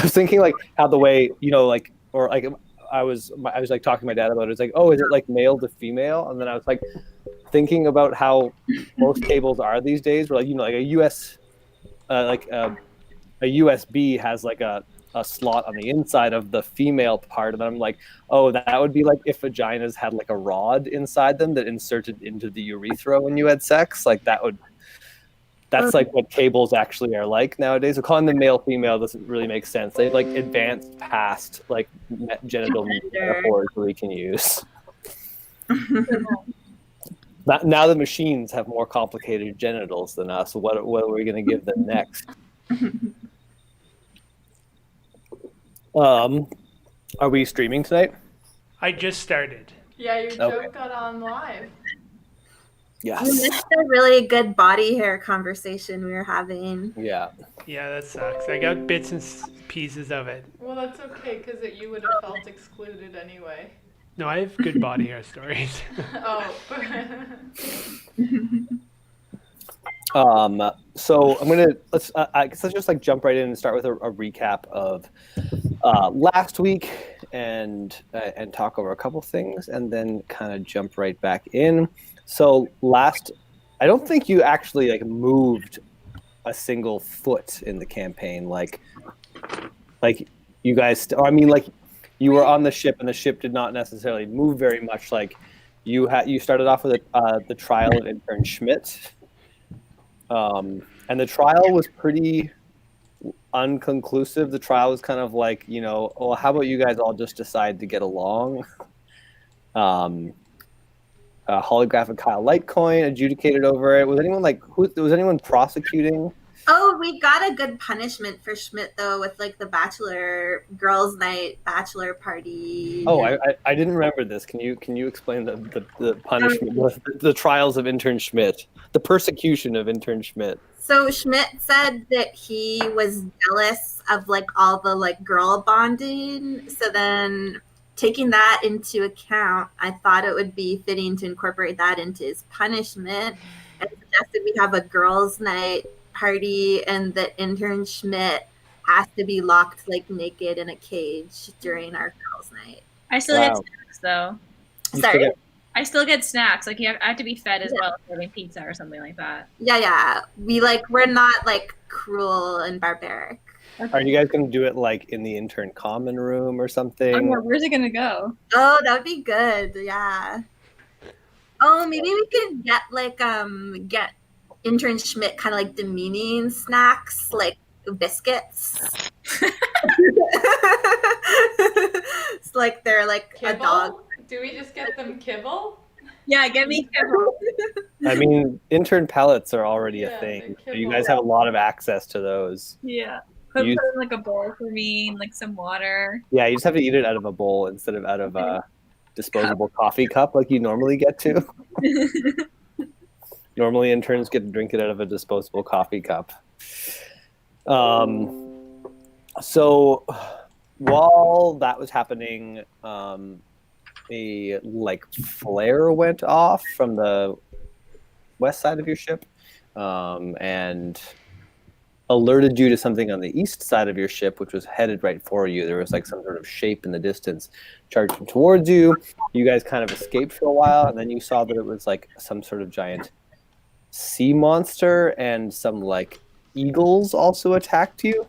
was thinking like how the way, like, or like I was like talking to my dad about it. It's like, oh, is it like male to female? And then I was like thinking about how most cables are these days, where like, like a US, like a USB has like a slot on the inside of the female part, and I'm like, oh, that would be like if vaginas had like a rod inside them that inserted into the urethra when you had sex. Like that's like what cables actually are like nowadays. So calling them male female doesn't really make sense. They've like advanced past like genital metaphors that we can use. Now the machines have more complicated genitals than us. What are we going to give them next? Are we streaming tonight? I just started. Yeah, your joke got on live. Yes. We missed a really good body hair conversation we were having. Yeah. Yeah, that sucks. I got bits and pieces of it. Well, that's okay, because you would have felt excluded anyway. No, I have good body hair stories. Oh. So let's just like jump right in and start with a recap of last week and talk over a couple things, and then kind of jump right back in. So I don't think you actually like moved a single foot in the campaign. Like you guys, like you were on the ship, and the ship did not necessarily move very much. Like you started off with the trial of intern Schmidt, and the trial was pretty unconclusive. The trial was kind of like, well, how about you guys all just decide to get along? Holographic Kyle Litecoin adjudicated over it. Was anyone prosecuting? Oh, we got a good punishment for Schmidt though, with like the bachelor girls' night bachelor party. Oh, I didn't remember this. Can you explain the punishment, the trials of intern Schmidt, the persecution of intern Schmidt? So Schmidt said that he was jealous of like all the like girl bonding. So then, taking that into account, I thought it would be fitting to incorporate that into his punishment, and suggested we have a girls' night party, and that intern Schmidt has to be locked like naked in a cage during our girls' night. I still get snacks though. Sorry? I still get snacks. Like I have to be fed as well as having pizza or something like that. Yeah. We're not like cruel and barbaric. Are you guys going to do it like in the intern common room or something? Oh, yeah, where's it going to go? Oh, that would be good. Yeah. Oh, maybe we could get intern Schmidt kind of like demeaning snacks, like biscuits. It's like they're like Kibble? a dog. Do we just get them kibble? Yeah, get me kibble. I mean, intern pellets are already a thing. So you guys have a lot of access to those. Yeah. Put in like a bowl for me and like some water. Yeah, you just have to eat it out of a bowl instead of out of a disposable coffee cup like you normally get to. Normally interns get to drink it out of a disposable coffee cup. So while that was happening, a like flare went off from the west side of your ship, and alerted you to something on the east side of your ship, which was headed right for you. There was like some sort of shape in the distance charging towards you. You guys kind of escaped for a while, and then you saw that it was like some sort of giant sea monster, and some like eagles also attacked you.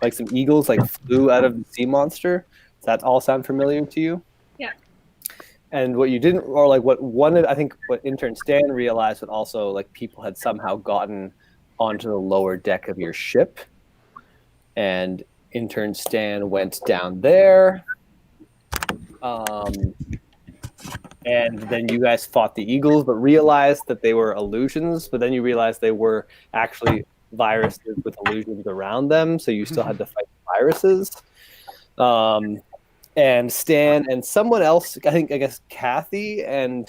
Like some eagles like flew out of the sea monster. Does that all sound familiar to you? Yeah. And what you didn't, or like I think what intern Stan realized, that also like people had somehow gotten onto the lower deck of your ship, and intern Stan went down there, and then you guys fought the eagles, but realized that they were illusions. But then you realized they were actually viruses with illusions around them, so you still had to fight the viruses. And Stan and someone else, I guess Kathy and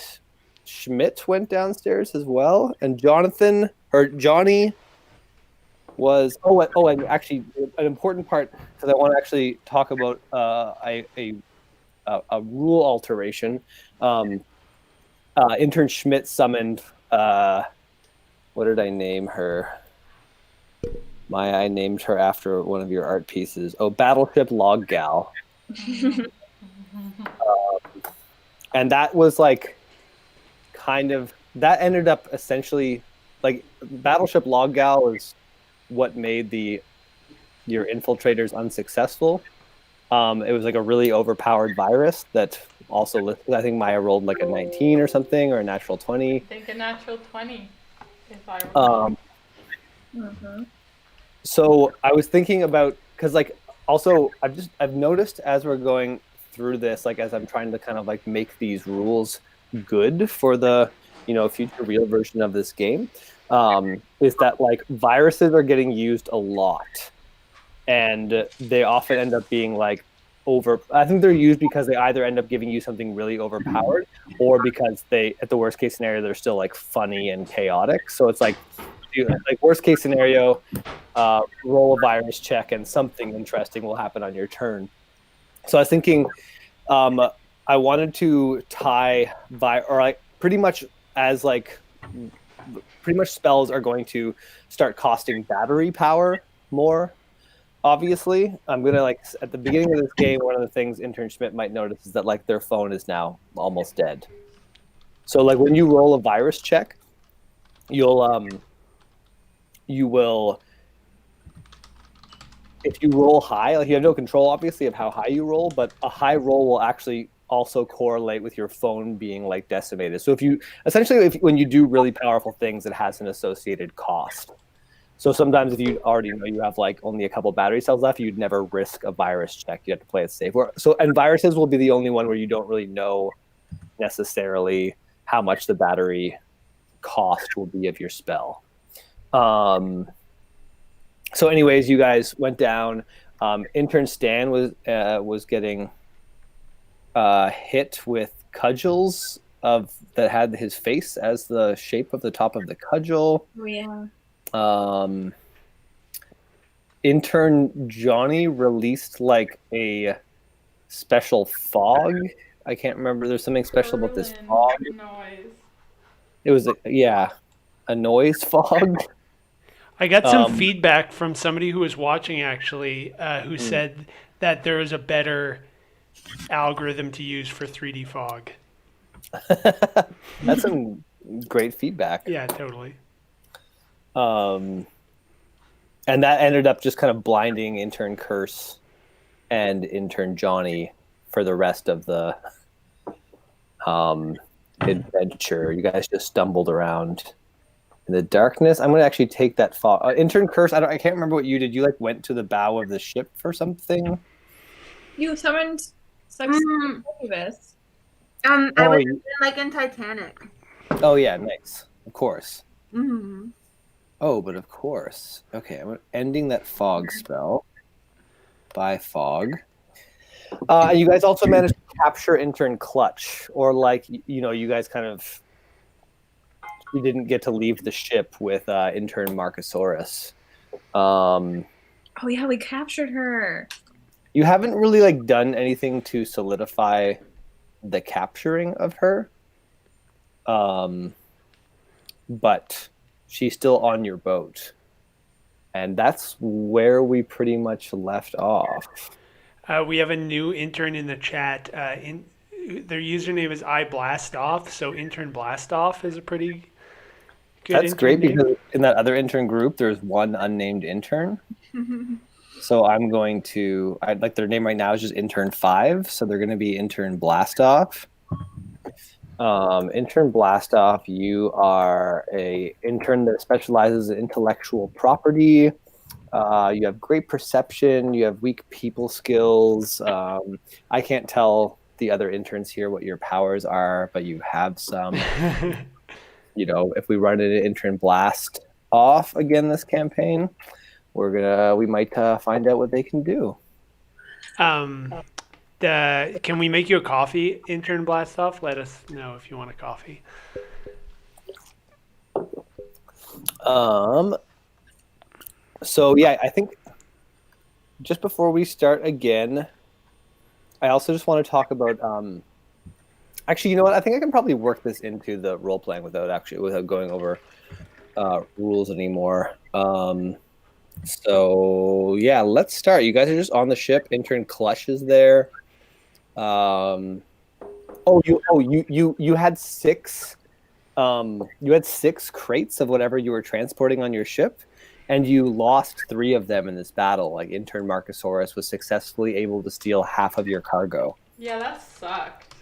Schmidt went downstairs as well, and Johnny was and actually an important part, because I want to actually talk about a rule alteration. Intern Schmidt summoned what did I name her? Maya, I named her after one of your art pieces. Oh, Battleship Log Gal. And that was like kind of that ended up essentially like Battleship Log Gal is what made your infiltrators unsuccessful. It was like a really overpowered virus that also listed. I think Maya rolled like a 19 or something, or a natural 20. I think a natural 20, if I recall. So I was thinking about, because like also I've noticed as we're going through this, like as I'm trying to kind of like make these rules good for the future real version of this game, is that like viruses are getting used a lot, and they often end up being like I think they're used because they either end up giving you something really overpowered, or because they, at the worst case scenario, they're still like funny and chaotic. So it's like worst case scenario, roll a virus check and something interesting will happen on your turn. So I was thinking, I wanted to tie pretty much spells are going to start costing battery power more. Obviously, I'm gonna at the beginning of this game, one of the things Intern Schmidt might notice is that like their phone is now almost dead. So like when you roll a virus check, you will, if you roll high, like you have no control obviously of how high you roll, but a high roll will actually also correlate with your phone being like decimated. So when you do really powerful things, it has an associated cost. So sometimes if you already know you have like only a couple battery cells left, you'd never risk a virus check. You have to play it safe. And viruses will be the only one where you don't really know necessarily how much the battery cost will be of your spell. So anyways, you guys went down. Intern Stan was getting hit with cudgels that had his face as the shape of the top of the cudgel. Oh yeah. Intern Johnny released like a special fog. I can't remember. There's something special about this fog. Noise. It was a noise fog. I got some feedback from somebody who was watching actually, who said that there is a better algorithm to use for 3D fog. That's some great feedback. Yeah, totally. And that ended up just kind of blinding Intern Curse and Intern Johnny for the rest of the adventure. You guys just stumbled around in the darkness. I'm going to actually take that fog. Intern Curse, I can't remember what you did. You like went to the bow of the ship for something? You summoned succubus. I was in Titanic. Oh yeah, nice. Of course. Mm-hmm. Oh, but of course. Okay, I'm ending that fog spell by fog. You guys also managed to capture Intern Clutch, or you guys you didn't get to leave the ship with Intern Marcosaurus. Oh yeah, we captured her. You haven't really done anything to solidify the capturing of her, but she's still on your boat, and that's where we pretty much left off. We have a new intern in the chat. Their username is iBlastoff, so Intern Blastoff is a pretty good. That's great name. Because in that other intern group, there's one unnamed intern. So I'm going to, their name right now is just Intern 5, so they're going to be Intern Blastoff. Intern Blastoff, you are a intern that specializes in intellectual property. You have great perception. You have weak people skills. I can't tell the other interns here what your powers are, but you have some. If we run into Intern Blast off again this campaign, we might find out what they can do. Can we make you a coffee, Intern Blastoff? Let us know if you want a coffee. So yeah, I think just before we start again, I also just want to talk about. Actually, you know what? I think I can probably work this into the role playing without going over rules anymore. So yeah, let's start. You guys are just on the ship. Intern Clutch is there. You had six. You had six crates of whatever you were transporting on your ship, and you lost three of them in this battle. Like Intern Marcosaurus was successfully able to steal half of your cargo. Yeah, that sucked.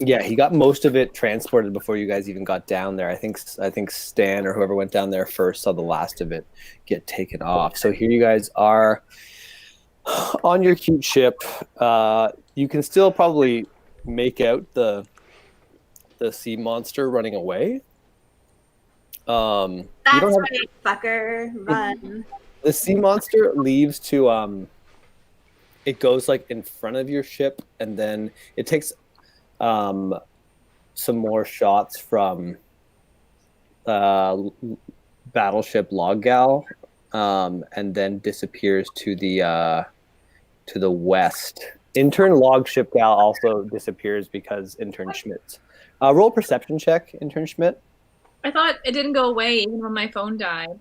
Yeah, he got most of it transported before you guys even got down there. I think Stan or whoever went down there first saw the last of it get taken off. So here you guys are on your cute ship. You can still probably make out the sea monster running away. That's right, fucker. Run. The sea monster leaves to it goes like in front of your ship, and then it takes some more shots from battleship Log Gal, and then disappears to the west. Intern Log Ship Gal also disappears because Intern Schmidt. Roll perception check, Intern Schmidt. I thought it didn't go away even when my phone died.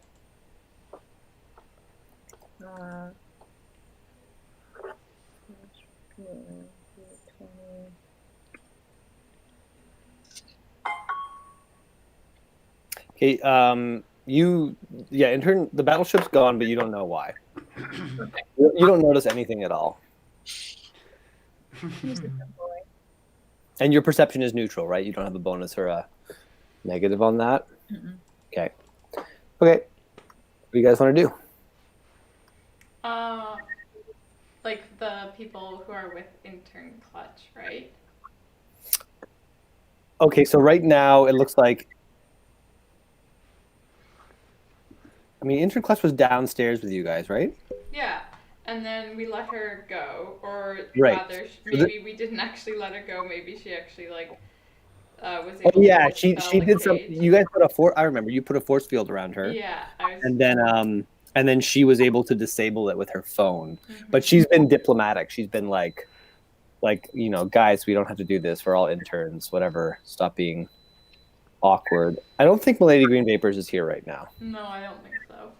Okay, intern, the battleship's gone, but you don't know why. You don't notice anything at all. And your perception is neutral, right? You don't have a bonus or a negative on that? Mm-mm. Okay. What do you guys want to do? Like the people who are with Intern Clutch, right? Okay, so right now it looks like... I mean, Intern Clutch was downstairs with you guys, right? Yeah, and then we let her go, or Right. rather, maybe we didn't actually let her go. Maybe she actually was able. Oh yeah, to she dispel the did some. cage. You guys put a force. I remember you put a force field around her, Yeah, I was. and then she was able to disable it with her phone. Mhm. But she's been diplomatic. She's been like, guys, we don't have to do this. We're all interns. Whatever. Stop being awkward. I don't think Milady Green Vapors is here right now. No, I don't think so.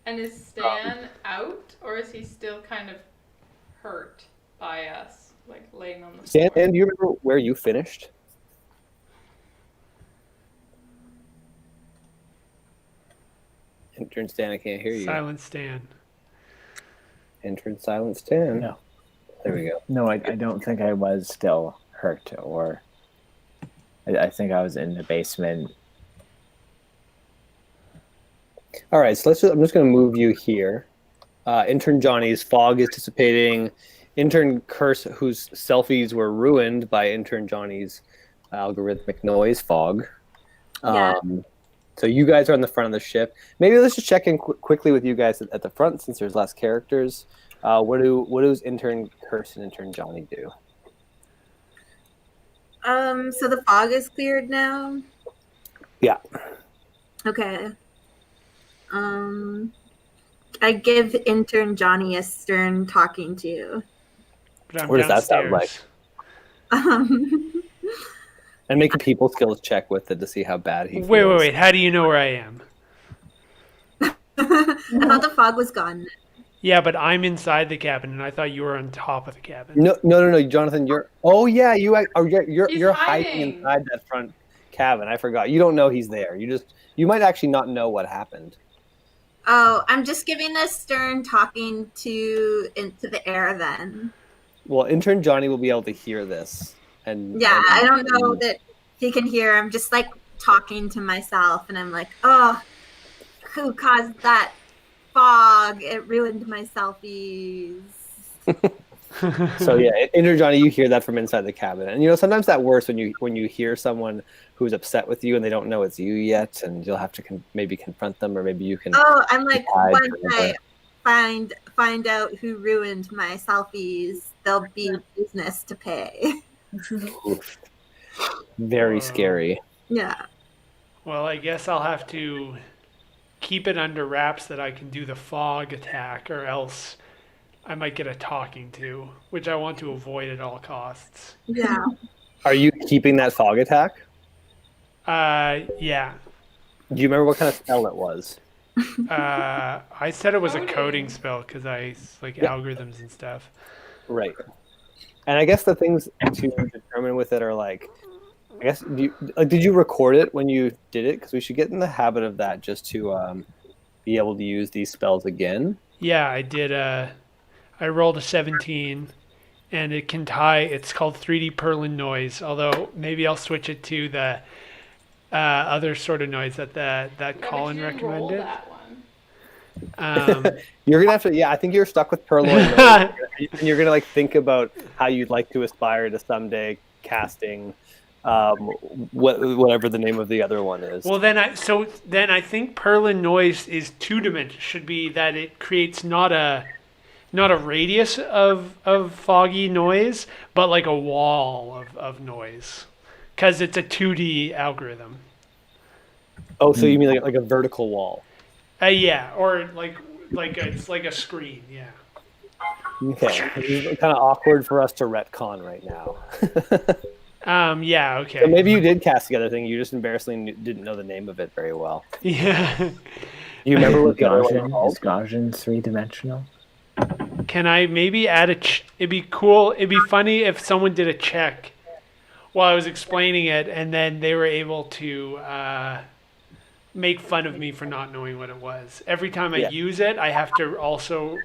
And is Stan out, or is he still kind of hurt by us, like laying on the Stan, floor? do you remember where you finished? Intern Stan, I can't hear you. Silent Stan. Intern Silent Stan. No. There we go. No, I don't think I was still hurt, or I think I was in the basement. All right, so I'm just going to move you here. Intern Johnny's fog is dissipating. Intern Curse, whose selfies were ruined by Intern Johnny's algorithmic noise fog. Yeah. So you guys are on the front of the ship. Maybe let's just check in quickly with you guys at the front, since there's less characters. What does Intern Curse and Intern Johnny do? So the fog is cleared now? Yeah. Okay. I give intern Johnny a stern talking to. But I'm What does that sound downstairs. like? Um, And make a people skills check with it to see how bad he feels. Wait. How do you know where I am? I thought the fog was gone. Yeah, but I'm inside the cabin, and I thought you were on top of the cabin. No, Jonathan, you're. Oh yeah, you're He's hiding hiding. inside that front cabin. I forgot. You don't know he's there. You might actually not know what happened. Oh, I'm just giving a stern talking to into the air then. Well, intern Johnny will be able to hear this, and Yeah, I don't know that he can hear. I'm just like talking to myself, and I'm like, oh, who caused that fog? It ruined my selfies. So yeah, intern Johnny, you hear that from inside the cabin, and sometimes that works when you hear someone who's upset with you and they don't know it's you yet, and you'll have to maybe confront them, or maybe you can. Oh, I'm like, hide once forever. I find out who ruined my selfies, there'll be business to pay. Oof. Very scary. Yeah. Well, I guess I'll have to keep it under wraps that I can do the fog attack, or else I might get a talking to, which I want to avoid at all costs. Yeah. Are you keeping that fog attack? Yeah. Do you remember what kind of spell it was? I said it was a Coding. coding spell because I like Yeah. algorithms and stuff. Right. And I guess the things to determine with it are like, I guess, did you record it when you did it? Because we should get in the habit of that just to be able to use these spells again. Yeah, I did. I rolled a 17, and it can tie. It's called 3D Perlin noise. Although maybe I'll switch it to the other sort of noise that Yeah, Colin we should roll recommended. that one. You're gonna have to, yeah. I think you're stuck with Purloin, Noise, and you're gonna like think about how you'd like to aspire to someday casting, whatever the name of the other one is. Well, then I think Perlin noise is two dimensions. Should be that it creates not a radius of foggy noise, but like a wall of noise, because it's a 2D algorithm. Oh, so you mean like a vertical wall? Yeah, or it's like a screen. Yeah. Okay, it's kind of awkward for us to retcon right now. Yeah. Okay. So maybe you did cast the other thing. You just embarrassingly didn't know the name of it very well. Yeah. You remember what the other one was Gaussian? called? Is Gaussian 3-dimensional? Can I maybe add it'd be cool. It'd be funny if someone did a check while I was explaining it, and then they were able to make fun of me for not knowing what it was. Every time I Yeah. use it, I have to also.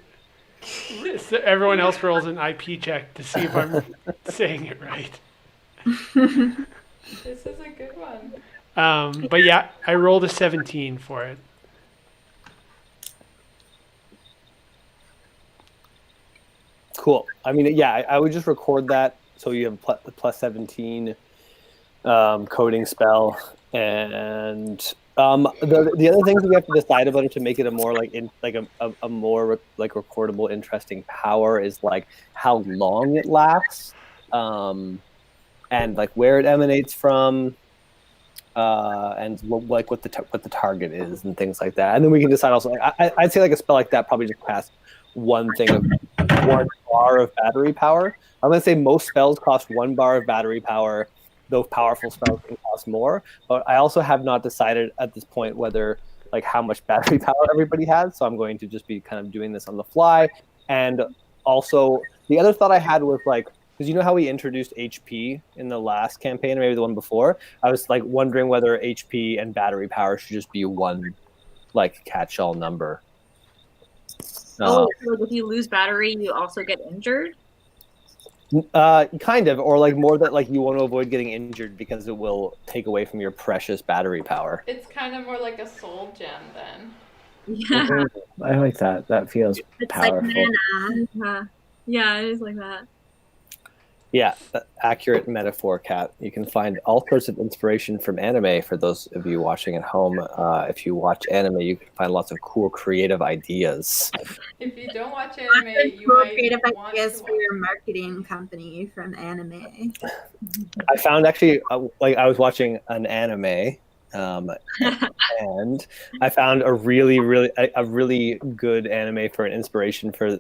So everyone else rolls an IP check to see if I'm saying it right. This is a good one. But yeah, I rolled a 17 for it. Cool. I mean, yeah, I would just record that so you have plus 17 coding spell, and the other things we have to decide about it to make it a more a more like recordable, interesting power is like how long it lasts, and like where it emanates from, and what the target is and things like that. And then we can decide also. I'd say like a spell like that probably just costs one bar of battery power. I'm gonna say most spells cost 1 bar of battery power. Those powerful spells can cost more, but I also have not decided at this point whether like how much battery power everybody has. So I'm going to just be kind of doing this on the fly. And also the other thought I had was like, because you know how we introduced HP in the last campaign or maybe the one before, I was like wondering whether HP and battery power should just be one like catch-all number. Oh, so if you lose battery, you also get injured? Kind of, or like more that like you want to avoid getting injured because it will take away from your precious battery power. It's kind of more like a soul gem then. Yeah. I like that. That feels It's powerful. like mana. Yeah, it is like that. Yeah, accurate metaphor, Kat. You can find all sorts of inspiration from anime for those of you watching at home. If you watch anime, you can find lots of cool creative ideas. If you don't watch Lots anime, of you cool might creative want ideas to for your marketing company from anime. I found actually, like I was watching an anime, and I found a really good anime for an inspiration for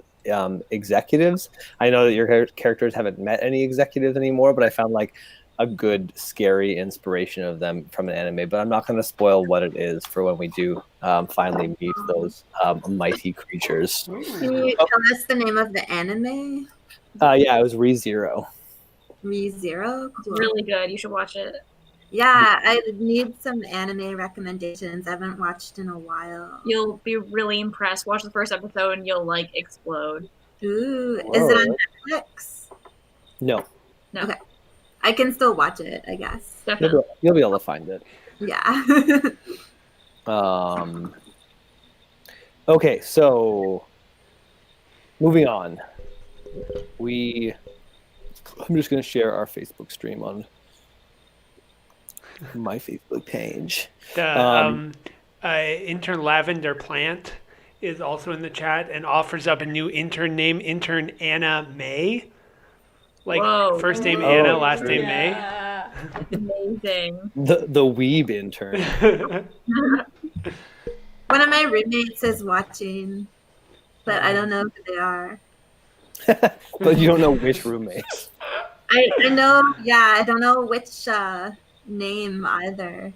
executives. I know that your characters haven't met any executives anymore, but I found like a good scary inspiration of them from an anime. But I'm not going to spoil what it is for when we do finally meet those mighty creatures. Can you tell us the name of the anime? Yeah, it was ReZero. ReZero? It's really good. You should watch it. Yeah, I need some anime recommendations. I haven't watched in a while. You'll be really impressed. Watch the first episode and you'll like explode. Ooh, is it on Netflix? No, I can still watch it, I guess. Definitely. you'll be able to find it. Yeah. Okay, so moving on. I'm just going to share our Facebook stream on my Facebook page. Intern Lavender Plant is also in the chat and offers up a new intern name, Intern Anna May. Like Whoa. first name Oh, Anna, last name Yeah. Amazing. The weeb intern. May. One of my roommates is watching, but I don't know who they are. But you don't know which roommates. I know, yeah, I don't know which name either.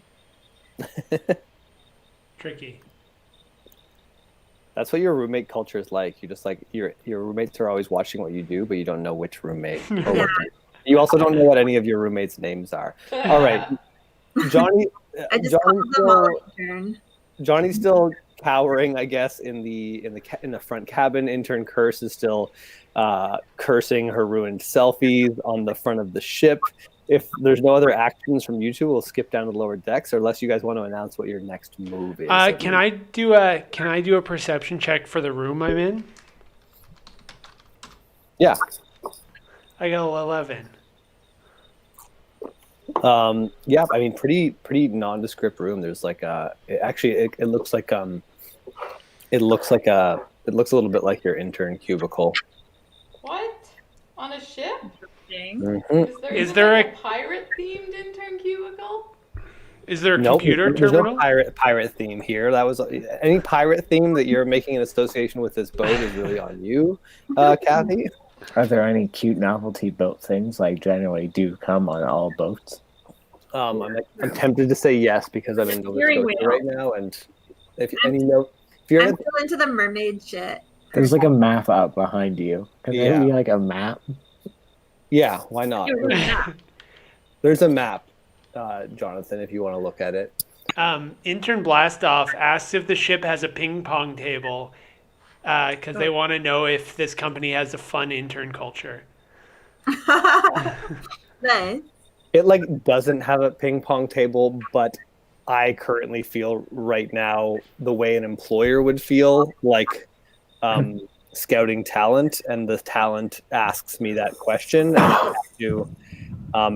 tricky. That's what your roommate culture is like. You just like your roommates are always watching what you do, but you don't know which roommate. Or what you also don't know what any of your roommates' names are. All right, Johnny. I just called them all intern. Johnny's still cowering, I guess, in the front cabin. Intern Curse is still cursing her ruined selfies on the front of the ship. If there's no other actions from you two, we'll skip down to the lower decks, or unless you guys want to announce what your next move is. Can I do a perception check for the room I'm in? Yeah. I got 11. Yeah, I mean, pretty nondescript room. There's like it looks like it looks a little bit like your intern cubicle. What? On a ship? Dang. Mm-hmm. Is there like a pirate-themed intern cubicle? Is there a Nope, computer there's terminal? no pirate theme here. That was any pirate theme that you're making an association with this boat is really on you, Kathy. Are there any cute novelty boat things like generally do come on all boats? I'm tempted to say yes because I'm in Nova Steering Scotia wheel. right now, and if you're I'm in, still into the mermaid shit. There's like a map out behind you. Can there Yeah. be like a map? yeah, why not? Yeah. There's a map, Jonathan, if you want to look at it. Intern Blastoff asks if the ship has a ping pong table because they want to know if this company has a fun intern culture. Nice. It like doesn't have a ping pong table, but I currently feel right now the way an employer would feel like scouting talent, and the talent asks me that question, and I have to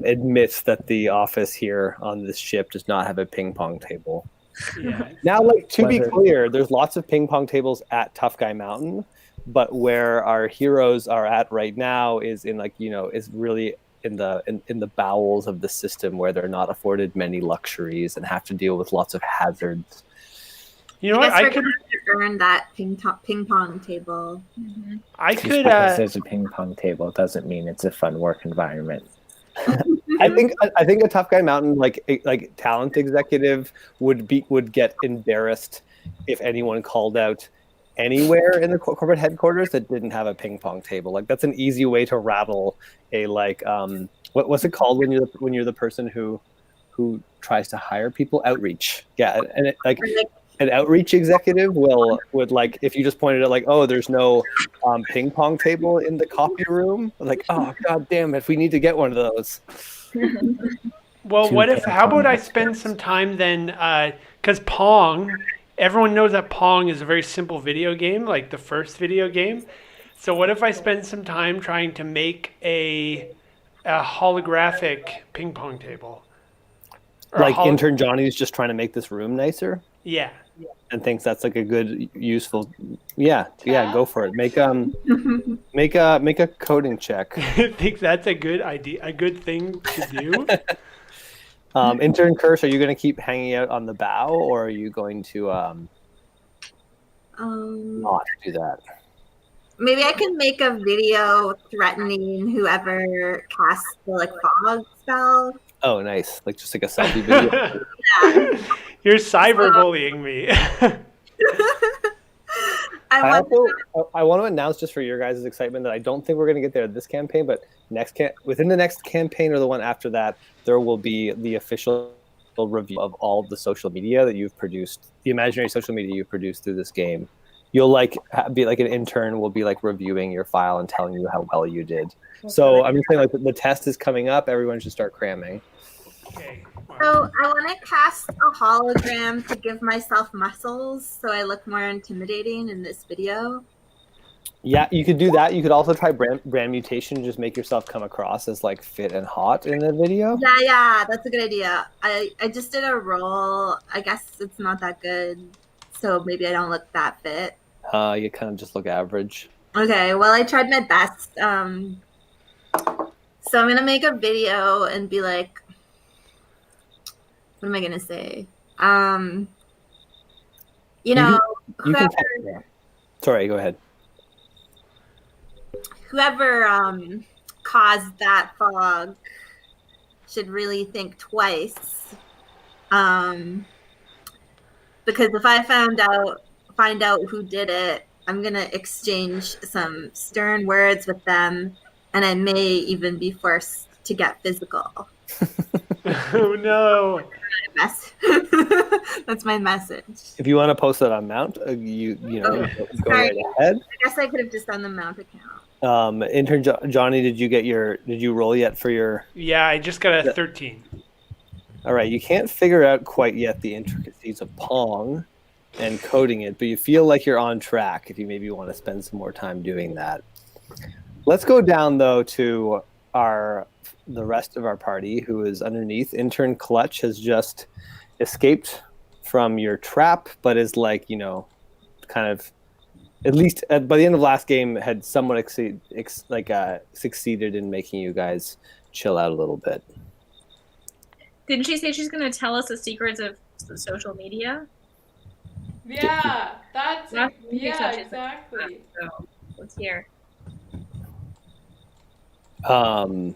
admit that the office here on this ship does not have a ping pong table. Yeah. Now, like to be Whether- clear, there's lots of ping pong tables at Tough Guy Mountain, but where our heroes are at right now is in is really in the bowels of the system where they're not afforded many luxuries and have to deal with lots of hazards. You know I what? guess I we're could gonna have to earn that ping pong table. I Just could because there's a ping pong table doesn't mean it's a fun work environment. I think a Tough Guy Mountain like talent executive would get embarrassed if anyone called out anywhere in the corporate headquarters that didn't have a ping pong table. Like that's an easy way to rattle a what's it called when you're the person who tries to hire people? Outreach. Yeah, and it, like an outreach executive would like if you just pointed out like, oh, there's no ping pong table in the copy room, like, oh god damn it, we need to get one of those. Well, Two what if? How about I ping-pong spend some time then? Because Pong, everyone knows that Pong is a very simple video game, like the first video game. So what if I spend some time trying to make a holographic ping pong table? Or a Like intern Johnny's just trying to make this room nicer Yeah. and thinks that's like a good useful. Yeah, go for it. Make a coding check. I think that's a good idea, a good thing to do. Intern Curse, are you going to keep hanging out on the bow, or are you going to not do that? Maybe I can make a video threatening whoever casts the like fog spell. Oh, nice! Like just like a selfie video. You're cyberbullying me. I want I want to announce just for your guys' excitement that I don't think we're going to get there this campaign, but within the next campaign or the one after that, there will be the official review of all of the social media that you've produced, the imaginary social media you've produced through this game. You'll like be like an intern will be like reviewing your file and telling you how well you did. So I'm just saying like the test is coming up. Everyone should start cramming. Okay. Wow. So I want to cast a hologram to give myself muscles so I look more intimidating in this video. Yeah, you could do that. You could also try brand mutation, just make yourself come across as like fit and hot in the video. Yeah, that's a good idea. I just did a roll. I guess it's not that good, so maybe I don't look that fit. You kind of just look average. Okay, well I tried my best. So I'm gonna make a video and be like, what am I gonna say? You know, You can. whoever Sorry, go ahead. caused that fog should really think twice. because if I find out who did it, I'm gonna exchange some stern words with them, and I may even be forced to get physical. Oh no. That's my message. If you want to post that on Mount, you know, Okay. go Sorry. right ahead. I guess I could have just done the Mount account. Intern Johnny, did you roll yet for your? Yeah, I just got a 13. All right, you can't figure out quite yet the intricacies of Pong and coding it, but you feel like you're on track if you maybe want to spend some more time doing that. Let's go down though to the rest of our party who is underneath. Intern Clutch has just escaped from your trap, but is like, you know, kind of at least by the end of last game had somewhat succeeded in making you guys chill out a little bit. Didn't she say she's going to tell us the secrets of social media? Yeah, That's yeah, exactly. So let's hear. Well,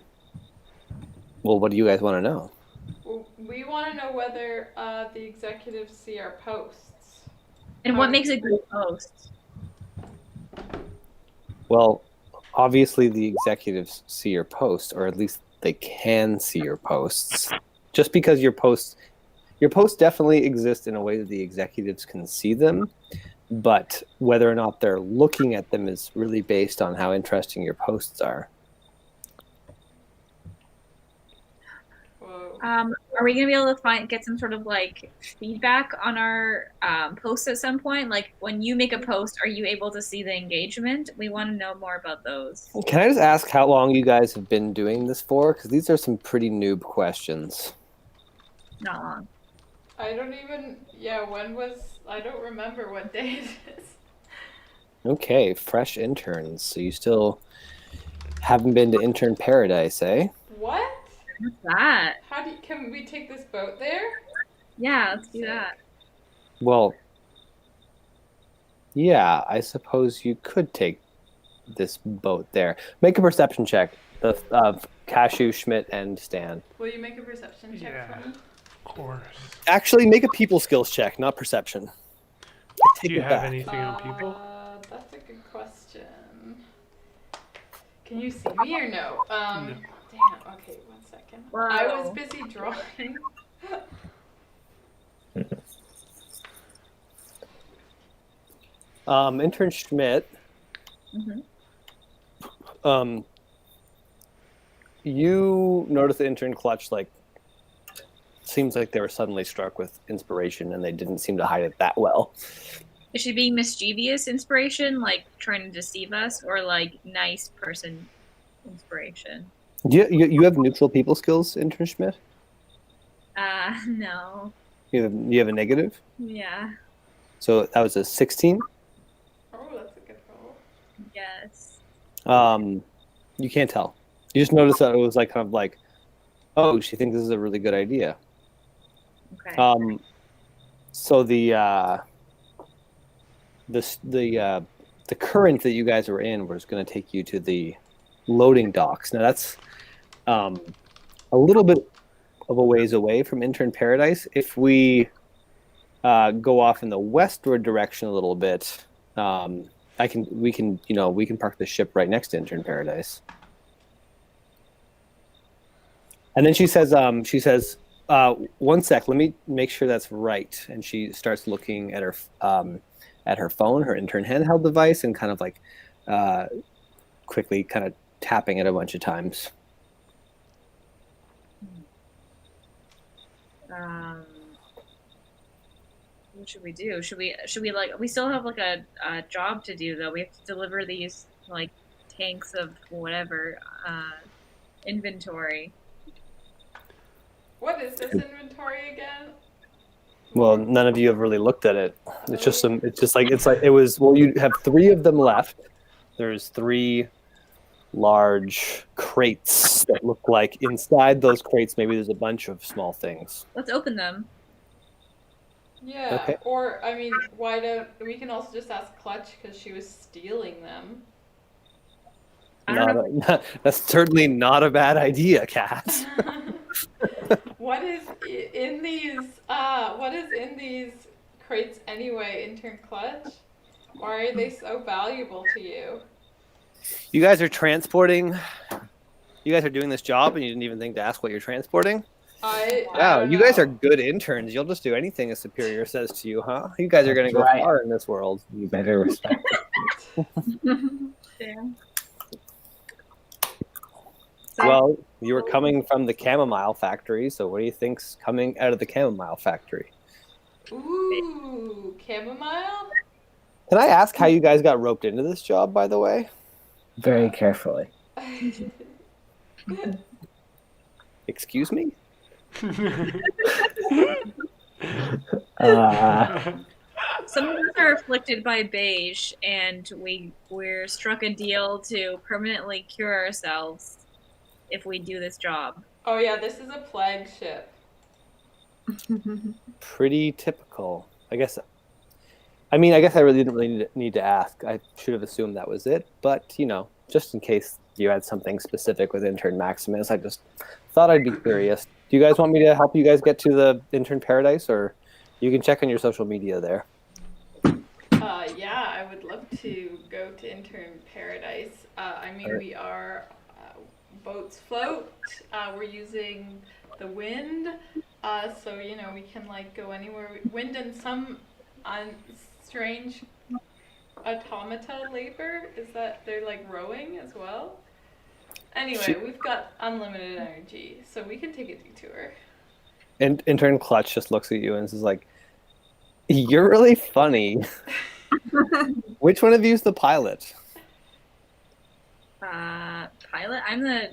what do you guys want to know? Well, we want to know whether the executives see our posts. And what makes a good post? Well, obviously the executives see your post, or at least they can see your posts. Just because your posts definitely exist in a way that the executives can see them, but whether or not they're looking at them is really based on how interesting your posts are. Whoa. Are we gonna be able to get some sort of like feedback on our posts at some point? Like when you make a post, are you able to see the engagement? We want to know more about those. Can I just ask how long you guys have been doing this for? Because these are some pretty noob questions. Not long. I don't even. Yeah, I don't remember what day it is. Okay, fresh interns. So you still haven't been to Intern Paradise, eh? What? What's that? Can we take this boat there? Yeah, let's do that. Well, yeah, I suppose you could take this boat there. Make a perception check of Cashew, Schmidt, and Stan. Will you make a perception check Yeah. for me? Of course. Actually, make a people skills check, not perception. Take Do you it have back. anything on people? That's a good question. Can you see me or no? No. Damn. Okay, 1 second. Wow. I was busy drawing. Intern Schmidt. Mhm. You notice the intern Clutch seems like they were suddenly struck with inspiration and they didn't seem to hide it that well. Is she being mischievous inspiration, like trying to deceive us, or like nice person inspiration? You have neutral people skills, Intern Schmidt? No. You have a negative? Yeah. So that was a 16. Oh, that's a good roll. Yes. You can't tell. You just notice that it was like kind of like, oh, she thinks this is a really good idea. Okay. So the current that you guys were in was going to take you to the loading docks. Now that's a little bit of a ways away from Intern Paradise. If we go off in the westward direction a little bit, we can park the ship right next to Intern Paradise. And then she says, 1 sec, let me make sure that's right. And she starts looking at her phone, her intern handheld device, and kind of like quickly kind of tapping it a bunch of times. What should we do? Should we like, we still have like a job to do though. We have to deliver these like tanks of whatever inventory. What is this inventory again? Well, none of you have really looked at it. It's just you have 3 of them left. There's 3 large crates that look like inside those crates maybe there's a bunch of small things. Let's open them. Yeah, Okay. or I mean, why don't we can also just ask Clutch because she was stealing them. I don't know. That's certainly not a bad idea, Kat. What is in these crates anyway, intern Clutch? Why are they so valuable to you? You guys are transporting. You guys are doing this job, and you didn't even think to ask what you're transporting. I Wow, don't you guys know. are good interns. You'll just do anything a superior says to you, huh? You guys are going to go Right. far in this world. You better respect it. Yeah. Well, you were coming from the chamomile factory, so what do you think's coming out of the chamomile factory? Ooh, chamomile? Can I ask how you guys got roped into this job, by the way? Very carefully. Excuse me? Some of us are afflicted by beige, and we're struck a deal to permanently cure ourselves if we do this job. Oh yeah, this is a plague ship. Pretty typical. I guess I really didn't really need to ask. I should have assumed that was it, but just in case you had something specific with intern Maximus, I just thought I'd be curious. Do you guys want me to help you guys get to the intern paradise, or you can check on your social media there? Yeah, I would love to go to intern paradise. We are boats float. We're using the wind, so we can go anywhere. Wind and some strange automata labor. Is that they're rowing as well? Anyway, we've got unlimited energy, so we can take a detour. And intern Clutch just looks at you and says "You're really funny." Which one of you is the pilot? Pilot? I'm the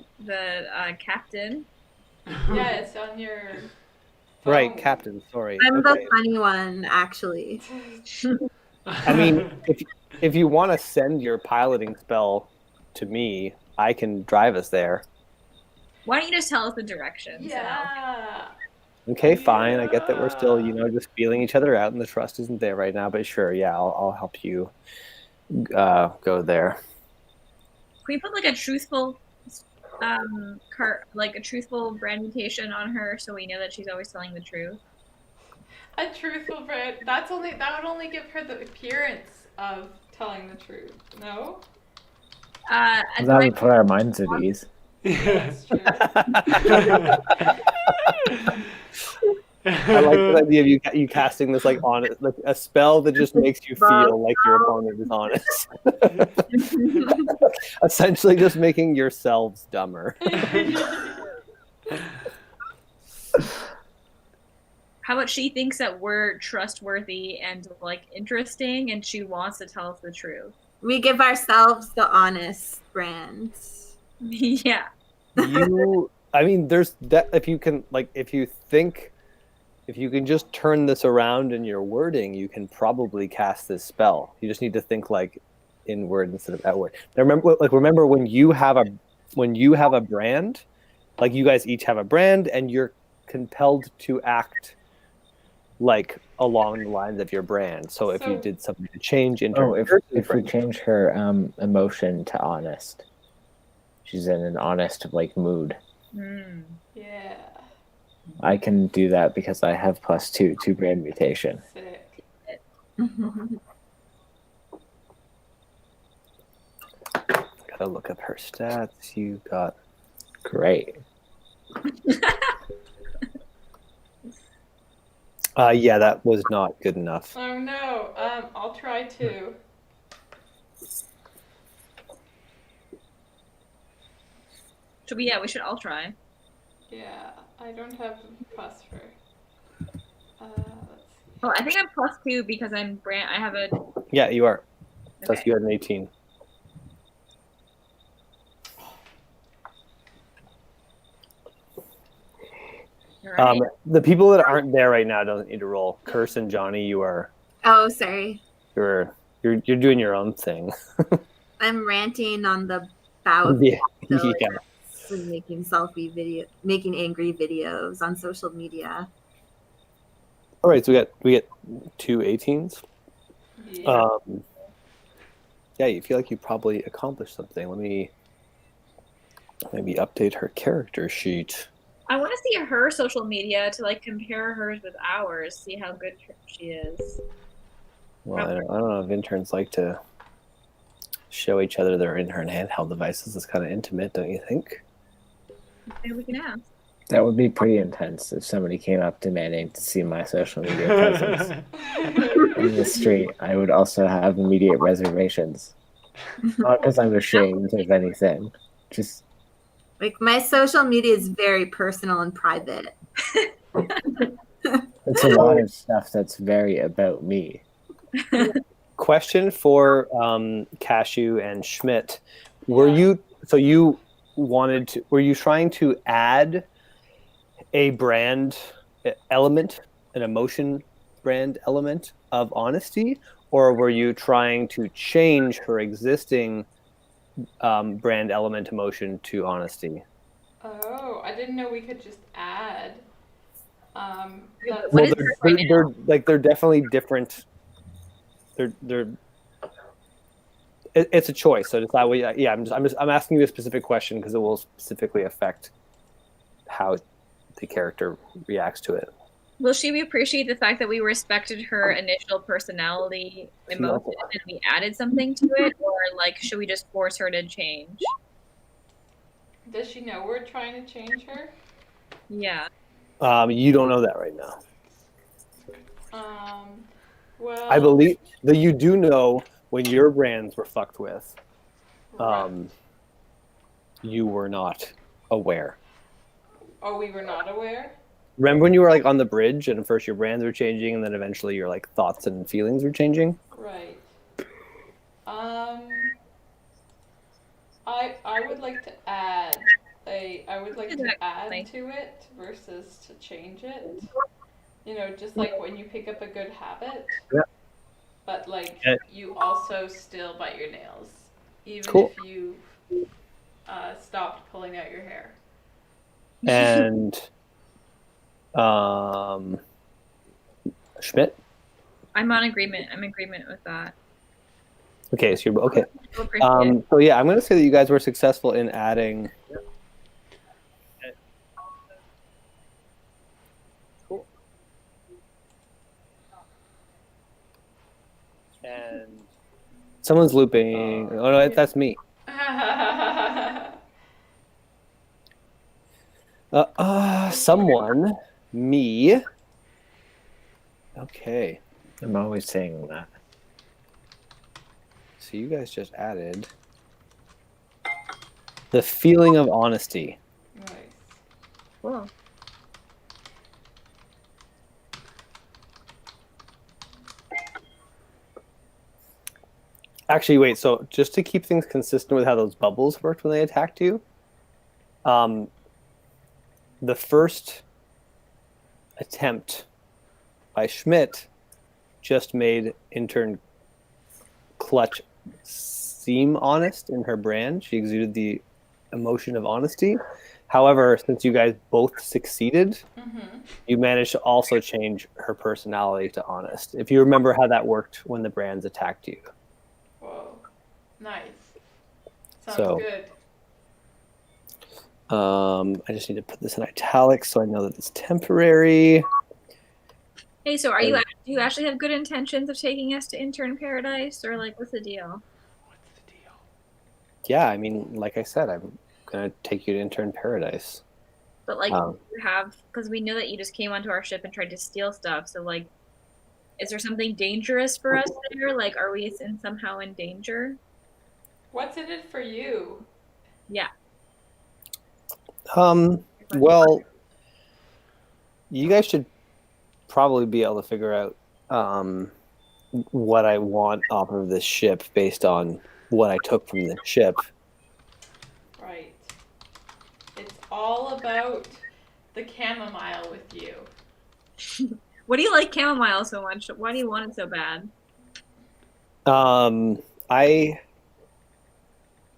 captain. Yeah, it's on your phone. Right, captain. Sorry. I'm Okay. the funny one, actually. I mean, if you want to send your piloting spell to me, I can drive us there. Why don't you just tell us the directions? Yeah. Okay, fine. I get that we're still, just feeling each other out, and the trust isn't there right now. But sure, yeah, I'll help you go there. Can we put a truthful, a truthful brand mutation on her so we know that she's always telling the truth? A truthful brand. That would only give her the appearance of telling the truth. No. That would put our minds at ease. That's true. I like the idea of you casting this honest, a spell that just makes you feel like your opponent is honest. Essentially, just making yourselves dumber. How about she thinks that we're trustworthy and interesting, and she wants to tell us the truth? We give ourselves the honest brand. Yeah. There's that. If you can, if you can just turn this around in your wording, you can probably cast this spell. You just need to think inward instead of outward. Now remember when you have a brand, you guys each have a brand, and you're compelled to act along the lines of your brand. So if you did something to change into if we change her emotion to honest, she's in an honest mood. Yeah. I can do that because I have +2 to brand mutation. Sick. Gotta look up her stats. You got Great. yeah, that was not good enough. Oh no. I'll try to. We should all try. Yeah, I don't have the plus for. Let's see. Well, I think I'm +2 because I'm brand. I have a. Yeah, you are. Plus Okay. you had an 18. Right. The people that aren't there right now don't need to roll. Curse and Johnny, you're Oh, sorry. doing your own thing. I'm ranting on the bow of Yeah, the yeah. and making angry videos on social media. All right, so we get 2 18s. Yeah. Yeah, you feel like you probably accomplished something. Let me maybe update her character sheet. I want to see her social media to like compare hers with ours, see how good she is. Well, I don't know if interns like to show each other their intern handheld devices. It's kind of intimate, don't you think? Maybe we can ask. That would be pretty intense if somebody came up demanding to see my social media presence in the street. I would also have immediate reservations. Not because I'm ashamed of anything. Just Like my social media is very personal and private. it's a lot of stuff that's very about me. Question for Cashew and Schmidt. Were you trying to add a brand element, an emotion brand element of honesty, or were you trying to change her existing brand element emotion to honesty? Oh, I didn't know we could just add. What Well, is hers right now? they're definitely different. It's a choice. So decide. Yeah, I'm asking you a specific question because it will specifically affect how the character reacts to it. Will she appreciate the fact that we respected her initial personality emotion and we added something to it, or like should we just force her to change? Does she know we're trying to change her? Yeah. You don't know that right now. Well, I believe that you do know when your brands were fucked with. You were not aware. Oh, we were not aware? Remember when you were like on the bridge and first your brands were changing and then eventually your like thoughts and feelings were changing? Right. I would like to add to it versus to change it. You know, just like when you pick up a good habit. Yeah. But like Yeah. you also still bite your nails, even Cool. if you stopped pulling out your hair. And Schmidt? I'm on agreement. I'm in agreement with that. Okay, so you're okay. We'll appreciate it. So yeah, I'm going to say that you guys were successful in adding. Cool. And someone's looping. Oh no, that's me. Someone, me. Okay, I'm always saying that. so you guys just added the feeling of honesty. Nice. Cool. Actually, wait. So just to keep things consistent with how those bubbles worked when they attacked you, the first attempt by Schmidt just made intern Clutch seem honest in her brand. She exuded the emotion of honesty. However, since you guys both succeeded, you managed to also change her personality to honest. If you remember how that worked when the brands attacked you. Whoa. Nice. Sounds So- good. I just need to put this in italics so I know that it's temporary. Hey, so do you actually have good intentions of taking us to intern paradise, or like what's the deal? What's the deal? Yeah, I mean, like I said, I'm gonna take you to intern paradise. But like Um, you have, because we know that you just came onto our ship and tried to steal stuff. So like, is there something dangerous for us there? Like, are we somehow in danger? What's in it for you? Yeah. Well, you guys should probably be able to figure out what I want off of this ship based on what I took from the ship. Right. It's all about the chamomile with you. What do you like chamomile so much? Why do you want it so bad? I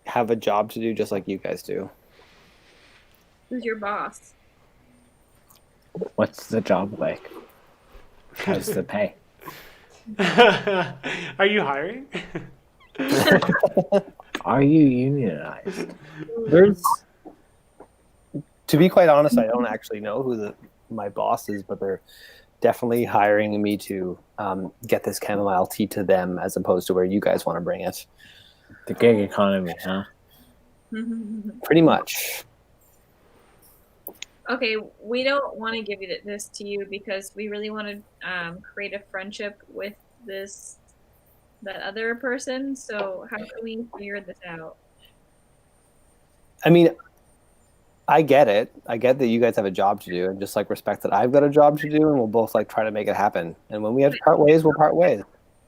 have a job to do just like you guys do. Who's your boss? What's the job like? How's the pay? Are you hiring? Are you unionized? To be quite honest, I don't actually know who my boss is, but they're definitely hiring me to get this chamomile tea to them as opposed to where you guys want to bring it. The gig economy, huh? Pretty much. Okay, we don't want to give this to you because we really want to create a friendship with that other person. So how can we figure this out? I mean, I get it. I get that you guys have a job to do, and just like respect that I've got a job to do, and we'll both like try to make it happen. And when we have to part ways, we'll part ways.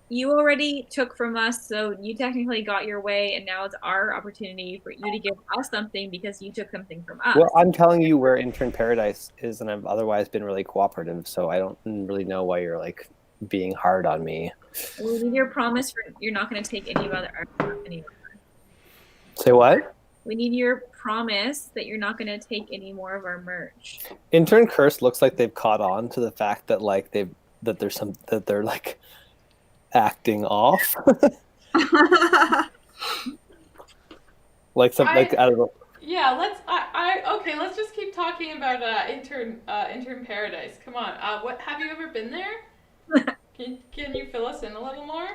You already took from us, so you technically got your way, and now it's our opportunity for you to give us something because you took something from us. Well, I'm telling you where Intern Paradise is, and I've otherwise been really cooperative, so I don't really know why you're like being hard on me. We need your promise you're not going to take any of our anymore. Say what? We need your promise that you're not going to take any more of our merch. Intern Curse looks like they've caught on to the fact that like they're like acting off. Like some like I don't know. Yeah, let's just keep talking about intern Paradise. Come on. What have you ever been there? Can you fill us in a little more?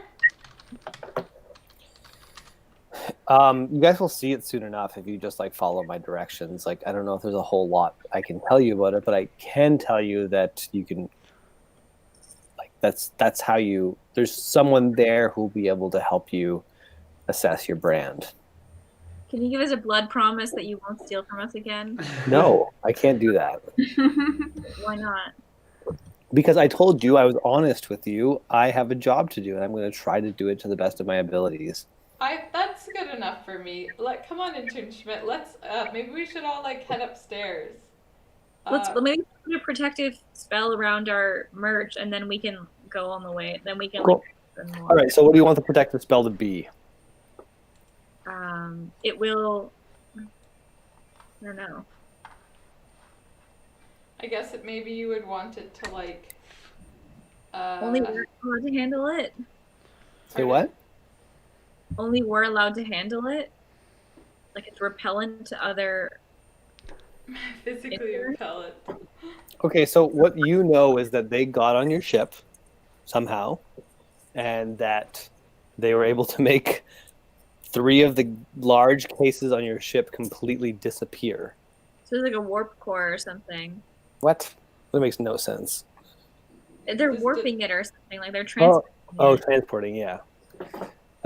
You guys will see it soon enough if you just like follow my directions. Like I don't know if there's a whole lot I can tell you about it, but I can tell you that you can like that's how you there's someone there who'll be able to help you assess your brand. Can you give us a blood promise that you won't steal from us again? No, I can't do that. Why not? Because I told you I was honest with you. I have a job to do and I'm going to try to do it to the best of my abilities. That's good enough for me. Like, come on, Intern Schmidt. Let's maybe we should all like head upstairs. Let's maybe put a protective spell around our merch, and then we can go on the way. Then we can. Cool. Like, all right. So, what do you want the protective spell to be? It will. I don't know. I guess maybe you would want it to like. Only we're allowed to handle it. Say what? Only we're allowed to handle it. Like it's repellent to other. Physically repellent. Okay, so what you know is that they got on your ship somehow, and that they were able to make 3 of the large cases on your ship completely disappear. So it's like a warp core or something. What? That makes no sense. They're warping it or something. Like they're transporting Oh, it. transporting, yeah.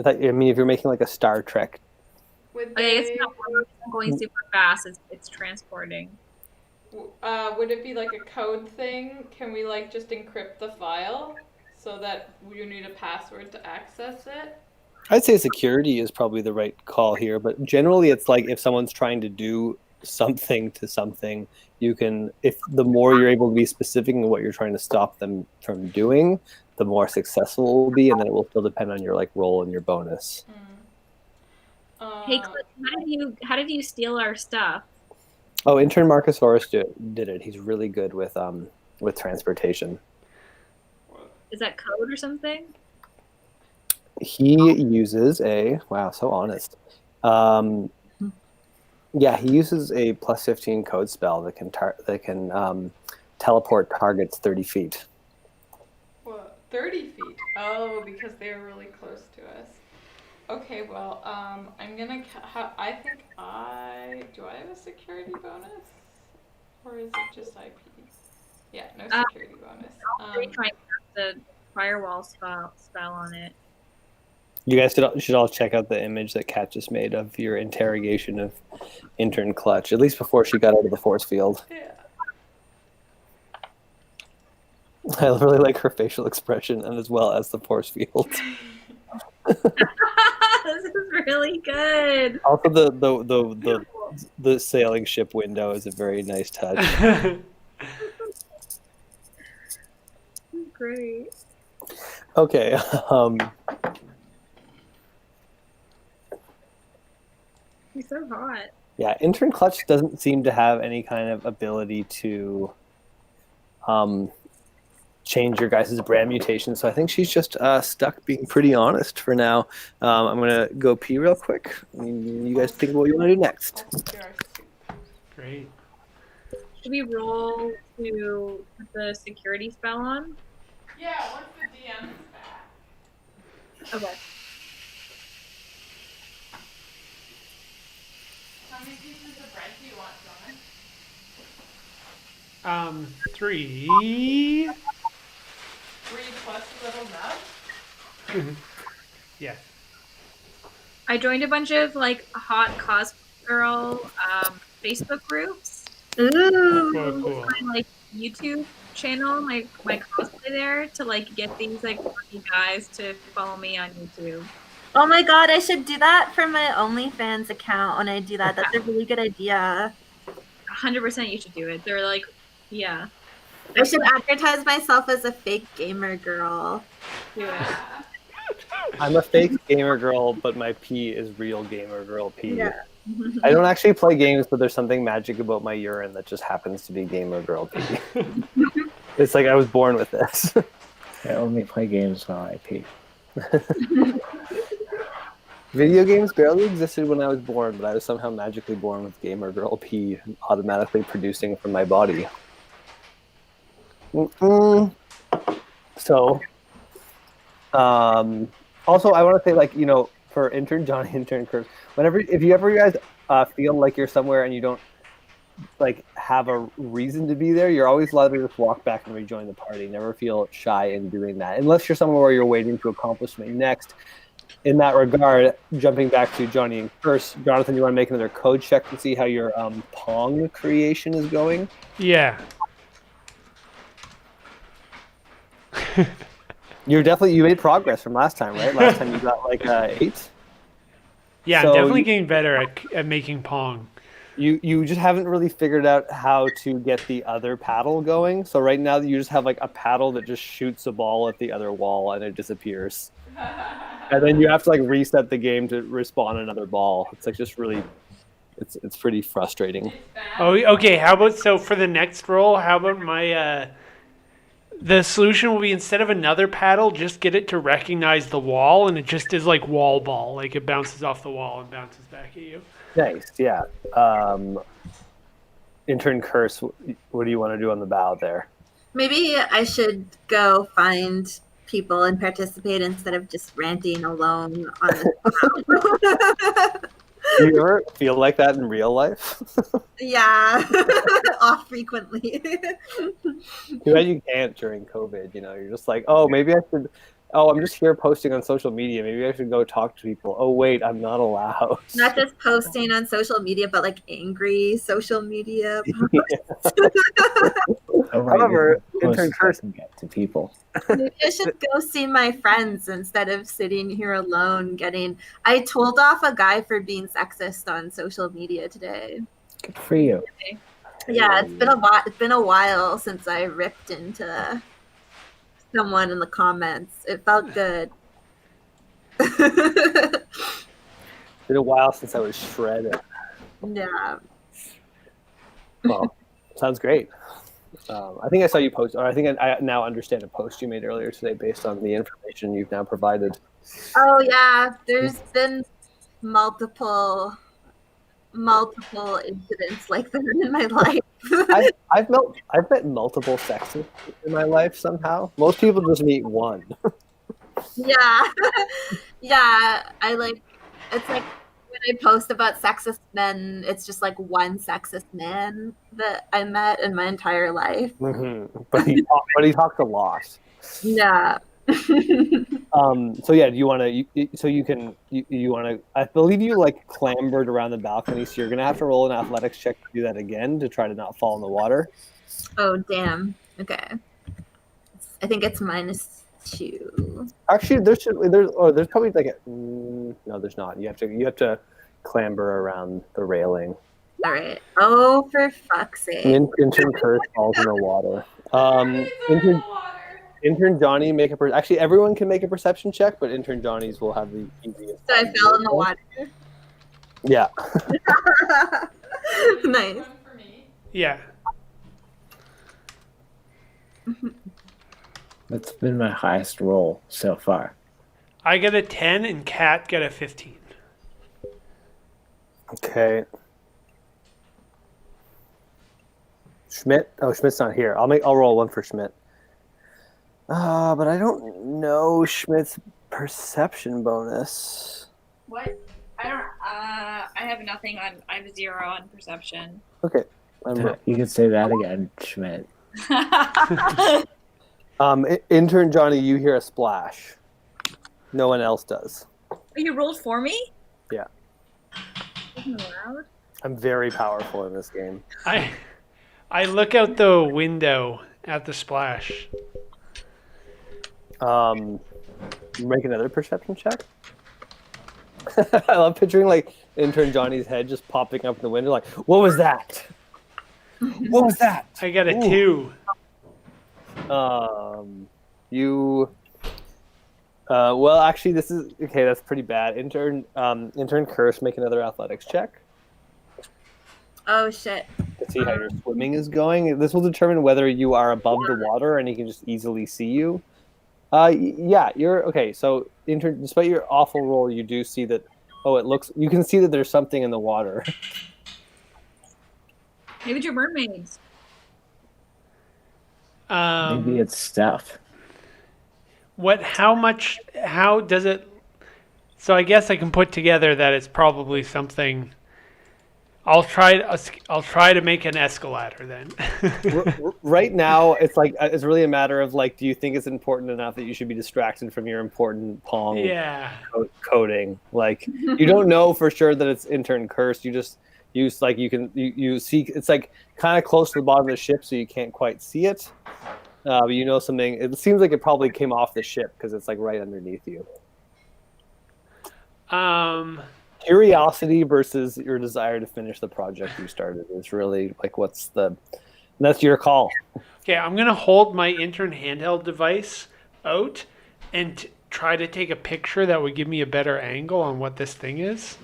I mean, if you're making like a Star Trek. Okay, it's not going super fast. It's transporting. Would it be like a code thing? Can we like just encrypt the file so that you need a password to access it? I'd say security is probably the right call here, but generally it's like if someone's trying to do something to something, you can, if the more you're able to be specific in what you're trying to stop them from doing, the more successful it will be, and then it will still depend on your like role and your bonus. Hey, Cliff, how did you steal our stuff? Oh, intern Marcus Forrest did it. He's really good with transportation. Is that code or something? He uses so honest. Yeah, he uses a +15 code spell that can teleport targets 30 feet. Well, 30 feet. Oh, because they're really close to us. Okay, well, I'm gonna. I think do I have a security bonus, or is it just IP? Yeah, no security bonus. Trying to cast the firewall spell on it. You guys should all check out the image that Kat just made of your interrogation of intern Clutch, at least before she got out of the force field. Yeah. I really like her facial expression and as well as the force field. This is really good. Also, the sailing ship window is a very nice touch. Great. Okay. He's so hot. Yeah, intern Clutch doesn't seem to have any kind of ability to change your guys' brand mutation, so I think she's just stuck being pretty honest for now. I'm gonna go pee real quick. You guys think what you want to do next? Great. Should we roll to put the security spell on? Yeah, once the DM is back. Okay. How many pieces of bread do you want, John? 3. 3 plus a little nub? Yeah. I joined a bunch of like hot cosplay girl Facebook groups. Cool, Ooh. cool. My like YouTube channel, my cosplay there to like get these like funny guys to follow me on YouTube. Oh my god, I should do that for my OnlyFans account when I do that. That's a really good idea. 100% you should do it. They're like, yeah, I should advertise myself as a fake gamer girl. do it. I'm a fake gamer girl, but my P is real gamer girl P. Yeah. I don't actually play games, but there's something magic about my urine that just happens to be gamer girl P. It's like I was born with this. I only play games while I pee. Video games barely existed when I was born, but I was somehow magically born with gamer girl P automatically producing from my body. So, also I want to say, like, you know, for intern Johnny, intern Kurt, if you ever guys feel like you're somewhere and you don't like have a reason to be there, you're always allowed to just walk back and rejoin the party. Never feel shy in doing that, unless you're somewhere where you're waiting to accomplish something next. In that regard, jumping back to Johnny and Curse, Jonathan, you want to make another code check to see how your Pong creation is going? Yeah. You made progress from last time, right? Last time you got like 8. Yeah, So I'm definitely you- getting better at making Pong. You just haven't really figured out how to get the other paddle going. So right now you just have like a paddle that just shoots a ball at the other wall and it disappears. And then you have to like reset the game to respawn another ball. It's like just really, it's pretty frustrating. Oh, okay. How about, so for the next roll, how about my the solution will be, instead of another paddle, just get it to recognize the wall, and it just is like wall ball, like it bounces off the wall and bounces back at you. Nice, yeah. Intern Curse, what do you want to do on the bow there? Maybe I should go find people and participate instead of just ranting alone on the Do you ever feel like that in real life? Yeah, off frequently. Too bad you can't during COVID. You know, you're just like, oh, maybe I should. Oh, I'm just here posting on social media. Maybe I should go talk to people. Oh, wait, I'm not allowed. Not just posting on social media, but like angry social media. Oh, right, However, you're the intern closest I Curse. can get to people. Maybe I should go see my friends instead of sitting here alone getting. I told off a guy for being sexist on social media today. Good for you. Yeah, it's been a while since I ripped into someone in the comments. It felt good. Been a while since I was shredded. Yeah. Well, sounds great. I think I saw you post, or I think I now understand a post you made earlier today based on the information you've now provided. Oh yeah, there's been multiple incidents like that in my life. I've met multiple sexes in my life somehow. Most people just meet one. Yeah. Yeah, it's like when I post about sexist men, it's just like one sexist man that I met in my entire life. But he talked a lot. Yeah. So yeah, do you want to? So you can. You want to? I believe you like clambered around the balcony, so you're gonna have to roll an athletics check to do that again to try to not fall in the water. Oh damn. Okay. I think it's -2. Actually, there's probably like no, there's not. You have to clamber around the railing. All right. Oh, for fuck's sake. Intern Curse falls in the water. Intern Johnny actually everyone can make a perception check, but intern Johnny's will have the easiest. So I fell in the water. Yeah. Nice. Yeah. That's been my highest roll so far. I got a 10 and Kat got a 15. Okay. Schmidt. Oh, Schmidt's not here. I'll roll one for Schmidt. But I don't know Schmidt's perception bonus. What? I don't. I have nothing on. I have 0 on perception. Okay. You could say that again, Schmidt. Intern Johnny, you hear a splash. No one else does. You rolled for me? Yeah. Isn't it loud? I'm very powerful in this game. I look out the window at the splash. Make another perception check. I love picturing like intern Johnny's head just popping up in the window. Like, what was that? What was that? I got a Ooh. 2. You. Well, actually, this is okay. That's pretty bad. Intern Curse, make another athletics check Oh shit. to see how your swimming is going. This will determine whether you are above the water and he can just easily see you. Yeah, you're okay. So, despite your awful roll, you do see that. Oh, you can see that there's something in the water. Maybe you're mermaids. Maybe it's stuff. How does it? So I guess I can put together that it's probably something. I'll try to make an escalator then. Right now, it's really a matter of like, do you think it's important enough that you should be distracted from your important Pong Yeah. coding? Like, you don't know for sure that it's intern cursed. You just use like you see it's like kind of close to the bottom of the ship, so you can't quite see it. But you know something. It seems like it probably came off the ship because it's like right underneath you. Curiosity versus your desire to finish the project you started is really like that's your call. Okay, I'm gonna hold my intern handheld device out and try to take a picture that would give me a better angle on what this thing is.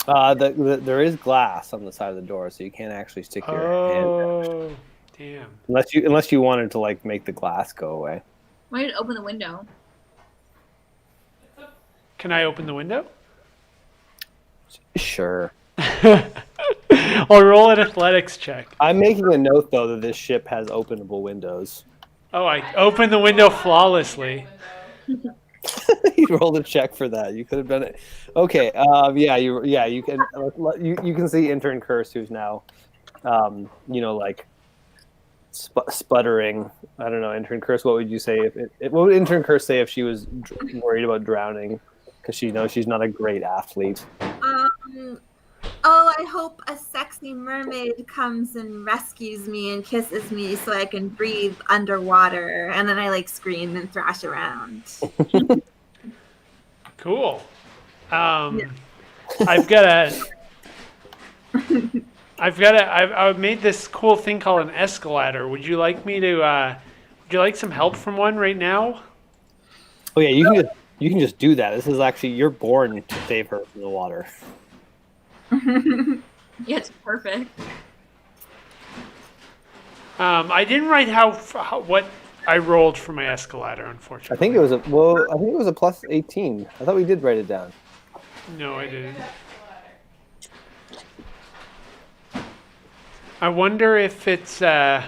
There is glass on the side of the door, so you can't actually stick your hand Oh, damn. unless you wanted to like make the glass go away. Why did you open the window? Can I open the window? Sure. I'll roll an athletics check. I'm making a note though that this ship has openable windows. Oh, I opened the window flawlessly. You rolled a check for that. You could have done it. Okay. You can see intern Curse, who's now, like sputtering. I don't know, intern Curse. What would you say what would intern Curse say if she was worried about drowning? Because she knows she's not a great athlete. I hope a sexy mermaid comes and rescues me and kisses me so I can breathe underwater. And then I like scream and thrash around. Cool. Yeah. I've made this cool thing called an escalator. Would you like some help from one right now? Oh yeah, you can just do that. This is actually, you're born to save her from the water. Yeah, it's perfect. I didn't write what I rolled for my escalator, unfortunately. I think it was a plus 18. I thought we did write it down. No, I didn't. I wonder if it's will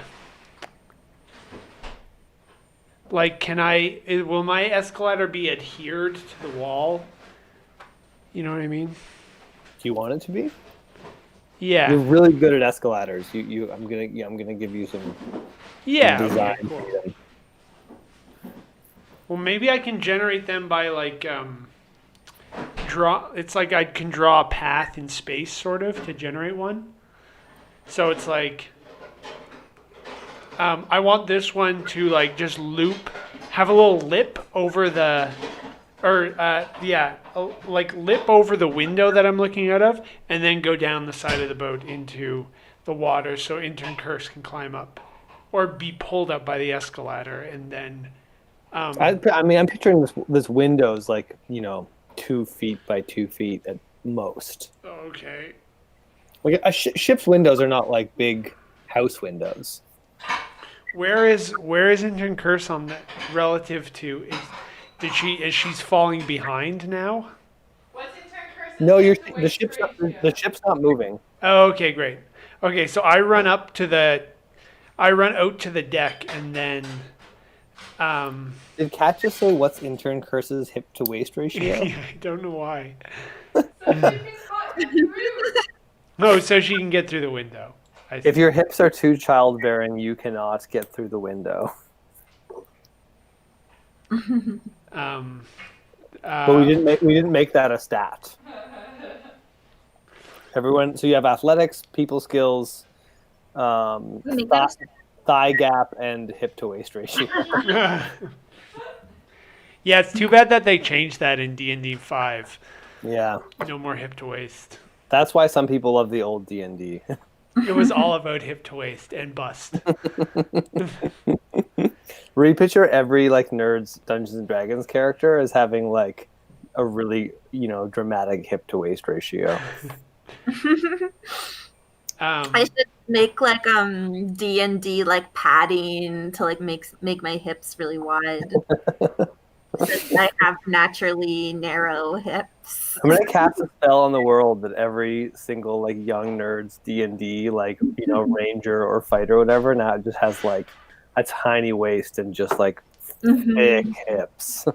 my escalator be adhered to the wall? You know what I mean? Do you want it to be? Yeah. You're really good at escalators. I'm gonna give you some Yeah. design. Okay, cool. Well, maybe I can generate them by draw. It's like I can draw a path in space, sort of, to generate one. So it's like I want this one to like just loop, have a little lip over the, lip over the window that I'm looking out of, and then go down the side of the boat into the water, so intern Curse can climb up, or be pulled up by the escalator, and then. I'm picturing this window's like 2 feet by 2 feet at most. Okay. Like ship's windows are not like big house windows. Where is intern Curse on that relative to? Is she's falling behind now? What's intern curse? No, the ship's not moving. Oh, okay, great. Okay, so I run up to the I run out to the deck and then Did Kat just say what's intern curse's hip to waist ratio? I don't know why. So she can cut through. No, so she can get through the window. I If think. your hips are too childbearing, you cannot get through the window. But we didn't make that a stat. Everyone, so you have athletics, people skills, make that thigh gap, and hip to waist ratio. Yeah, it's too bad that they changed that in D&D 5. Yeah, No more hip to waist. that's why some people love the old D&D. It was all about hip to waist and bust. Where you picture every like nerd's Dungeons and Dragons character as having like a really dramatic hip to waist ratio. I should make like D&D like padding to like make my hips really wide. Since I have naturally narrow hips. I'm gonna cast a spell on the world that every single like young nerd's D&D like ranger or fighter or whatever now just has like a tiny waist and just like thick hips.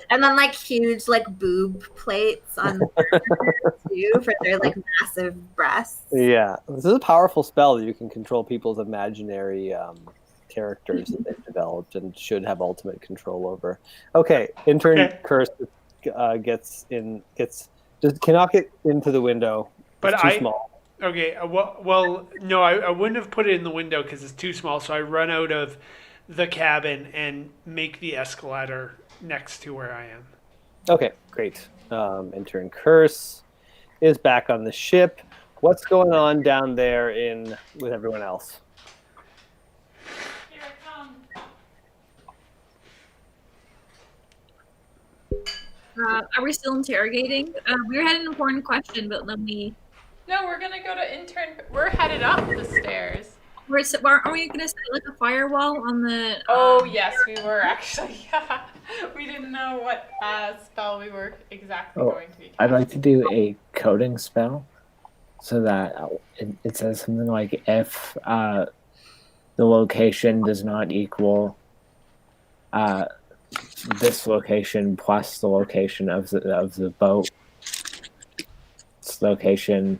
And then like huge like boob plates on the too for their like massive breasts. Yeah, this is a powerful spell that you can control people's imaginary characters that they've developed and should have ultimate control over. Okay, intern Okay. curse cannot get into the window. But It's too small. Okay, well, no, I wouldn't have put it in the window because it's too small. So I run out of the cabin and make the escalator next to where I am. Okay, great. Intern curse is back on the ship. What's going on down there with everyone else? Here I come. Are we still interrogating? We had an important question, but then No, we're gonna go to intern. We're headed up the stairs. are we going to set like a firewall on the? Oh yes, we were actually. We didn't know what spell we were exactly Oh, going to be. I'd like to do a coding spell so that it says something like if the location does not equal this location plus the location of the boat, its location,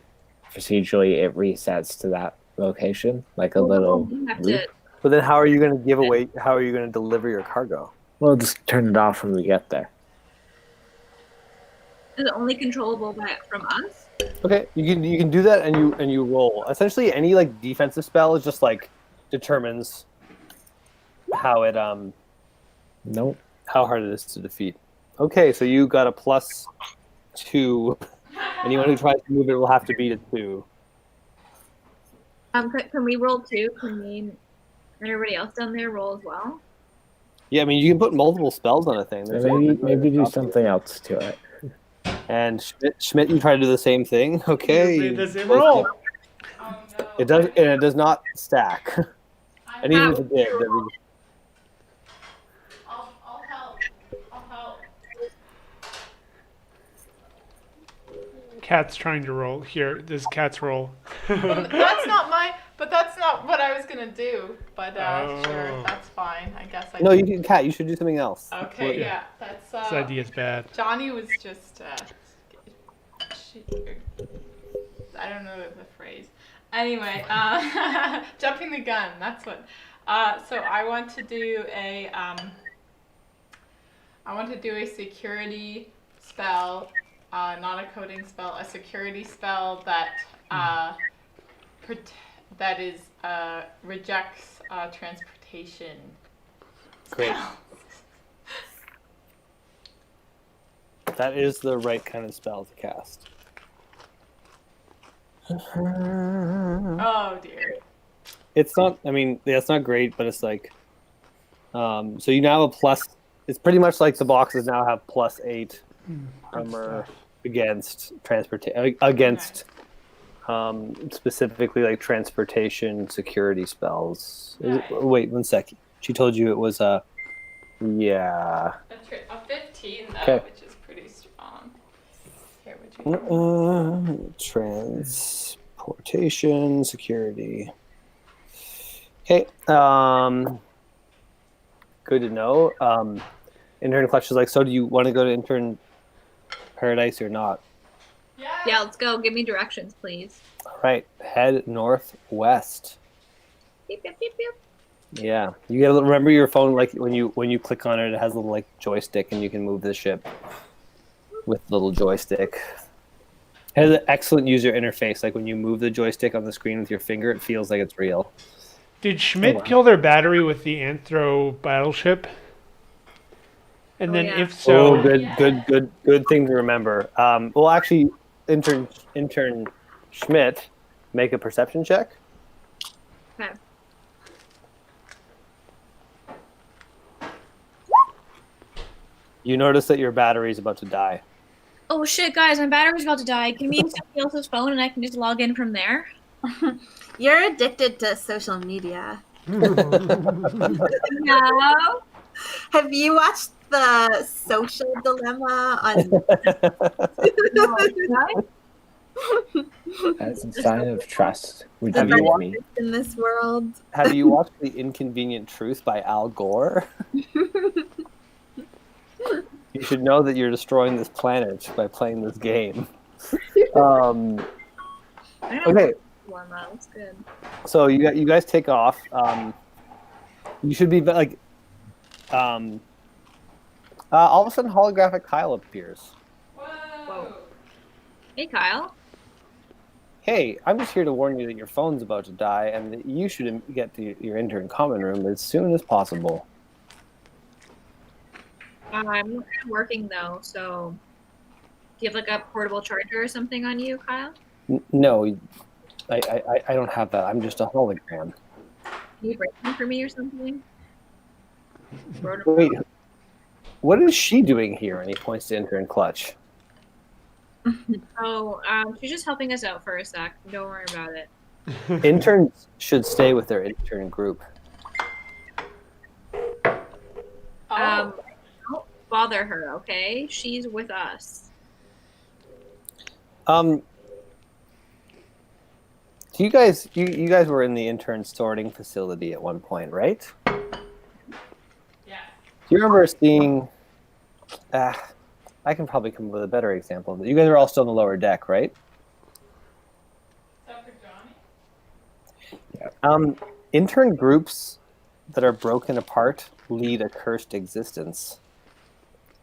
procedurally it resets to that location, like a little We have loop. to. But then how are you going to give away, how are you going to deliver your cargo? We'll just turn it off when we get there. Is it only controllable from us? Okay, you can do that and you roll. Essentially any like defensive spell is just like determines how it Nope. how hard it is to defeat. Okay, so you got a +2. Anyone who tries to move it will have to beat a 2. Can we roll too? Can we and everybody else down there roll as well? Yeah, I mean you can put multiple spells on a thing. So There's maybe do something else to it. And Schmidt, you try to do the same thing. Okay. Made the same roll. Oh no. It does, and it does not stack. And even if it did, I'll help. I'll help. Cat's trying to roll. Here, this cat's roll. That's not but that's not what I was gonna do. But Oh. sure, that's fine. I guess I. no, you can, Kat. You should do something else. Okay, Well, yeah, that's. This idea's bad. Johnny was just. I don't know the phrase. Anyway, jumping the gun. That's what. So I want to do a. I want to do a security spell, not a coding spell. A security spell that that is rejects transportation. Great. That is the right kind of spell to cast. Oh dear. It's not. I mean, yeah, it's not great, but it's like. So you now have a plus. It's pretty much like the boxes now have +8 armor against transportation against. Specifically like transportation security spells. Right. Wait 1 second. She told you it was a. Yeah. A 15 though, Okay. which is pretty strong. Here, would you? Transportation security. Okay. Good to know. Intern Clutch is like, so do you want to go to Intern Paradise or not? Yeah, let's go. Give me directions, please. All right. Head northwest. Beep, beep, beep, beep. Yeah. You gotta remember your phone. Like when you click on it, it has a little like joystick, and you can move the ship with the little joystick. It has an excellent user interface. Like when you move the joystick on the screen with your finger, it feels like it's real. Did Schmidt wow. kill their battery with the Anthro battleship? And then yeah. if so, Oh, good thing to remember. Well, actually, intern Schmidt, make a perception check. Okay. You notice that your battery is about to die. Oh shit, guys, my battery's about to die. Can we use somebody else's phone and I can just log in from there? You're addicted to social media. No. Have you watched the Social Dilemma on? As a sign of trust, would Have you you give watched me? in this world? Have you watched The Inconvenient Truth by Al Gore? You should know that you're destroying this planet by playing this game. Okay, Dilemma. That's good. so you guys take off. You should be like, all of a sudden, holographic Kyle appears. Whoa. Hey, Kyle. Hey, I'm just here to warn you that your phone's about to die, and that you should get to your intern common room as soon as possible. I'm working though, so do you have like a portable charger or something on you, Kyle? No, I don't have that. I'm just a hologram. Can you break them for me or something? Wait, what is she doing here? And he points to intern Clutch. Oh, she's just helping us out for a sec. Don't worry about it. Interns should stay with their intern group. Oh. Don't bother her, okay? She's with us. Do you guys you guys were in the intern sorting facility at one point, right? Yeah. Do you remember seeing? I can probably come up with a better example. You guys are all still on the lower deck, right? Except for Johnny. Intern groups that are broken apart lead a cursed existence.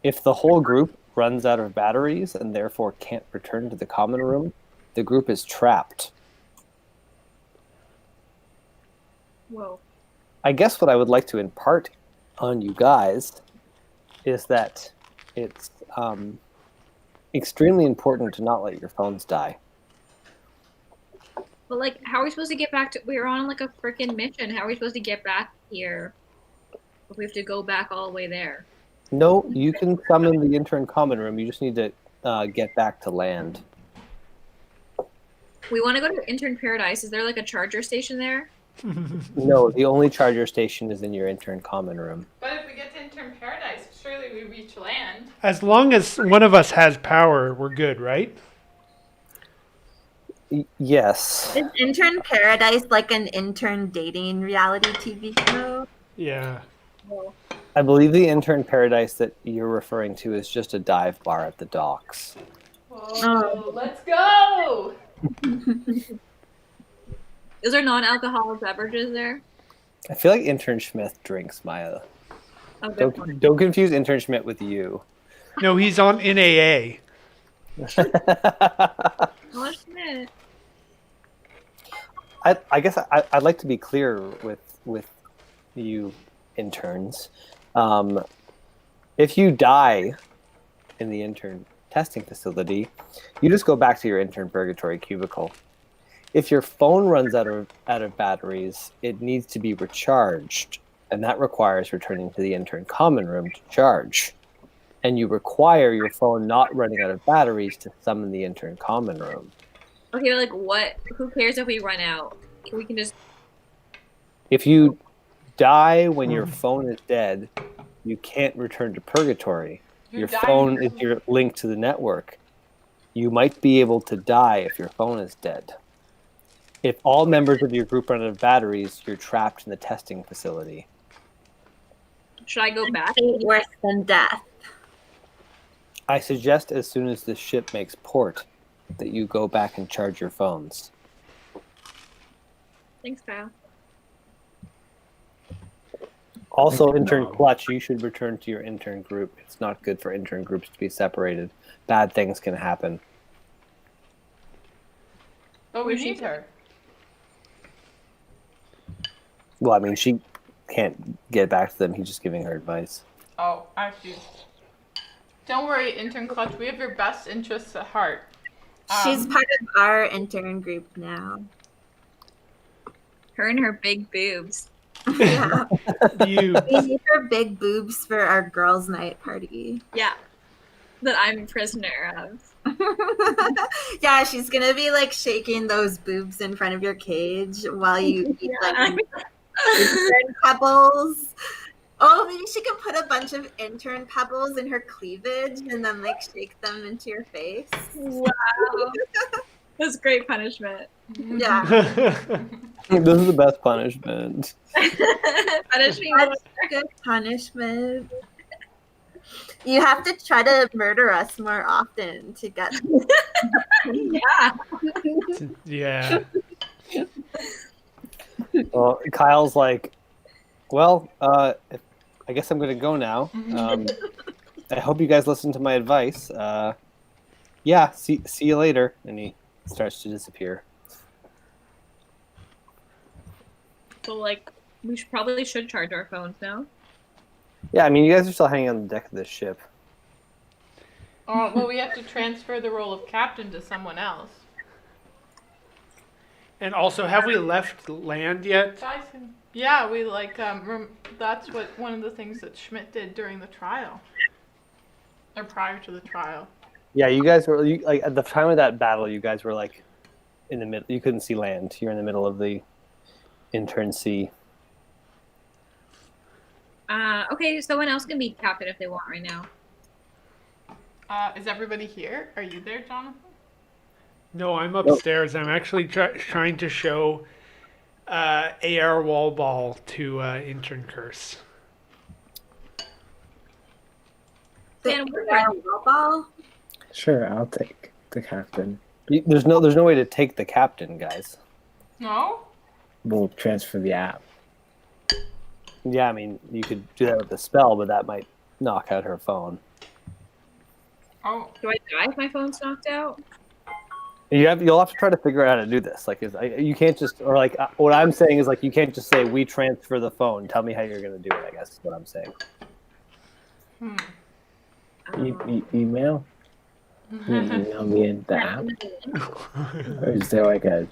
If the whole group runs out of batteries and therefore can't return to the common room, the group is trapped. Whoa. I guess what I would like to impart on you guys is that it's extremely important to not let your phones die. But like, how are we supposed to get back to? We're on like a freaking mission. How are we supposed to get back here if we have to go back all the way there? No, you can summon the intern common room. You just need to get back to land. We want to go to Intern Paradise. Is there like a charger station there? No, the only charger station is in your intern common room. But if we get to Intern Paradise, surely we reach land. as long as one of us has power, we're good, right? Yes. Is Intern Paradise like an intern dating reality TV show? Yeah. Well, I believe the intern paradise that you're referring to is just a dive bar at the docks. Whoa, let's go! is there non-alcoholic beverages there? I feel like intern Schmidt drinks, Maya. Oh, good point. Don't confuse intern Schmidt with you. No, he's on NAA. Oh, shit. I guess I'd like to be clear with you interns. If you die in the intern testing facility, you just go back to your intern purgatory cubicle. If your phone runs out of batteries, it needs to be recharged, and that requires returning to the intern common room to charge. And you require your phone not running out of batteries to summon the intern common room. Okay, like what? Who cares if we run out? We can just. If you die when your phone is dead, you can't return to purgatory. Your phone is your link to the network. You might be able to die if your phone is dead. If all members of your group run out of batteries, you're trapped in the testing facility. Should I go back? Fate worse than death. I suggest as soon as the ship makes port that you go back and charge your phones. Thanks, Kyle. Also, intern Clutch, you should return to your intern group. It's not good for intern groups to be separated. Bad things can happen. Oh, we need her. Well, I mean, she can't get back to them. He's just giving her advice. Oh, I see. Don't worry, intern Clutch. We have your best interests at heart. She's part of our intern group now. Her and her big boobs. Yeah. You. We need her big boobs for our girls' night party. Yeah. That I'm a prisoner of. Yeah, she's gonna be like shaking those boobs in front of your cage while you eat like intern pebbles. Oh, maybe she can put a bunch of intern pebbles in her cleavage and then like shake them into your face. Wow. That's great punishment. Yeah. This is the best punishment. Punish me. That's good punishment. You have to try to murder us more often to get. Yeah. Yeah. Well, Kyle's like, well, I guess I'm going to go now. I hope you guys listen to my advice. Yeah, see you later. And he starts to disappear. So like, we probably should charge our phones now. Yeah, I mean, you guys are still hanging on the deck of this ship. Oh, well, we have to transfer the role of captain to someone else. And also, have we left land yet? Dyson. Yeah, we like that's what one of the things that Schmidt did during the trial, or prior to the trial. Yeah, you guys were like at the time of that battle. You guys were like in the middle. You couldn't see land. You're in the middle of the intern sea. Okay, someone else can be captain if they want right now. Is everybody here? Are you there, Jonathan? No, I'm upstairs. I'm actually trying to show AR wall ball to intern Curse. Dan, The wall ball. Sure, I'll take the captain. There's no way to take the captain, guys. No. We'll transfer the app. Yeah, I mean, you could do that with the spell, but that might knock out her phone. Oh. Do I die if my phone's knocked out? You'll have to try to figure out how to do this. Like, you can't just, or like, what I'm saying is like, you can't just say we transfer the phone. Tell me how you're gonna do it. I guess is what I'm saying. Email? You email me in the app? Or is there like a...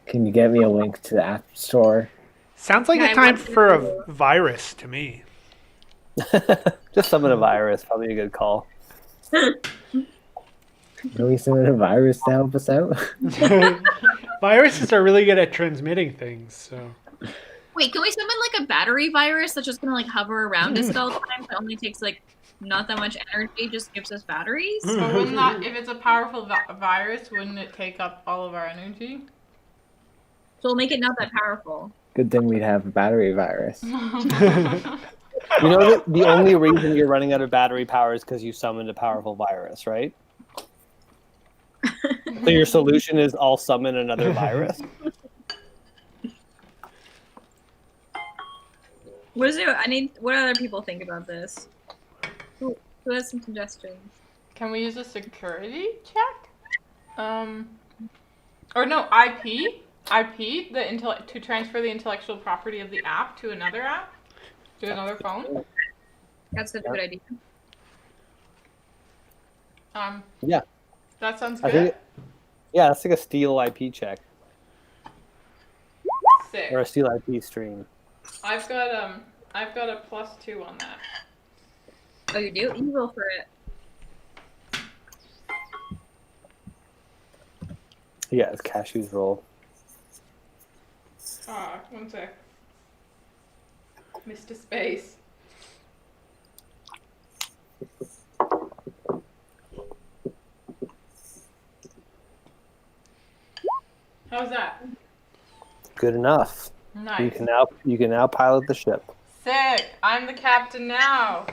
Can you get me a link to the app store? Sounds like Yeah, a time I want for to- a virus to me. Just summon a virus. Probably a good call. Can we send a virus to help us out? Viruses are really good at transmitting things. So Wait, can we summon like a battery virus that's just gonna like hover around us all the time? It only takes like not that much energy, just gives us batteries. But wouldn't that, if it's a powerful virus, wouldn't it take up all of our energy? So we'll make it not that powerful. Good thing we'd have a battery virus. You know that the only reason you're running out of battery power is because you summoned a powerful virus, right? So your solution is I'll summon another virus. What is it? I need. What do other people think about this? Who has some suggestions? Can we use a security check? Or no, IP, to transfer the intellectual property of the app to another app, to another phone. That's a good idea. Yeah. That sounds I good. think, yeah, that's like a steal IP check Sick. or a steal IP stream. I've got a +2 on that. Oh, you do? You roll for it. Yeah, it's Cashew's roll. One sec. Missed a space. How's that? Good enough. Nice. You can now pilot the ship, Sick. I'm the captain now.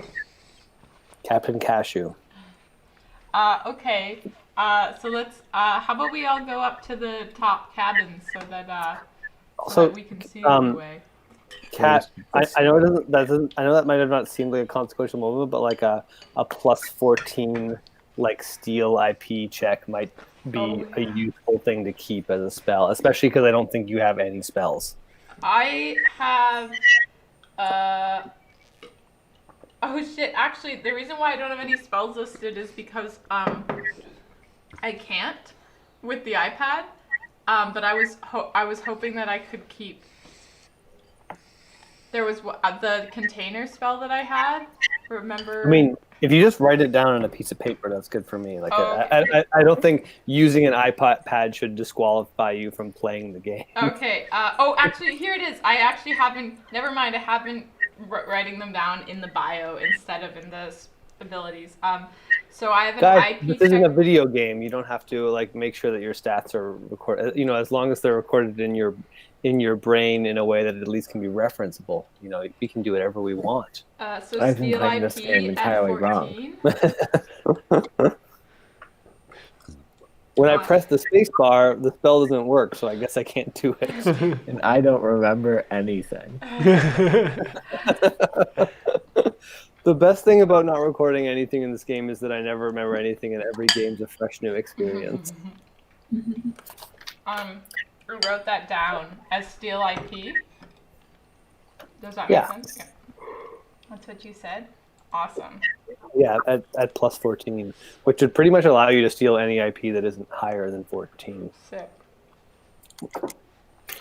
Captain Cashew. Okay. So let's. How about we all go up to the top cabin so that Also, we can see the way. Cat, I know I know that might have not seemed like a consequential moment, but like a +14 like steel IP check might be a useful thing to keep as a spell, especially because I don't think you have any spells. I have. Oh shit! Actually, the reason why I don't have any spells listed is because I can't with the iPad. But I was hoping that I could keep. There was the container spell that I had. Remember? I mean, if you just write it down on a piece of paper, that's good for me. Like, okay. I don't think using an iPad should disqualify you from playing the game. Okay. Oh, actually, here it is. I actually haven't. Never mind. I haven't writing them down in the bio instead of in the abilities. So I have an Guys, IP. this isn't a video game. You don't have to like make sure that your stats are recorded. You know, as long as they're recorded in your brain in a way that it at least can be referenceable. You know, we can do whatever we want. So I've been Steel playing this game IP entirely at wrong. 14. When I press the space bar, the spell doesn't work, so I guess I can't do it. And I don't remember anything. The best thing about not recording anything in this game is that I never remember anything, and every game's a fresh new experience. I wrote that down as Steel IP. Does that make sense? Yeah. That's what you said? Awesome. Yeah, at +14, which would pretty much allow you to steal any IP that isn't higher than 14. Sick.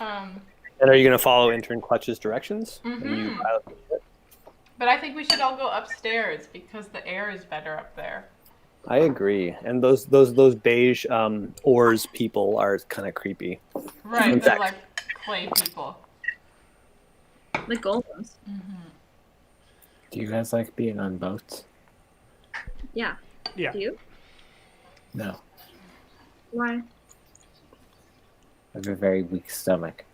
And are you going to follow Intern Clutch's directions? Mhm. But I think we should all go upstairs because the air is better up there. I agree. And those beige ores people are kind of creepy. Right, they're like clay people. The golems. Do you guys like being on boats? Yeah. Yeah. Do you? No. Why? I have a very weak stomach.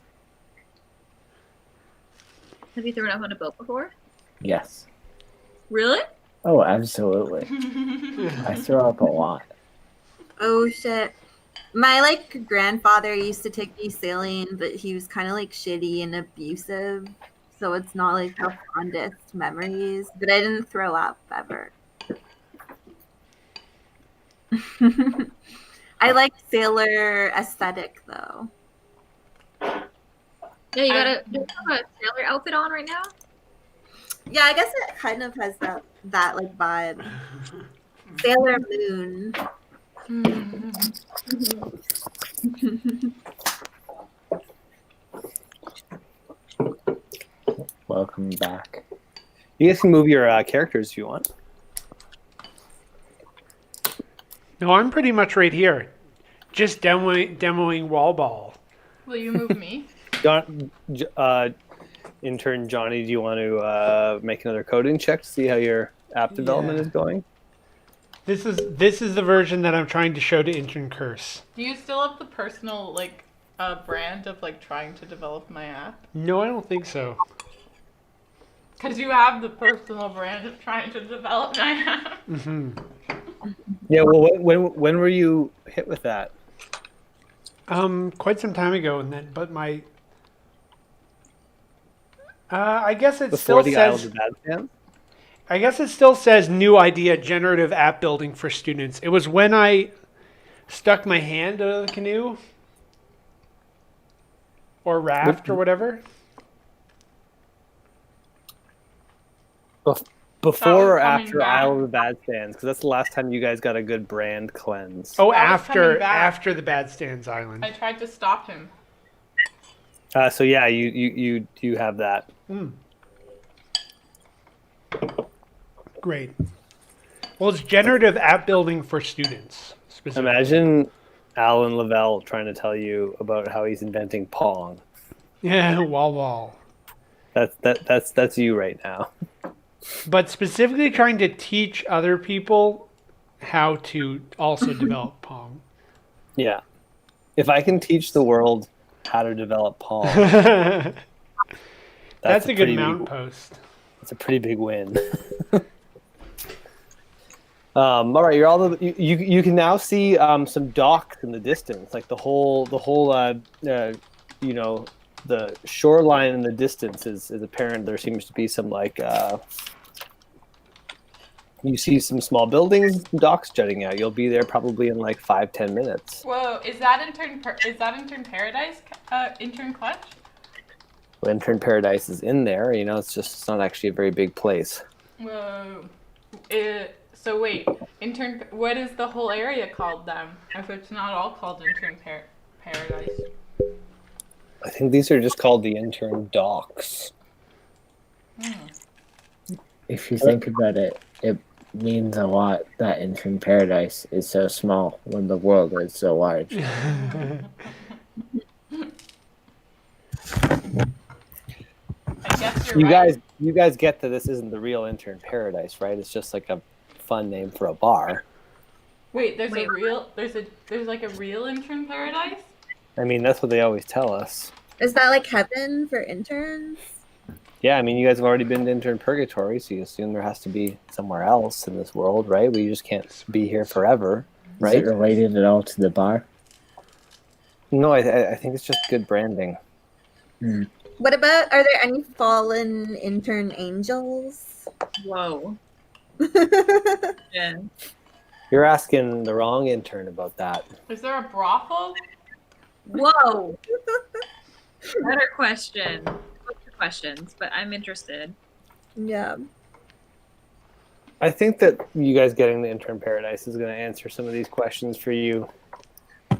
Have you thrown up on a boat before? Yes. Really? Oh, absolutely. I throw up a lot. Oh shit. My like grandfather used to take me sailing, but he was kind of like shitty and abusive, so it's not like the fondest memories. But I didn't throw up ever. I like sailor aesthetic though. Yeah, you have a sailor outfit on right now? Yeah, I guess it kind of has that like vibe. Sailor Moon. Welcome back. You guys can move your characters if you want. No, I'm pretty much right here. Just demoing wall ball. Will you move me? Intern Johnny, do you want to make another coding check to see how your app development is going? This is the version that I'm trying to show to Intern Curse. Do you still have the personal like brand of like trying to develop my app? No, I don't think so. Because you have the personal brand of trying to develop my app. Yeah, well, when were you hit with that? Quite some time ago, and then, but my, I guess it Before still the Isle of says. the Bad Fans? I guess it still says new idea, generative app building for students. It was when I stuck my hand out of the canoe or raft or whatever. Before or coming after back. Isle of the Bad Fans? Because that's the last time you guys got a good brand cleanse. Oh, That was coming back. after the Bad Stands Island. I tried to stop him. So yeah, you have that. Great. Well, it's generative app building for students. Specifically. Imagine Alan Lavelle trying to tell you about how he's inventing Pong. Yeah, wall. That's you right now. But specifically trying to teach other people how to also develop Pong. Yeah. If I can teach the world how to develop Palm, That's a good pretty mount big, post. That's a pretty big win. All right, you're all the, you can now see some docks in the distance, like the whole you know, the shoreline in the distance is apparent. There seems to be some like you see some small buildings, docks jutting out. You'll be there probably in like 5-10 minutes. Whoa, is that intern paradise? Intern clutch? Intern Paradise is in there. You know, it's not actually a very big place. Whoa. So wait, what is the whole area called then? If it's not all called intern paradise. I think these are just called the intern docks. If you think about it, it means a lot that Intern Paradise is so small when the world is so large. I guess you're You right. guys get that this isn't the real Intern Paradise, right? It's just like a fun name for a bar. Wait, there's like a real intern paradise? I mean, that's what they always tell us. Is that like heaven for interns? Yeah, I mean, you guys have already been to Intern Purgatory, so you assume there has to be somewhere else in this world, right? We just can't be here forever, Is right? it related at all to the bar? No, I think it's just good branding. What about, are there any fallen intern angels? Whoa. Yeah. You're asking the wrong intern about that. Is there a brothel? Whoa. Better question. Questions, but I'm interested. Yeah. I think that you guys getting the Intern Paradise is going to answer some of these questions for you.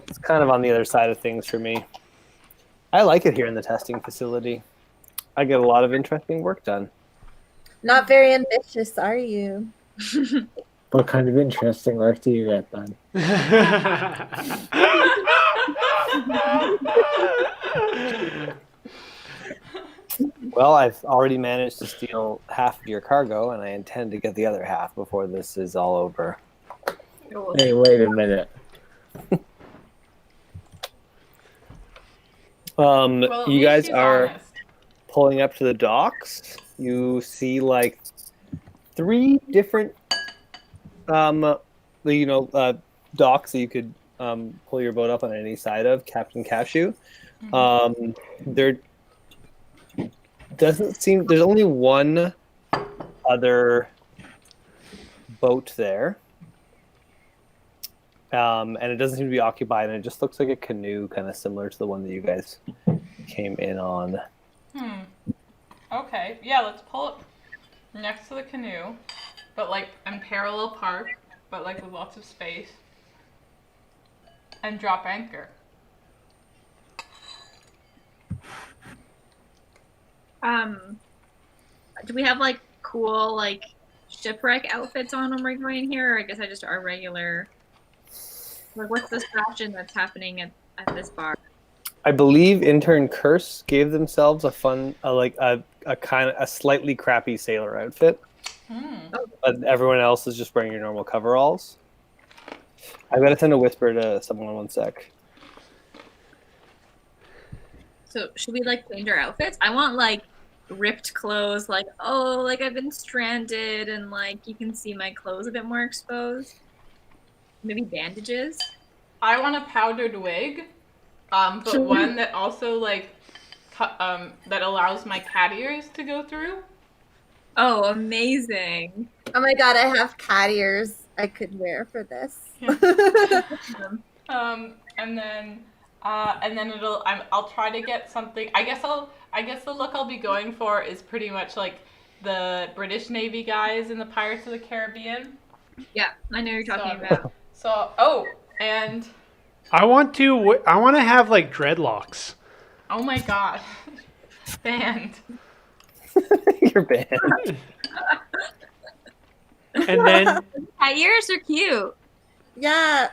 It's kind of on the other side of things for me. I like it here in the testing facility. I get a lot of interesting work done. Not very ambitious, are you? What kind of interesting work do you get done? Well, I've already managed to steal half of your cargo, and I intend to get the other half before this is all over. Hey, wait a minute. Well, at You least guys she's are honest. pulling up to the docks. You see like 3 different docks that you could pull your boat up on any side of, Captain Cashew. There doesn't seem, there's only one other boat there, and it doesn't seem to be occupied, and it just looks like a canoe, kind of similar to the one that you guys came in on. Okay, yeah, let's pull it next to the canoe, but like in parallel park, but like with lots of space, and drop anchor. Do we have like cool like shipwreck outfits on when we're going here? Or I guess I just our regular. Like, what's this fashion that's happening at this bar? I believe Intern Curse gave themselves a fun, a slightly crappy sailor outfit, but everyone else is just wearing your normal coveralls. I've got to send a whisper to someone 1 sec. So should we like change our outfits? I want like ripped clothes, like like I've been stranded and like you can see my clothes a bit more exposed. Maybe bandages. I want a powdered wig, but one that also like that allows my cat ears to go through. Oh, amazing. Oh my god, I have cat ears I could wear for this. And then I'll try to get something. I guess the look I'll be going for is pretty much like the British Navy guys in the Pirates of the Caribbean. Yeah, I know you're talking about. And I want to have like dreadlocks. oh my god, banned. You're banned. And then Cat ears are cute. Yeah.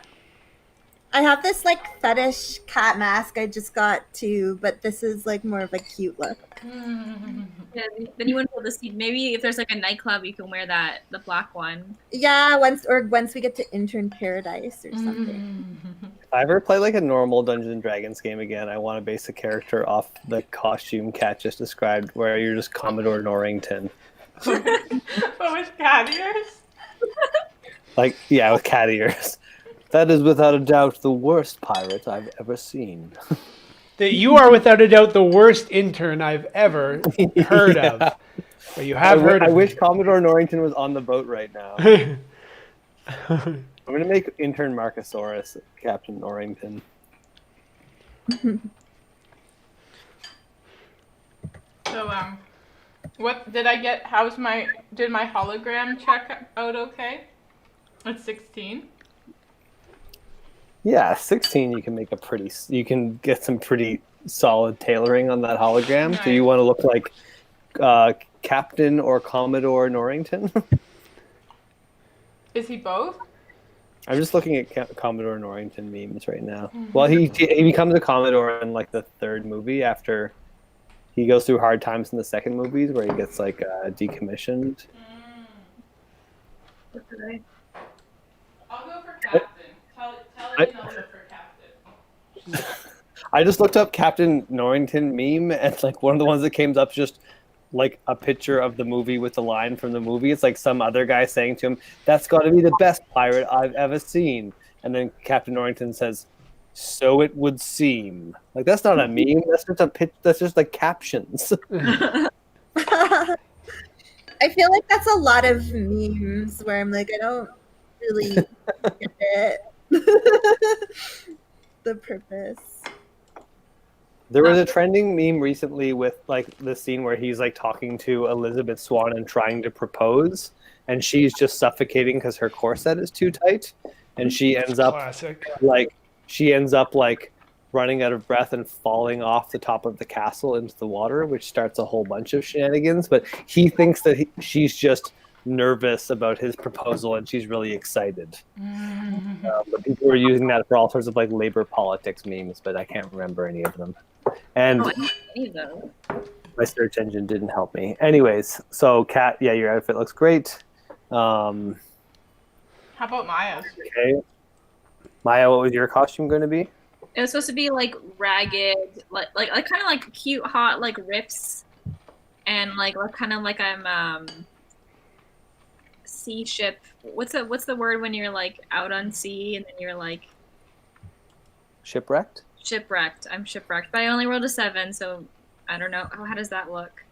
I have this like fetish cat mask I just got too, but this is like more of a cute look. Yeah, then you wouldn't be able to see. Maybe if there's like a nightclub, you can wear the black one. Yeah, once we get to Intern Paradise or something. I ever play like a normal Dungeons and Dragons game again, I want to base a character off the costume Kat just described, where you're just Commodore Norrington. But with cat ears? Like, yeah, with cat ears. That is without a doubt the worst pirate I've ever seen. That you are without a doubt the worst intern I've ever heard Yeah. of. But you have heard I of wish me. Commodore Norrington was on the boat right now. I'm gonna make intern Marcosaurus Captain Norrington. So, what did I get? Did my hologram check out okay? At 16? Yeah, 16. You can make you can get some pretty solid tailoring on that hologram. Do you Nice. want to look like Captain or Commodore Norrington? Is he both? I'm just looking at Commodore Norrington memes right now. Well, he becomes a Commodore in like the third movie after he goes through hard times in the second movies where he gets like decommissioned. I'll go for captain. Tell Ian I'll go for captain. I just looked up Captain Norrington meme, and like one of the ones that came up just like a picture of the movie with the line from the movie. It's like some other guy saying to him, "That's got to be the best pirate I've ever seen." And then Captain Norrington says, "So it would seem." Like that's not a meme. That's just a pitch. That's just like captions. I feel like that's a lot of memes where I'm like, I don't really get it. The purpose. There was a trending meme recently with like the scene where he's like talking to Elizabeth Swann and trying to propose, and she's just suffocating because her corset is too tight, and she ends up Classic. like running out of breath and falling off the top of the castle into the water, which starts a whole bunch of shenanigans. But he thinks that she's just nervous about his proposal and she's really excited. But people were using that for all sorts of like labor politics memes, but I can't remember any of them. And my search engine didn't help me. Anyways, so Kat, yeah, your outfit looks great. How about Maya's? Okay. Maya, what was your costume going to be? It was supposed to be like ragged, like kind of like cute, hot, like rips, and like kind of like I'm sea ship. What's the word when you're like out on sea and then you're like Shipwrecked? shipwrecked? I'm shipwrecked, but I only rolled a 7, so I don't know. How does that look?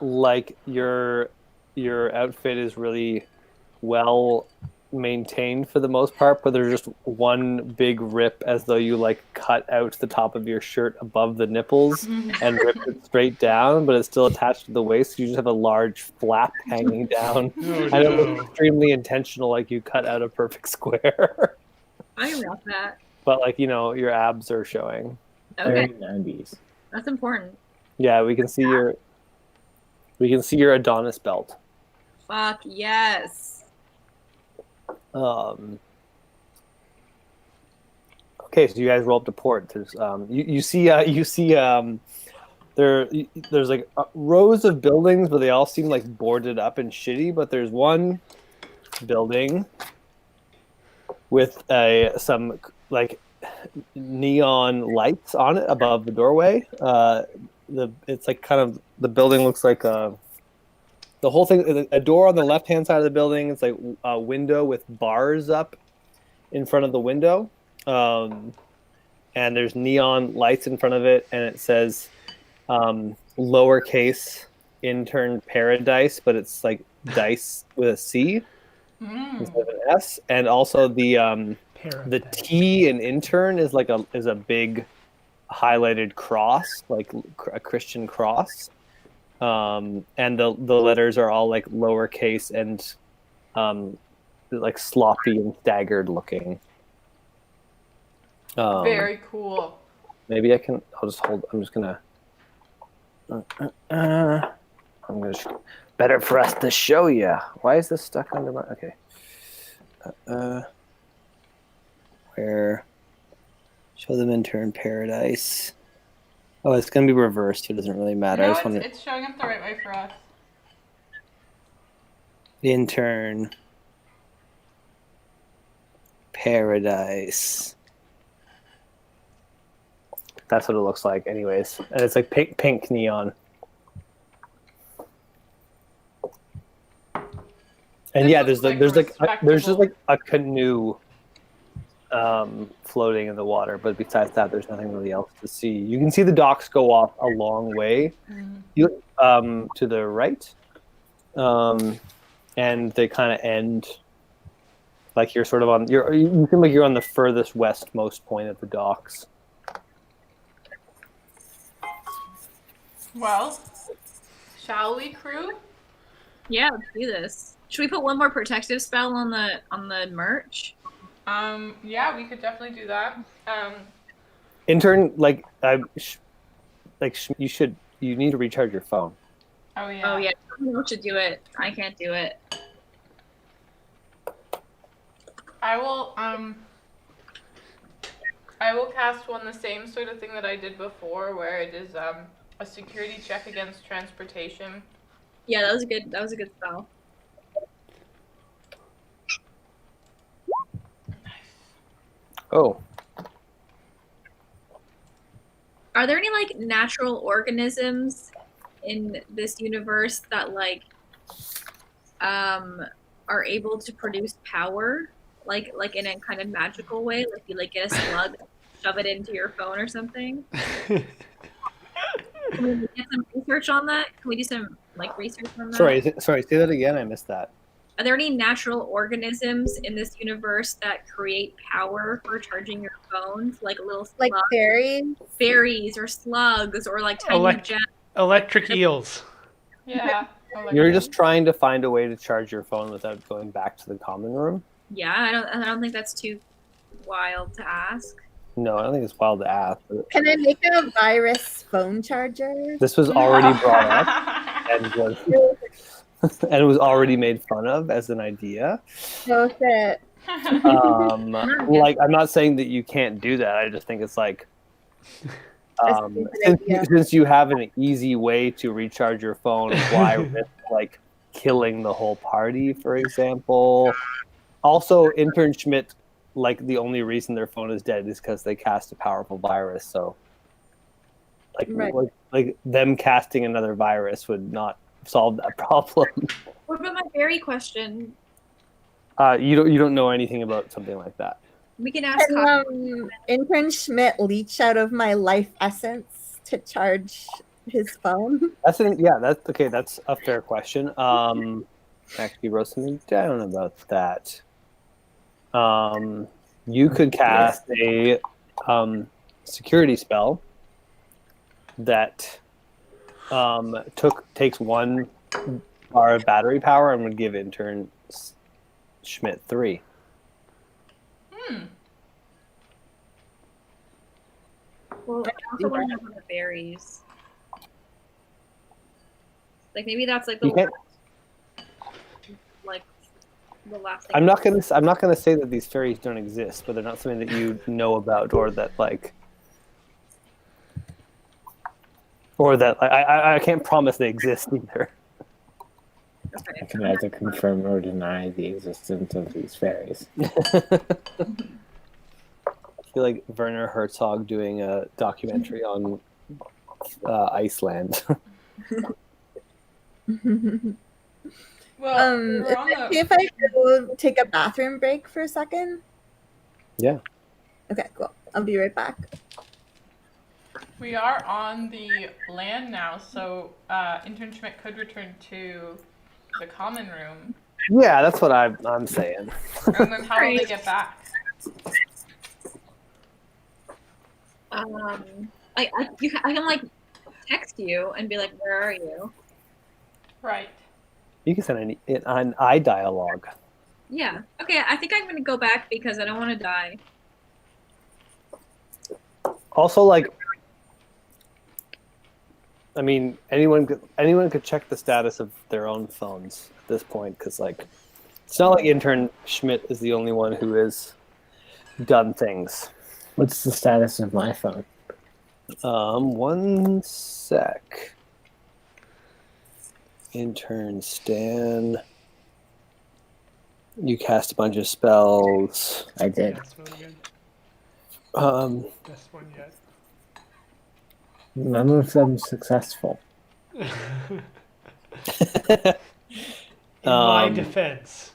Like your outfit is really well maintained for the most part, but there's just one big rip as though you like cut out the top of your shirt above the nipples and ripped it straight down, but it's still attached to the waist. So you just have a large flap hanging down. Oh, And it no. looks extremely intentional, like you cut out a perfect square. I can rock that. But like, you know, your abs are showing. Okay, Very 90s. that's important. Yeah, we can see your Adonis belt. Fuck yes. Okay, so you guys roll up to port. There's there's like rows of buildings, but they all seem like boarded up and shitty. But there's one building with some like neon lights on it above the doorway. It's like kind of the building looks like the whole thing, a door on the left-hand side of the building. It's like a window with bars up in front of the window. And there's neon lights in front of it. And it says lowercase intern paradise, but it's like dice with a C instead of an S. And also the T in intern is like a big highlighted cross, like a Christian cross. And the letters are all like lowercase and like sloppy and staggered looking. Very cool. Maybe I'll just hold. I'm just gonna. Better for us to show you. Why is this stuck under my? Okay. Where? Show them intern paradise. Oh, it's gonna be reversed. It doesn't really matter. I No, just want to it's showing up the right way for us. intern Paradise. That's what it looks like, anyways. And it's like pink neon. And This yeah, looks there's just respectable. like a canoe floating in the water, but besides that, there's nothing really else to see. You can see the docks go off a long way, to the right, and they kind of end. Like you're sort of on. You seem like you're on the furthest westmost point of the docks. Well, shall we, crew? Yeah, let's do this. Should we put one more protective spell on the merch? Yeah, we could definitely do that. Intern, you need to recharge your phone. Oh yeah. Oh yeah, someone else should do it. I can't do it. I will cast one the same sort of thing that I did before, where it is a security check against transportation. Yeah, that was a good. That was a good spell. Oh, Are there any like natural organisms in this universe that are able to produce power, like in a kind of magical way? Like you like get a slug, shove it into your phone or something. Can we get some research on that? Can we do some research on that? sorry. Say that again. I missed that. Are there any natural organisms in this universe that create power for charging your phones, like little Like slugs, fairies? fairies or slugs or like tiny Elect- gems? Electric eels. Yeah. You're just trying to find a way to charge your phone without going back to the common room. Yeah, I don't think that's too wild to ask. No, I don't think it's wild to ask. But Can I make a virus phone charger? this was already brought up and was and it was already made fun of as an idea. No shit. Like, I'm not saying that you can't do that. I just think it's like, That's a good idea. since you have an easy way to recharge your phone, why risk like killing the whole party, for example? Also, Intern Schmidt, like the only reason their phone is dead is because they cast a powerful virus. So, Right. like them casting another virus would not solve that problem. What about my fairy question? You don't know anything about something like that. We can ask. Can Intern Schmidt leech out of my life essence to charge his phone? That's okay. That's a fair question. Actually wrote something down about that. You could cast a security spell that takes 1 bar of battery power and would give Intern Schmidt 3. Well, I also want to have the berries. Like maybe that's like You the can't. like the last thing. I'm not gonna say that these fairies don't exist, but they're not something that you know about or that I can't promise they exist either. I can either confirm or deny the existence of these fairies. I feel like Werner Herzog doing a documentary on Iceland. Well, Is we're on it the. okay if I go take a bathroom break for a second? Yeah. Okay, cool. I'll be right back. We are on the land now, so Intern Schmidt could return to the common room. Yeah, that's what I'm saying. And then how will they get back? I can like text you and be like, where are you? Right. You can send an iDialogue. Yeah. Okay. I think I'm gonna go back because I don't want to die. Also, like, I mean, anyone could check the status of their own phones at this point, because like, it's not like Intern Schmidt is the only one who has done things. What's the status of my phone? 1 sec. Intern Stan. You cast a bunch of spells. I did. That's really good. Best one yet. None of them successful. In my Um, defense.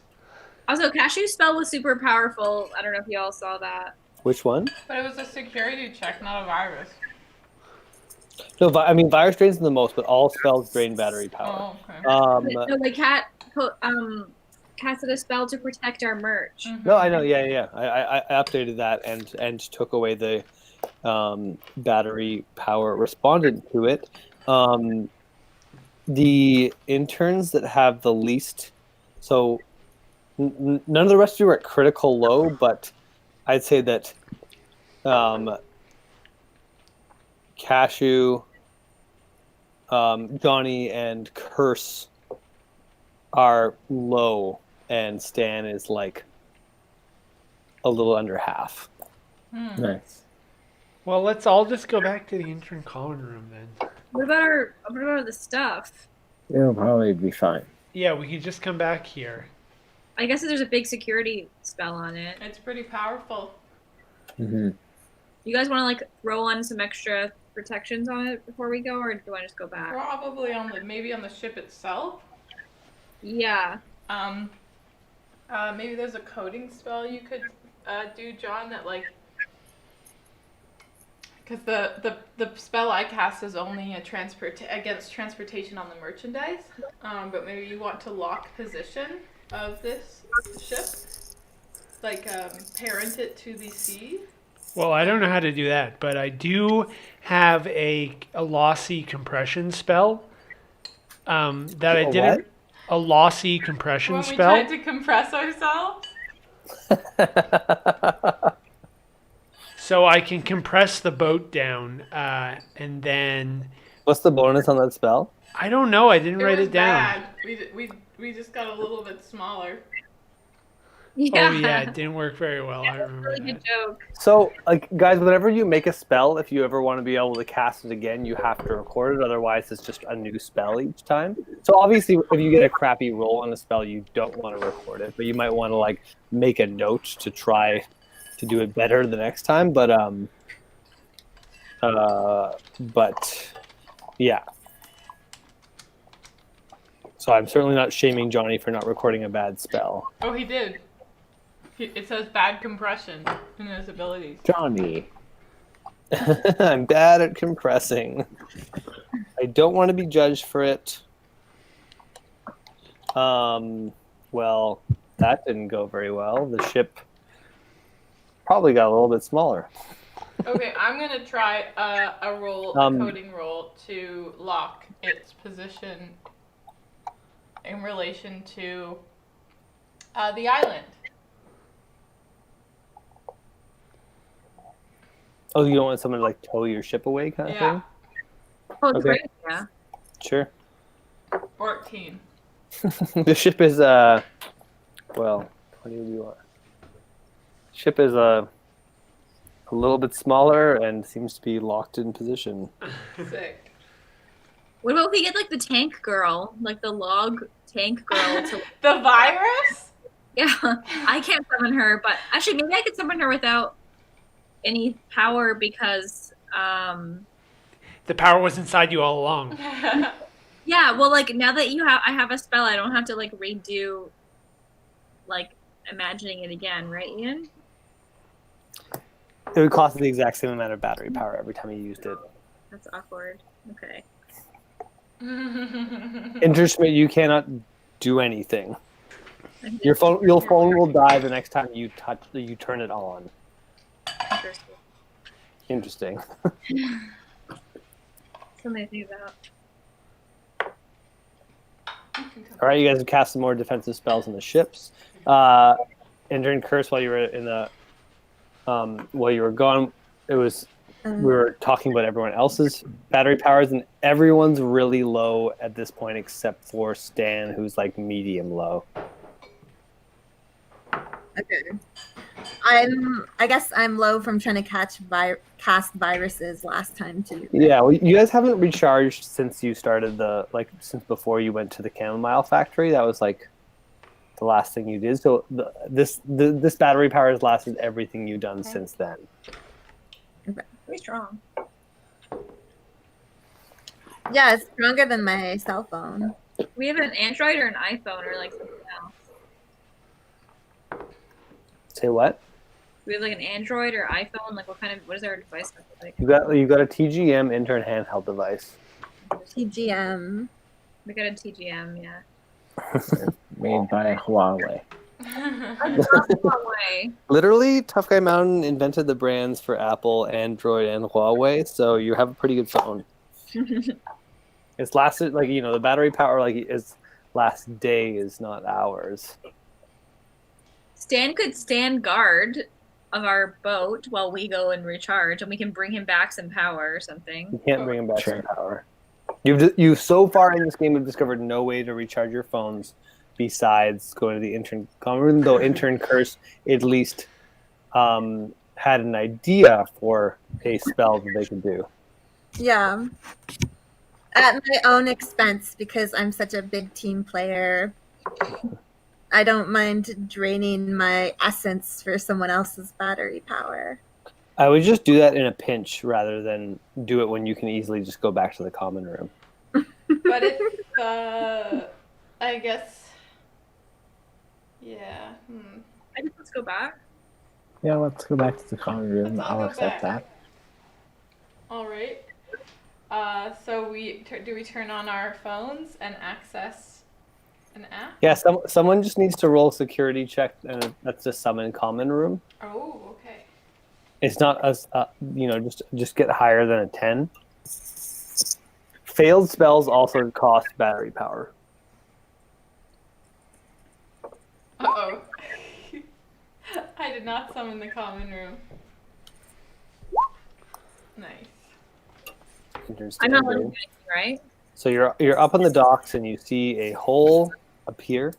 Also, Cashew's spell was super powerful. I don't know if you all saw that. Which one? But it was a security check, not a virus. No, I mean virus drains the most, but all spells drain battery power. Oh, okay. No, like casted a spell to protect our merch. No, I know. Yeah. I updated that and took away the battery power responded to it. The interns that have the least, so none of the rest of you are at critical low, but I'd say that Cashew, Johnny, and Curse are low, and Stan is like a little under half. Nice. Well, let's all just go back to the intern common room then. What about the stuff? It'll probably be fine. Yeah, we could just come back here. I guess there's a big security spell on it. It's pretty powerful. Hmm. You guys want to like throw on some extra protections on it before we go, or do I just go back? Probably maybe on the ship itself. Yeah. Maybe there's a coding spell you could do, John, that like, because the spell I cast is only against transportation on the merchandise. But maybe you want to lock position of this ship, like parent it to the sea. Well, I don't know how to do that, but I do have a lossy compression spell that I A did what? a lossy compression When we spell. tried to compress ourselves. So I can compress the boat down, and then What's the bonus on that spell? I don't know. I didn't write was it down. bad. We just got a little bit smaller. Yeah. Oh yeah, it didn't work very well. I remember Really that. good joke. So, like, guys, whenever you make a spell, if you ever want to be able to cast it again, you have to record it. Otherwise, it's just a new spell each time. So, obviously, if you get a crappy roll on a spell, you don't want to record it, but you might want to like make a note to try to do it better the next time. But yeah. So I'm certainly not shaming Johnny for not recording a bad spell. Oh, he did. It says bad compression in his abilities. Johnny. I'm bad at compressing. I don't want to be judged for it. Well, that didn't go very well. The ship probably got a little bit smaller. Okay, I'm gonna try a coding roll to lock its position in relation to the island. Oh, you don't want someone to like tow your ship away, kind of Yeah, thing? Oh, Okay. great. Yeah. Sure. 14. The ship is well, what do you want? Ship is a little bit smaller and seems to be locked in position. Sick. What about if we get like the tank girl, like the log tank girl to The virus? Yeah, I can't summon her, but actually maybe I could summon her without any power because The power was inside you all along. yeah, well like now that I have a spell, I don't have to like redo like imagining it again, right, Ian? It would cost the exact same amount of battery power every time you used it. That's awkward. Okay. Interschmidt, you cannot do anything. Your phone will die the next time you turn it on. Interesting. Interesting. Something to think about. All right, you guys have cast some more defensive spells on the ships. Entering Curse while you were in the while you were gone, it was we were talking about everyone else's battery powers, and everyone's really low at this point except for Stan, who's like medium low. Okay. I guess I'm low from trying to cast viruses last time too. Yeah, well, you guys haven't recharged since you started since before you went to the chamomile factory. That was like the last thing you did. So this battery power has lasted everything you've done since then. Pretty strong. Yeah, it's stronger than my cell phone. We have an Android or an iPhone or like something else. Say what? We have like an Android or iPhone. Like what is our device look like? You got a TGM intern handheld device. TGM. We got a TGM, yeah. Made by Huawei. Huawei. Literally, Tough Guy Mountain invented the brands for Apple, Android, and Huawei, so you have a pretty good phone. It's lasted the battery power is last day is not hours. Stan could stand guard of our boat while we go and recharge, and we can bring him back some power or something. You can't bring them back Sure. to power. You've so far in this game have discovered no way to recharge your phones besides going to the intern common room. Though intern curse at least had an idea for a spell that they could do. Yeah. At my own expense because I'm such a big team player. I don't mind draining my essence for someone else's battery power. I would just do that in a pinch rather than do it when you can easily just go back to the common room. But if, I guess, yeah. I guess let's go back. Yeah, let's go back to the common room. Let's all I'll go accept back. that. All right. So do we turn on our phones and access an app? Yeah, someone just needs to roll a security check, and that's just summon common room. Oh, okay. It's not as just get higher than a 10. Failed spells also cost battery power. Uh-oh. I did not summon the common room. Nice. I'm not letting you do anything, right? So you're up on the docks and you see a hole appear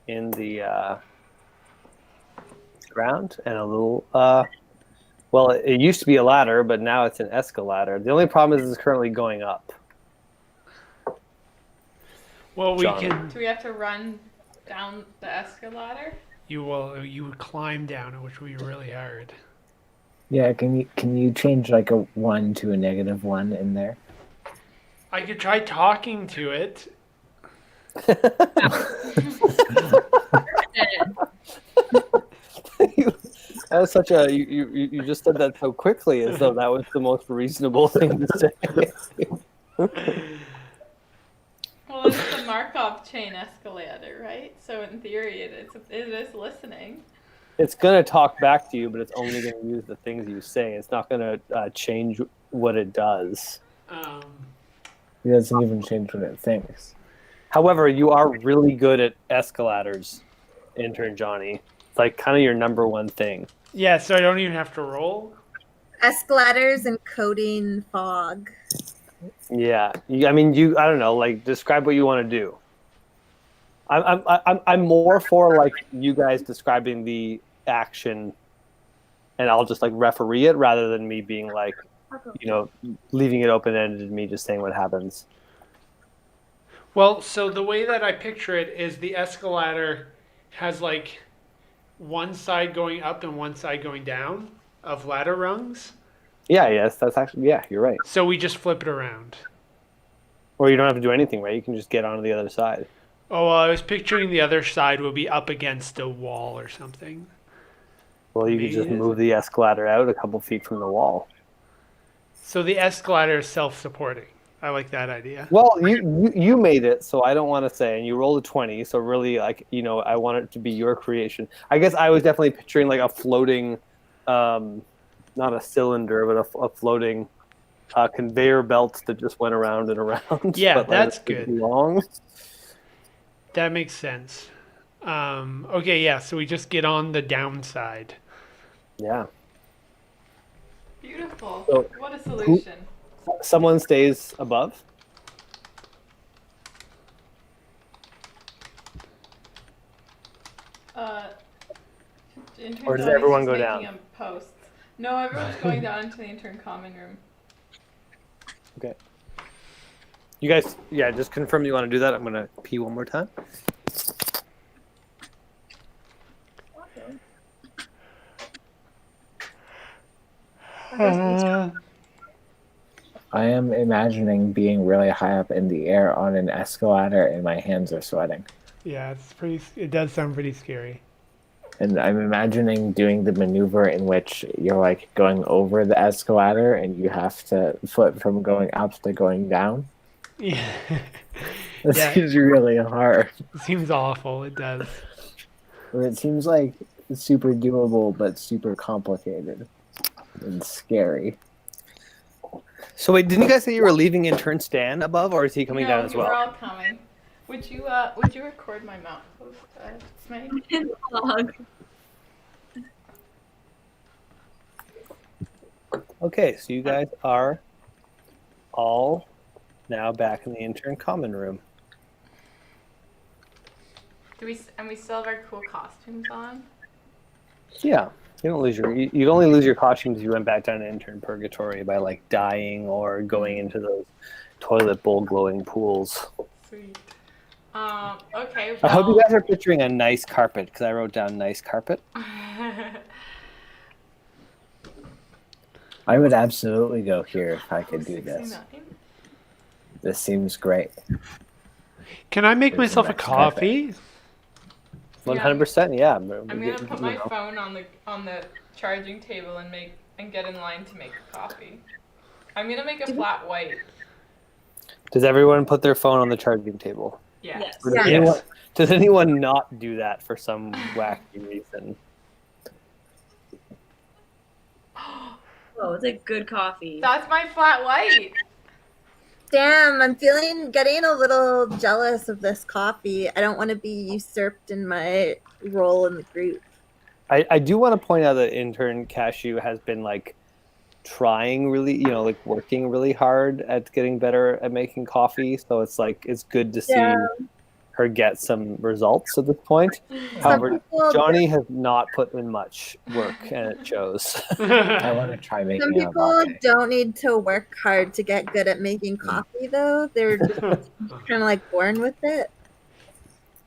in the ground and a little well, it used to be a ladder, but now it's an escalator. The only problem is it's currently going up. Well, we John. can. Do we have to run down the escalator? You would climb down it, which would be really hard. Yeah, can you change like a 1 to a -1 in there? I could try talking to it. That was such a you just said that so quickly as though that was the most reasonable thing to say. Well, it's a Markov chain escalator, right? So in theory, it is listening. It's gonna talk back to you, but it's only gonna use the things you say. It's not gonna change what it does. It doesn't even change what it thinks. However, you are really good at escalators, intern Johnny. It's like kind of your number one thing. Yeah, so I don't even have to roll. Escalators and coding fog. Yeah, I mean, I don't know. Like, describe what you want to do. I'm more for like you guys describing the action, and I'll just like referee it rather than me being like, leaving it open ended and me just saying what happens. Well, so the way that I picture it is the escalator has like one side going up and one side going down of ladder rungs. Yeah, yes, that's actually you're right. So we just flip it around. Or you don't have to do anything, right? You can just get onto the other side. Oh, well, I was picturing the other side would be up against a wall or something. Well, you could just move the escalator out a couple feet from the wall. So the escalator is self-supporting. I like that idea. Well, you made it, so I don't want to say, and you rolled a 20, so really, like, I want it to be your creation. I guess I was definitely picturing like a floating, not a cylinder, but a floating conveyor belt that just went around and around. Yeah, but, like, that's it was good. Long. That makes sense. Okay, yeah, so we just get on the downside. Yeah. Beautiful. So, What a solution. Someone stays above. Intern Or does Johnny's everyone just go down? making a post. No, everyone's going down into the intern common room. Okay. You guys, just confirm you want to do that. I'm going to pee one more time. I am imagining being really high up in the air on an escalator and my hands are sweating. Yeah, it does sound pretty scary. And I'm imagining doing the maneuver in which you're like going over the escalator and you have to flip from going up to going down. Yeah. This Yeah. seems really hard. It seems awful. It does. It seems like super doable, but super complicated and scary. So wait, didn't you guys say you were leaving intern Stan above, or is he coming down as We're well? all coming. Would you record my mount post, Meg? Log. Okay, so you guys are all now back in the intern common room. We still have our cool costumes on? Yeah, you don't lose you'd only lose your costumes if you went back down to intern purgatory by like dying or going into those toilet bowl glowing pools. Sweet. Okay. I hope you well- guys are picturing a nice carpet because I wrote down nice carpet. I would absolutely go here if I could do this. 69. This seems great. Can I make It's myself a next coffee? 100%, yeah. I'm gonna put my phone on the charging table and get in line to make a coffee. I'm gonna make a flat white. Does everyone put their phone on the charging table? Yeah. Yes. Or does, Yeah. anyone, does anyone not do that for some wacky reason? Oh, it's a good coffee. That's my flat white. Damn, I'm getting a little jealous of this coffee. I don't want to be usurped in my role in the group. I do want to point out that intern Cashew has been like trying really, like working really hard at getting better at making coffee. So it's like it's good to see Yeah. her get some results at this point. Some However, people, Johnny has not put in much work, and it shows. I want to try some making a people latte. don't need to work hard to get good at making coffee, though. They're just kind of like born with it.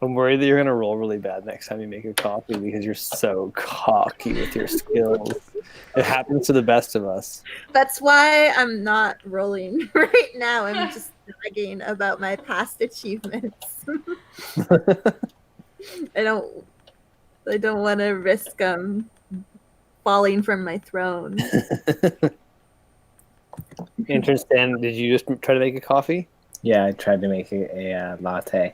I'm worried that you're gonna roll really bad next time you make a coffee because you're so cocky with your skills. It happens to the best of us. That's why I'm not rolling right now. I'm just bragging about my past achievements. I don't want to risk falling from my throne. Intern Stan, did you just try to make a coffee? Yeah, I tried to make a latte.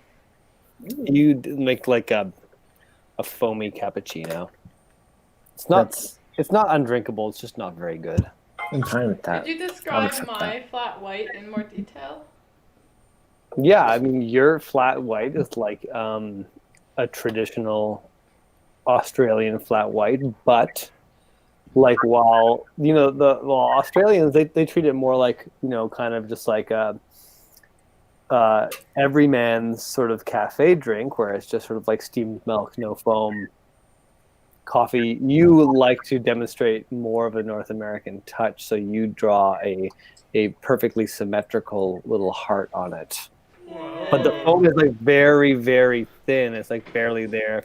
You make like a foamy cappuccino. It's not undrinkable. It's just not very good. I'm fine with that. Did you describe accept my flat white in more detail? Yeah, I mean your flat white is like a traditional Australian flat white, but like while Australians they treat it more like kind of just like a everyman's sort of cafe drink where it's just sort of like steamed milk, no foam coffee. You like to demonstrate more of a North American touch, so you draw a perfectly symmetrical little heart on it. But the foam is like very, very thin. It's like barely there.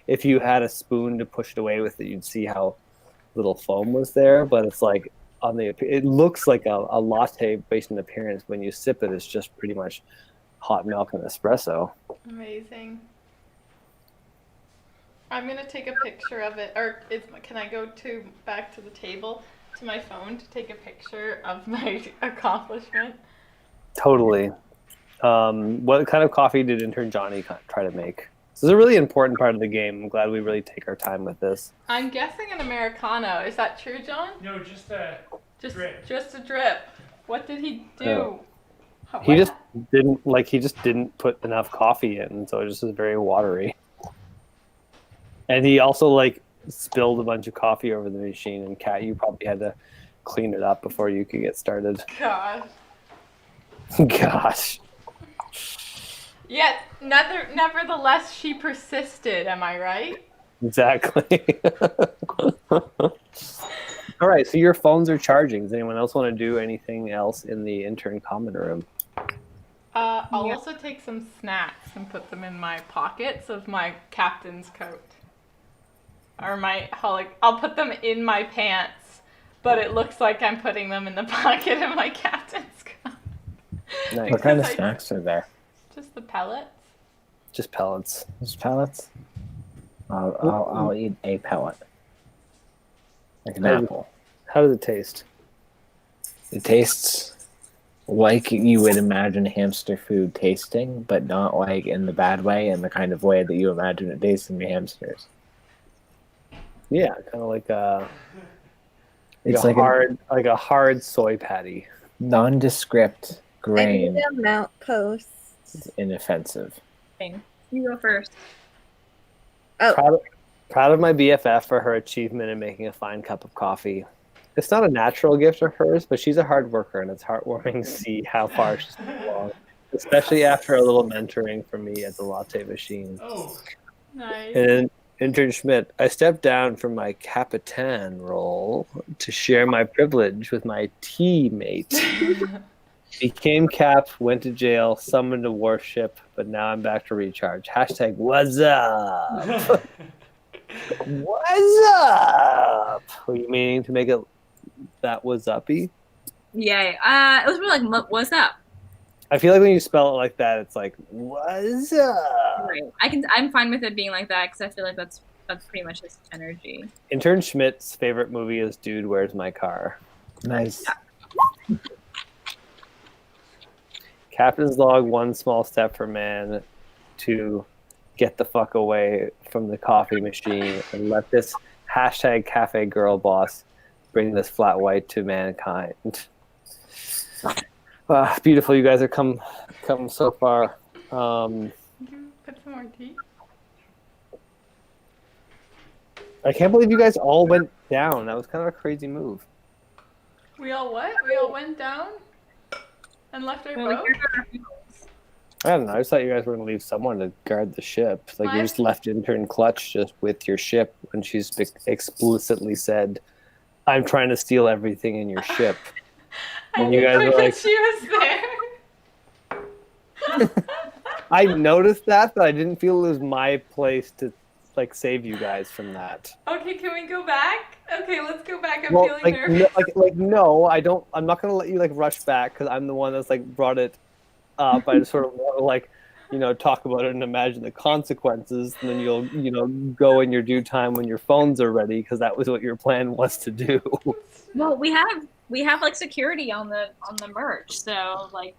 If you had a spoon to push it away with it, you'd see how little foam was there. But it's like it looks like a latte based on appearance. When you sip it, it's just pretty much hot milk and espresso. Amazing. I'm gonna take a picture of it, or can I go back to the table to my phone to take a picture of my accomplishment? Totally. What kind of coffee did intern Johnny try to make? This is a really important part of the game. I'm glad we really take our time with this. I'm guessing an Americano. Is that true, John? No, just a drip. Just a drip. What did he do? Oh. How- He what- just didn't put enough coffee in, so it just was very watery. And he also like spilled a bunch of coffee over the machine. And Kat, you probably had to clean it up before you could get started. Gosh. Gosh. Yet, nevertheless, she persisted. Am I right? Exactly. All right, so your phones are charging. Does anyone else want to do anything else in the intern common room? I'll also take some snacks and put them in my pockets of my captain's coat. Or I'll put them in my pants but it looks like I'm putting them in the pocket of my captain's cup. Nice. What kind of Because I- snacks are there? Just the pellets. Just pellets. Just pellets? I'll eat a pellet. Like an apple. How does it taste? It tastes like you would imagine hamster food tasting, but not like in the bad way, in the kind of way that you imagine it tasting to hamsters. Yeah, kind of like a It's like like a hard soy patty. a nondescript I need grain, a mount post. inoffensive. Thing. You go first. Proud of my BFF for her achievement in making a fine cup of coffee. It's not a natural gift of hers, but she's a hard worker, and it's heartwarming to see how far she's come along, especially after a little mentoring from me at the latte machine. Oh, Nice. And intern Schmidt, I stepped down from my Capitan role to share my privilege with my teammate. Became Cap, went to jail, summoned a warship, but now I'm back to recharge. Hashtag what's up? What's up? Were you meaning to make it that was uppy? Yeah. It was more like, what's up? I feel like when you spell it like that, it's like what's up? Right. I'm fine with it being like that because I feel like that's pretty much his energy. Intern Schmidt's favorite movie is Dude, Where's My Car? Nice. Captain's log, one small step for man to get the fuck away from the coffee machine and let this hashtag cafe girl boss bring this flat white to mankind. Beautiful. You guys have come so far. You put some more tea. I can't believe you guys all went down. That was kind of a crazy move. We all what? We all went down and left our Well, we boat? heard our- I don't know. I just thought you guys were going to leave someone to guard the ship. Like you What? just left intern Clutch just with your ship when she's explicitly said, "I'm trying to steal everything in your ship." And you guys were forgot like- she was there. I noticed that, but I didn't feel it was my place to like save you guys from that. Okay, can we go back? Okay, let's go back. I'm Well, feeling like, nervous. no, I don't. I'm not gonna let you like rush back because I'm the one that's like brought it up. I just sort of want to like, talk about it and imagine the consequences, and then you'll, go in your due time when your phones are ready because that was what your plan was to do. Well, we have like security on the merch, so like.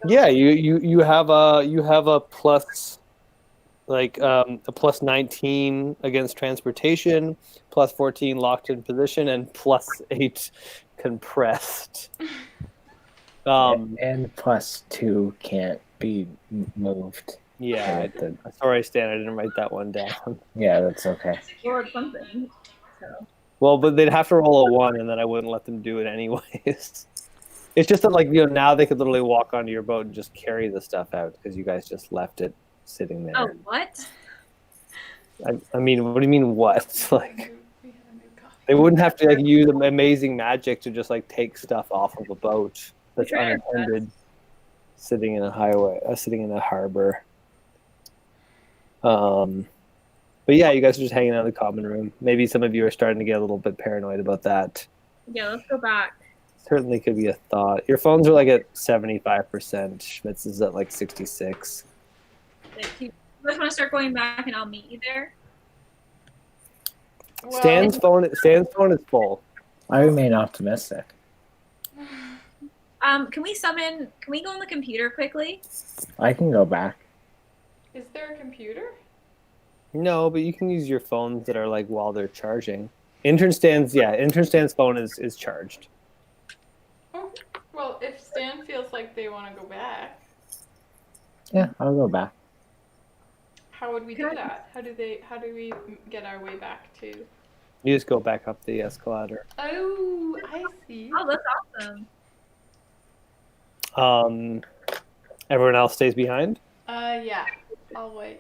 Yeah, you have a plus, like a plus 19 against transportation, plus 14 locked in position, and plus 8 compressed. And +2 can't be moved. Yeah, The- sorry, Stan, I didn't write that one down. yeah, that's okay. Well, it's something. So. Well, but they'd have to roll a 1, and then I wouldn't let them do it anyways. It's just that, like, now they could literally walk onto your boat and just carry the stuff out because you guys just left it sitting there. Oh, what? I mean, what do you mean, what? Like, We had a new coffee. they wouldn't have to, like, use amazing magic to just, like, take stuff off of a boat that's Sure. unattended sitting in a sitting in a harbor. But yeah, you guys are just hanging out in the common room. Maybe some of you are starting to get a little bit paranoid about that. Yeah, let's go back. Certainly could be a thought. Your phones are like at 75%. Schmitz is at like 66. You guys want to start going back, and I'll meet you there. Well, Stan's phone is full. I remain optimistic. Can we go on the computer quickly? I can go back. is there a computer? No, but you can use your phones that are like while they're charging. Intern Stan's phone is charged. Oh, well, if Stan feels like they want to go back, Yeah, I'll go back. how would we do Good. that? How do we get our way back to? You just go back up the escalator. Oh, I see. Oh, that's awesome. Everyone else stays behind. Yeah, I'll wait.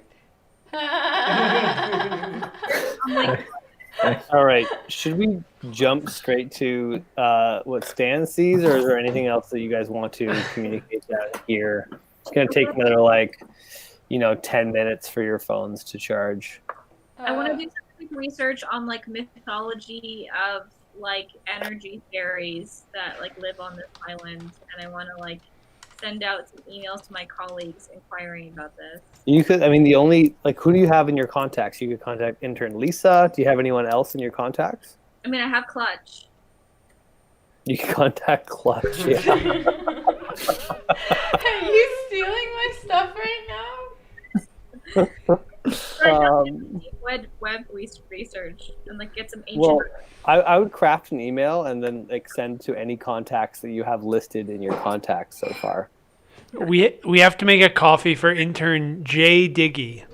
I'm like, All right. Should we jump straight to what Stan sees, or is there anything else that you guys want to communicate down here? It's gonna take another 10 minutes for your phones to charge. I want to do some quick research on like mythology of like energy fairies that like live on this island, and I want to like send out some emails to my colleagues inquiring about this. You could. I mean, the only like, who do you have in your contacts? You could contact intern Lisa. Do you have anyone else in your contacts? I mean, I have Clutch. You can contact Clutch. Yeah. Are you stealing my stuff right now? Web research and like get some ancient. Well, I would craft an email and then like send to any contacts that you have listed in your contacts so far. We have to make a coffee for intern Jay Diggy.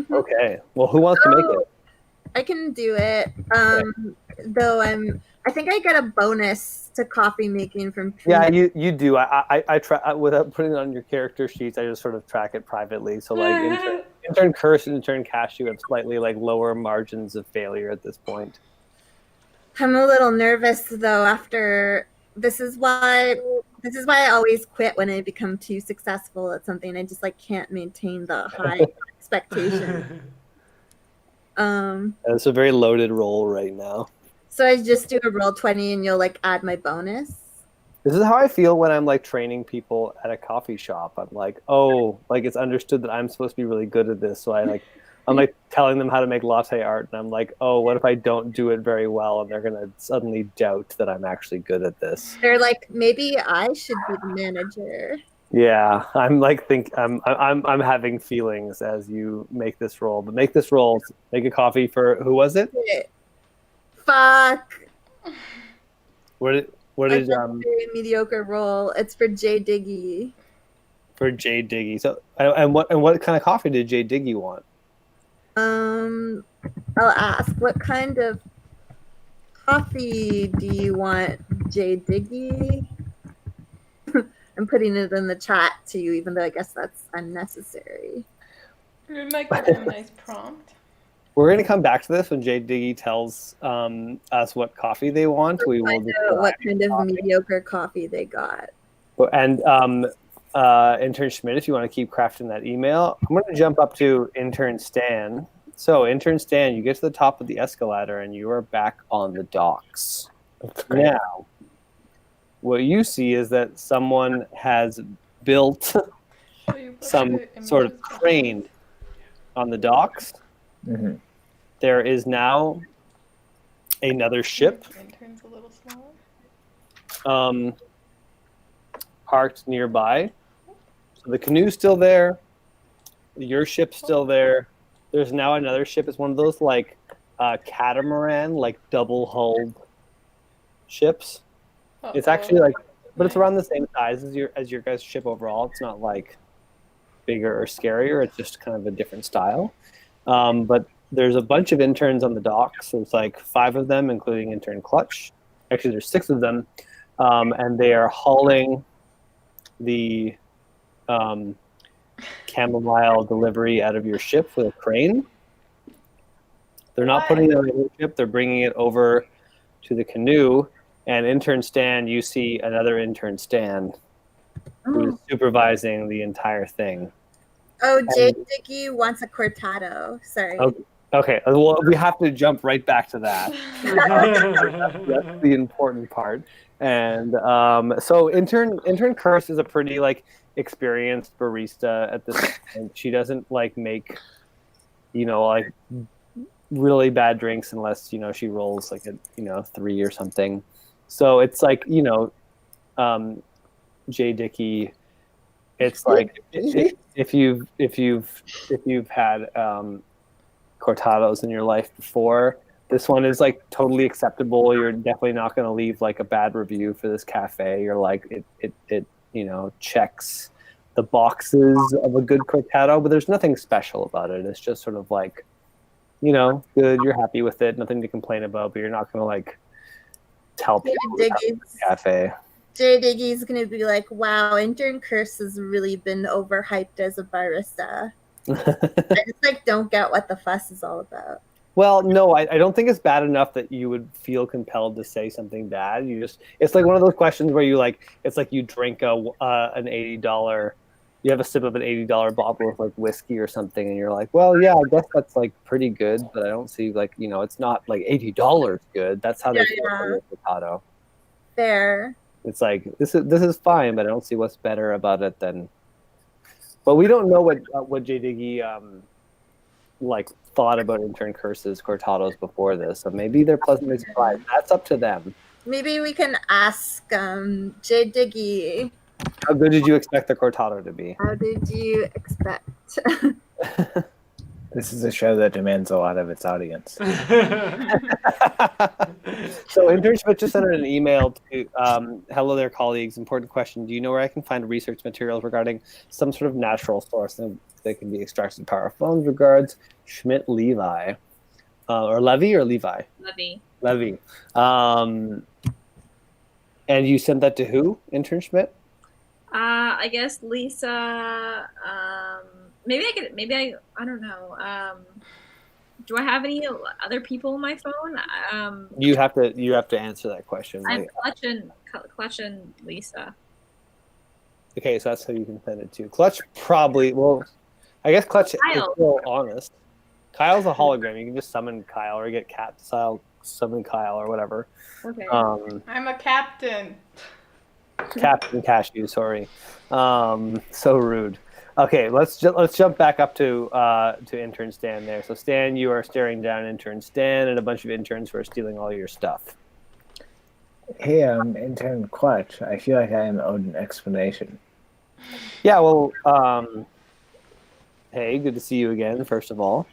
Okay. Well, who wants to make it? I can do it. Though I think I get a bonus to coffee making from. Yeah, you do. I try without putting it on your character sheets. I just sort of track it privately. So like intern Curse and intern Cashew have slightly like lower margins of failure at this point. I'm a little nervous though. After this is why I always quit when I become too successful at something. I just like can't maintain the high expectation. It's a very loaded roll right now. So I just do a roll 20 and you'll like add my bonus. This is how I feel when I'm like training people at a coffee shop. I'm like, oh, like it's understood that I'm supposed to be really good at this. So I'm like telling them how to make latte art, and I'm like, oh, what if I don't do it very well, and they're gonna suddenly doubt that I'm actually good at this. They're like, maybe I should be the manager. Yeah, I'm like I'm having feelings as you make this roll. But make this roll. Make a coffee for who was it? Fuck. What did That's a very mediocre roll. It's for Jay Diggy. for Jay Diggy? So and what kind of coffee did Jay Diggy want? I'll ask, what kind of coffee do you want, Jay Diggy? I'm putting it in the chat to you, even though I guess that's unnecessary. We might give him a nice prompt. We're going to come back to this when Jay Diggy tells us what coffee they want. We will Find out what kind of mediocre coffee they got. And intern Schmidt, if you want to keep crafting that email, I'm going to jump up to intern Stan. So intern Stan, you get to the top of the escalator and you are back on the docks. Now, what you see is that someone has built some sort of crane on the docks. Mm-hmm. There is now another ship Intern's a little smaller. parked nearby. So the canoe's still there. Your ship's still there. There's now another ship. It's one of those like catamaran, like double-hulled ships. It's actually like, but it's around the same size as your guys' ship overall. It's not like bigger or scarier. It's just kind of a different style. But there's a bunch of interns on the docks. There's like 5 of them, including intern Clutch. Actually, there's 6 of them, and they are hauling the chamomile delivery out of your ship with a crane. They're not putting it on your ship. They're bringing it over to the canoe. And intern Stan, you see another intern Stan who's supervising the entire thing. Oh, Jay Diggy wants a cortado. Sorry. Okay, well, we have to jump right back to that. That's the important part. And so intern Curse is a pretty like experienced barista at this point. She doesn't like make, like really bad drinks unless, she rolls like a, 3 or something. So it's like, Jay Dickey, it's like if you've had cortados in your life before, this one is like totally acceptable. You're definitely not going to leave like a bad review for this cafe. You're like it checks the boxes of a good cortado, but there's nothing special about it. It's just sort of like, good. You're happy with it. Nothing to complain about, but you're not going to like tell people about the cafe. Jay Diggy's gonna be like, wow, intern Curse has really been overhyped as a barista. I just like don't get what the fuss is all about. Well, no, I don't think it's bad enough that you would feel compelled to say something bad. It's like one of those questions where you like, it's like you drink an $80 you have a sip of an $80 bottle of like whiskey or something, and you're like, well, yeah, I guess that's like pretty good, but I don't see like, you know, it's not like $80 good. That's how they feel for Cortado. Fair. It's like this is fine, but I don't see what's better about it than. But we don't know what J Diggy like thought about intern curses Cortados before this, so maybe they're pleasantly surprised. That's up to them. Maybe we can ask Jay Diggy. How good did you expect the Cortado to be? How did you expect? This is a show that demands a lot of its audience. So intern Schmidt just sent an email to hello there colleagues, important question. Do you know where I can find research materials regarding some sort of natural source that can be extracted power phones? Regards, Schmidt Levi. Or Levy or Levi? Levy. And you sent that to who, intern Schmidt? I guess Lisa. Maybe I don't know. Do I have any other people on my phone? You have to answer that question. I'm clutching Lisa. Okay, so that's who you can send it to. Clutch probably. Well, I guess Clutch is still honest. Kyle's a hologram. You can just summon Kyle or get Cat to summon Kyle or whatever. Okay. I'm a captain. Captain Cashew, sorry. So rude. Okay, let's jump back up to intern Stan there. So Stan, you are staring down intern Stan and a bunch of interns who are stealing all your stuff. Hey, intern Clutch. I feel like I am owed an explanation. Yeah, well, hey, good to see you again, first of all.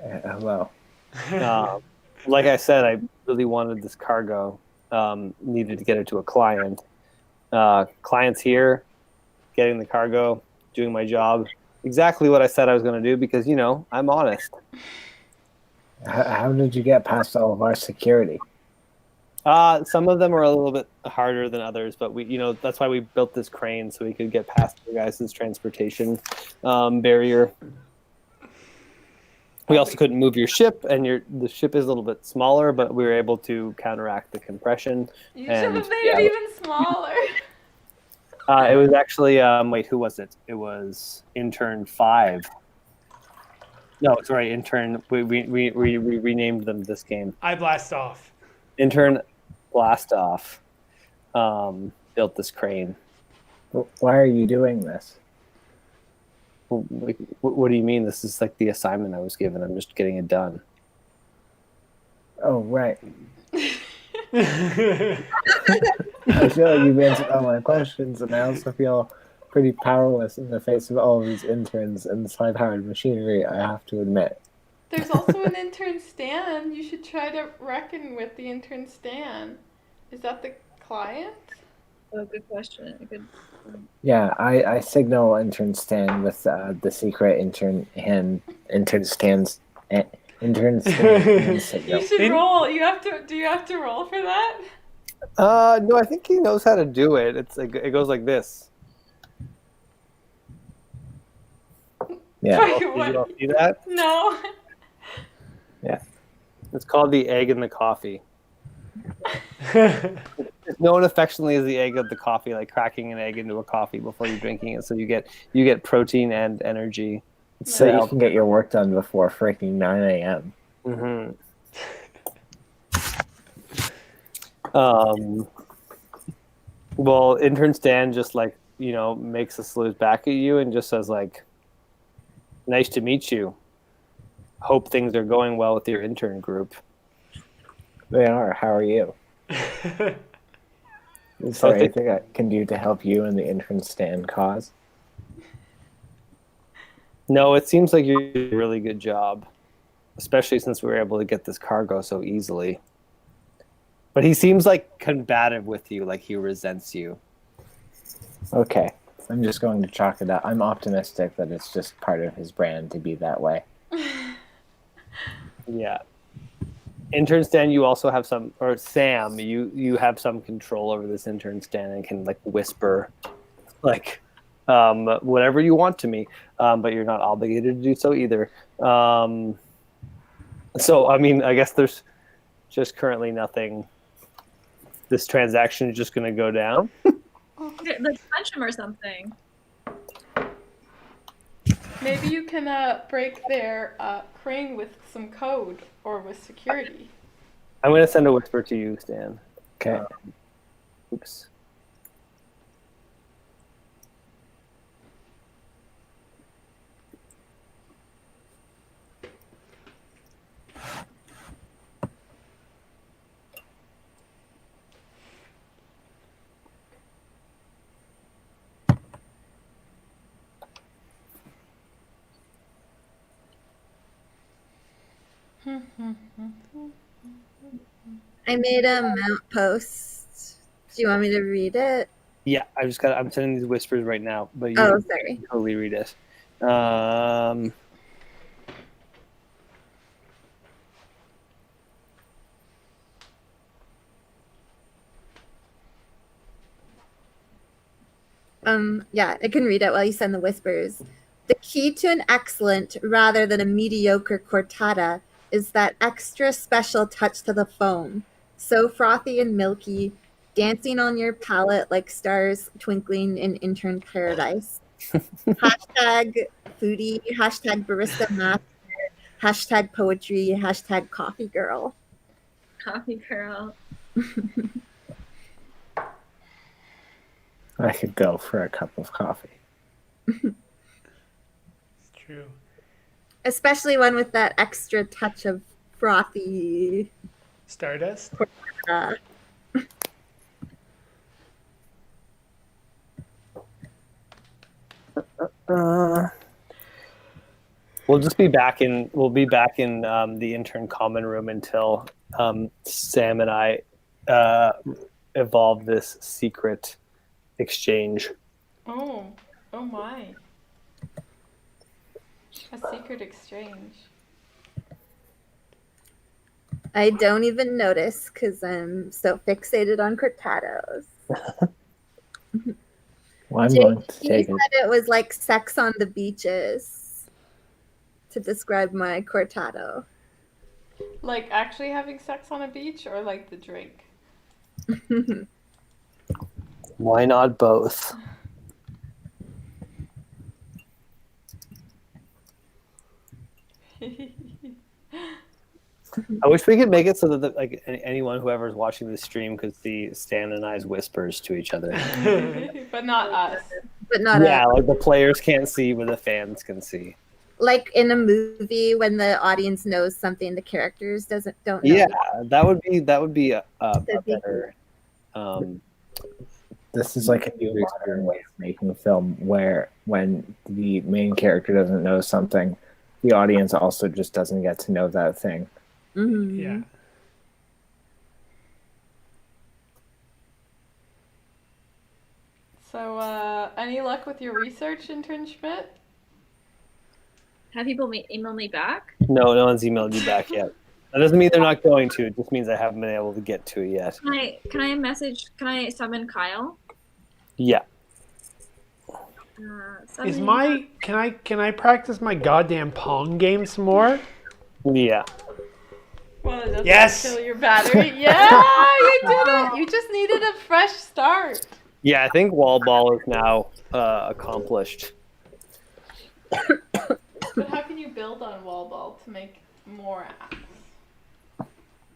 Hello. Like I said, I really wanted this cargo. Needed to get it to a client. Client's here, getting the cargo, doing my job. Exactly what I said I was going to do because, you know, I'm honest. How did you get past all of our security? Some of them are a little bit harder than others, but that's why we built this crane so we could get past your guys' transportation barrier. We also couldn't move your ship, and the ship is a little bit smaller, but we were able to counteract the compression. You should have made it even smaller. It was actually wait, who was it? It was intern 5. No, sorry, intern. We renamed them this game. I blast off. Intern Blastoff built this crane. Why are you doing this? What do you mean? This is like the assignment I was given. I'm just getting it done. Oh, right. I feel like you've answered all my questions, and I also feel pretty powerless in the face of all of these interns and this high-powered machinery, I have to admit. There's also an intern Stan. You should try to reckon with the intern Stan. Is that the client? Oh, good question. Yeah, I signal intern Stan with the secret intern and intern Stan's intern Stan signal. You should roll. Do you have to roll for that? No, I think he knows how to do it. It goes like this. Yeah. Did you all see that? No. Yeah. It's called the egg in the coffee. It's known affectionately as the egg of the coffee, like cracking an egg into a coffee before you're drinking it, so you get protein and energy. So you can get your work done before freaking 9 a.m. Mm-hmm. Well, intern Stan just makes a salute back at you and just says nice to meet you. Hope things are going well with your intern group. They are. How are you? Is there anything I can do to help you in the intern Stan cause? No, it seems like you're doing a really good job, especially since we were able to get this cargo so easily. But he seems combative with you, like he resents you. Okay. I'm just going to chalk it up. I'm optimistic that it's just part of his brand to be that way. Yeah. Intern Stan, you also have Sam, you have some control over this intern Stan and can whisper whatever you want to me, but you're not obligated to do so either. So I mean, I guess there's just currently nothing. This transaction is just going to go down. Let's punch him or something. Maybe you can break their crane with some code or with security. I'm going to send a whisper to you, Stan. Okay. Oops. I made a mount post. Do you want me to read it? Yeah, I'm sending these whispers right now, but you Oh, sorry. can totally read it. Yeah, I can read it while you send the whispers. The key to an excellent rather than a mediocre cortata is that extra special touch to the foam. So frothy and milky, dancing on your palate like stars twinkling in intern paradise. Hashtag foodie, hashtag barista master, hashtag poetry, hashtag coffee girl. Coffee girl. I could go for a cup of coffee. It's true. Especially one with that extra touch of frothy. Stardust? Uh, We'll just be back in. We'll be back in the intern common room until Sam and I evolve this secret exchange. Oh my. A secret exchange. I don't even notice because I'm so fixated on cortados. Well, I'm Jake, going to you take said it. it was like sex on the beaches to describe my cortado. Like actually having sex on a beach or like the drink? Why not both? I wish we could make it so that anyone whoever's watching the stream could see Stan and I's whispers to each other. But not us. But not Yeah, like the players can't see, but the fans can see. like in a movie when the audience knows something the characters don't know. Yeah, that would be a That'd be better. This is like a new modern way of making film where when the main character doesn't know something, the audience also just doesn't get to know that thing. Mhm. Yeah. So, any luck with your research, intern Schmidt? Have people email me back? No one's emailed you back yet. That doesn't mean they're not going to. It just means I haven't been able to get to it yet. Can I summon Kyle? Yeah. Is Summon- can I practice my goddamn Pong game some more? Yeah. Well, it doesn't Yes! kill your battery. Yeah, you did it. You just needed a fresh start. Yeah, I think wall ball is now accomplished. But how can you build on wall ball to make more apps?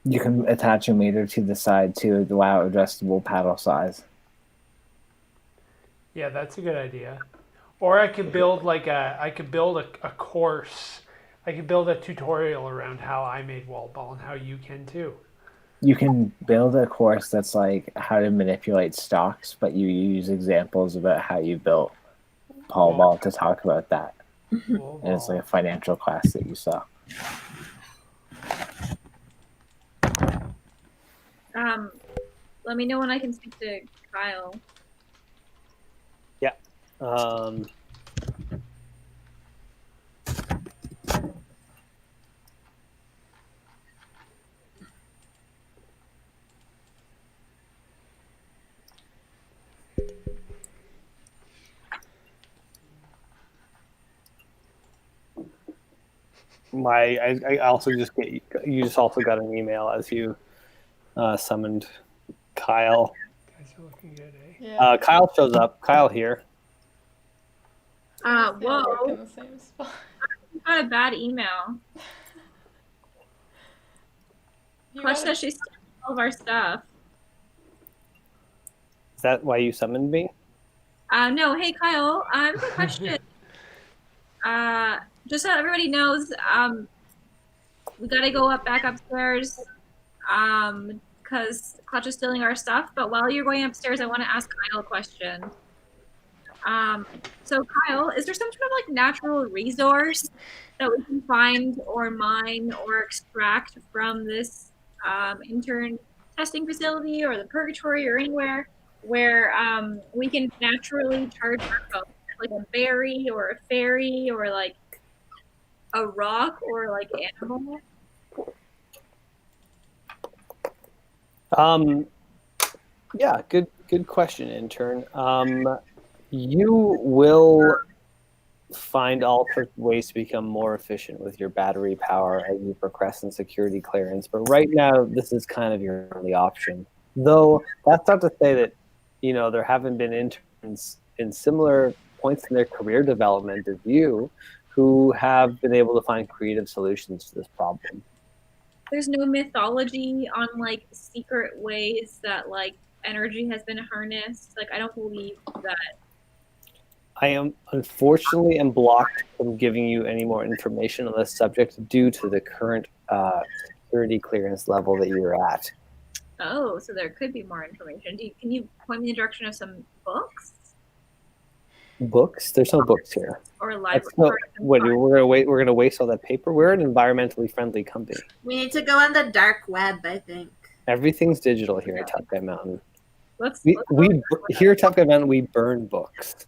You can attach a meter to the side to allow adjustable paddle size. Yeah, that's a good idea. Or I could build a course. I could build a tutorial around how I made wall ball and how you can too. You can build a course that's like how to manipulate stocks, but you use examples about how you built Paul Ball to talk about that. Wall And it's ball. like a financial class that you saw. Let me know when I can speak to Kyle. Um, I also just also got an email as you summoned Kyle. Guys are looking good, eh? Yeah. Kyle shows up. Kyle here. We're just gonna work Whoa. in the same spot. I got a bad email. You Clutch gotta- says she's stealing all of our stuff. Is that why you summoned me? No, hey Kyle, I have a quick question. Just so everybody knows, we gotta go back upstairs, because Clutch is stealing our stuff. But while you're going upstairs, I want to ask Kyle a question. So Kyle, is there some sort of like natural resource that we can find or mine or extract from this intern testing facility or the purgatory or anywhere where we can naturally charge our phone, like a berry or a fairy or like a rock or like animal? Yeah, good question, intern. You will find all sorts of ways to become more efficient with your battery power as you progress in security clearance. But right now, this is kind of your only option. Though that's not to say that, there haven't been interns in similar points in their career development as you who have been able to find creative solutions to this problem. There's no mythology on like secret ways that like energy has been harnessed. Like I don't believe that. I am unfortunately blocked from giving you any more information on this subject due to the current security clearance level that you're at. Oh, so there could be more information. Can you point me in the direction of some books Books? There's no books here. or That's library? no, what, we're gonna waste all that paper? We're an environmentally friendly company. We need to go on the dark web, I think. Everything's digital here at Tough Guy Mountain. Let's Here at Tough Guy Mountain, we burn books,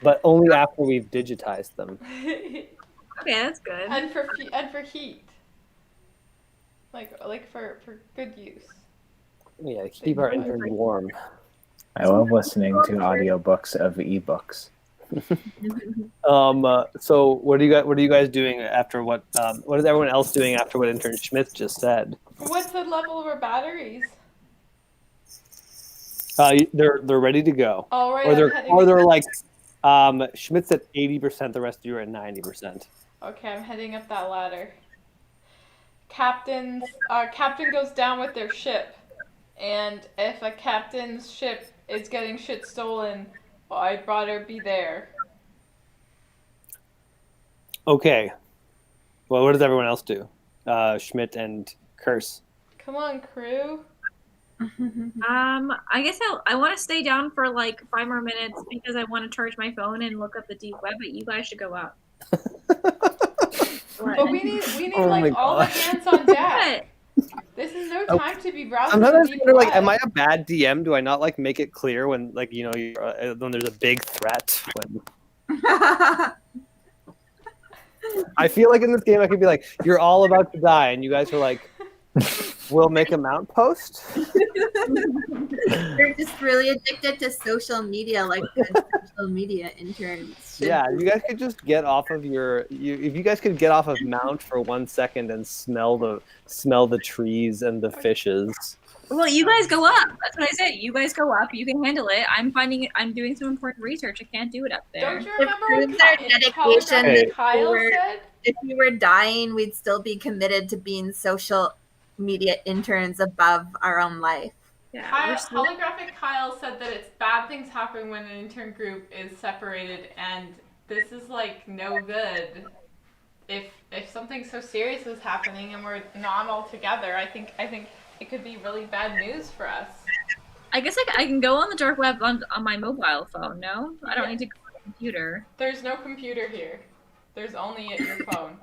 but only after we've digitized them. Okay, that's good. and for heat. Like for good use. Yeah, keep our interns warm. I love listening to audiobooks of ebooks. So what are you guys doing after what is everyone else doing after what intern Schmidt just said? What's the level of our batteries? They're ready to go. All right. Or they're like Schmidt's at 80%, the rest of you are at 90%. Okay, I'm heading up that ladder. Captain goes down with their ship, and if a captain's ship is getting shit stolen, well, I'd rather be there. Okay. Well, what does everyone else do? Schmidt and Curse. Come on, crew. I guess I want to stay down for like 5 more minutes because I want to charge my phone and look up the deep web. But you guys should go up. But we need Oh my like all the gosh. hands on deck. What? This is no Oh, time to be browsing Sometimes the I deep wonder, like, web. am I a bad DM? Do I not like make it clear when, like, you're, when there's a big threat? When I feel like in this game, I could be like, "You're all about to die," and you guys are like, "We'll make a mount post." They're just really addicted to social media, like good social media interns. should Yeah, be. you guys could just get off of if you guys could get off of mount for 1 second and smell the trees and the fishes. Well, you guys go up. That's what I said. You guys go up. You can handle it. I'm doing some important research. I can't do it up there. Don't you remember what proves our dedication Holographic that Kyle we're- said? If we were dying, we'd still be committed to being social media interns above our own life. Yeah, Kyle, Holographic Kyle said that it's bad things happen when an intern group is separated, and this is like no good. If something so serious is happening and we're not all together, I think it could be really bad news for us. I guess I can go on the dark web on my mobile phone. No, I don't Yeah. need to go on the computer. There's no computer here. There's only your phone.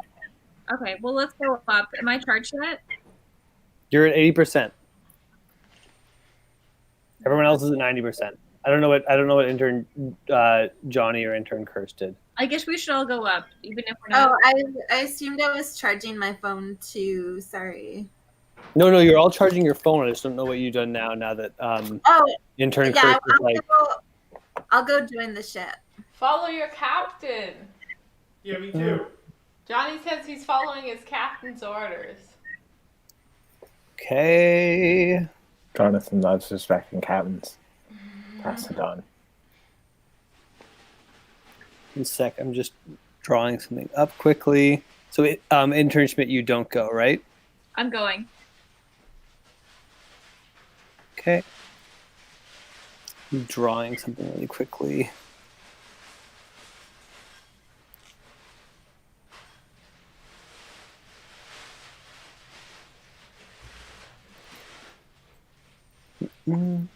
Okay, well let's go up. Am I charged yet? You're at 80%. Everyone else is at 90%. I don't know what intern Johnny or intern Curse did. I guess we should all go up, even if we're not. Oh, I assumed I was charging my phone too. Sorry. No, you're all charging your phone. I just don't know what you've done now that Oh, intern yeah. Curse is like. I'll go join the ship. Follow your captain. Yeah, me too. Johnny says he's following his captain's orders. Okay. Jonathan loves respecting captains. Pass it on. One sec. I'm just drawing something up quickly. So, intern Schmidt, you don't go, right? I'm going. Okay. I'm drawing something really quickly. I'm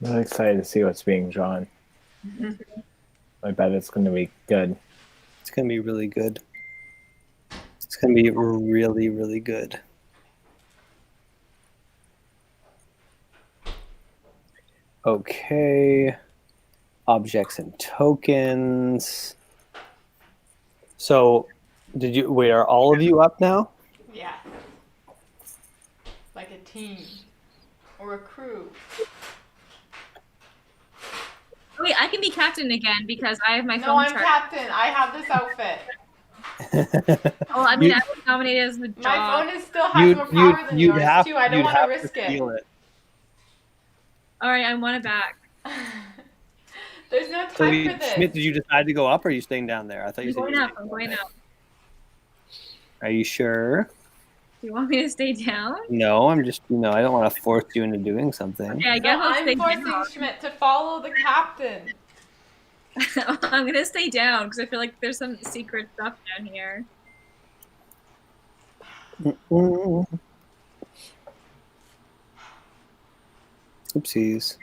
really excited to see what's being drawn. I bet it's going to be good. It's going to be really good. It's going to be really, really good. Okay. Objects and tokens. So, wait, are all of you up now? Yeah. Like a team. Or a crew. Wait, I can be captain again because I have my No, phone I'm charged. captain. I have this outfit. Oh, I mean, You- I was nominated as the My job. phone is still has more power than you'd yours have, too. I don't you'd want to have risk it. steal it. All right, I want it back. There's no So, time for this. Schmidt, did you decide to go up, or are you staying down there? I thought you I'm said going you were up. I'm going up. Are you sure? Do you want me to stay down? No, I'm just, I don't want to force you into doing something. Okay, I guess No, I'll I'm stay forcing down. Schmidt to follow the captain. I'm gonna stay down because I feel like there's some secret stuff down here. Oopsies.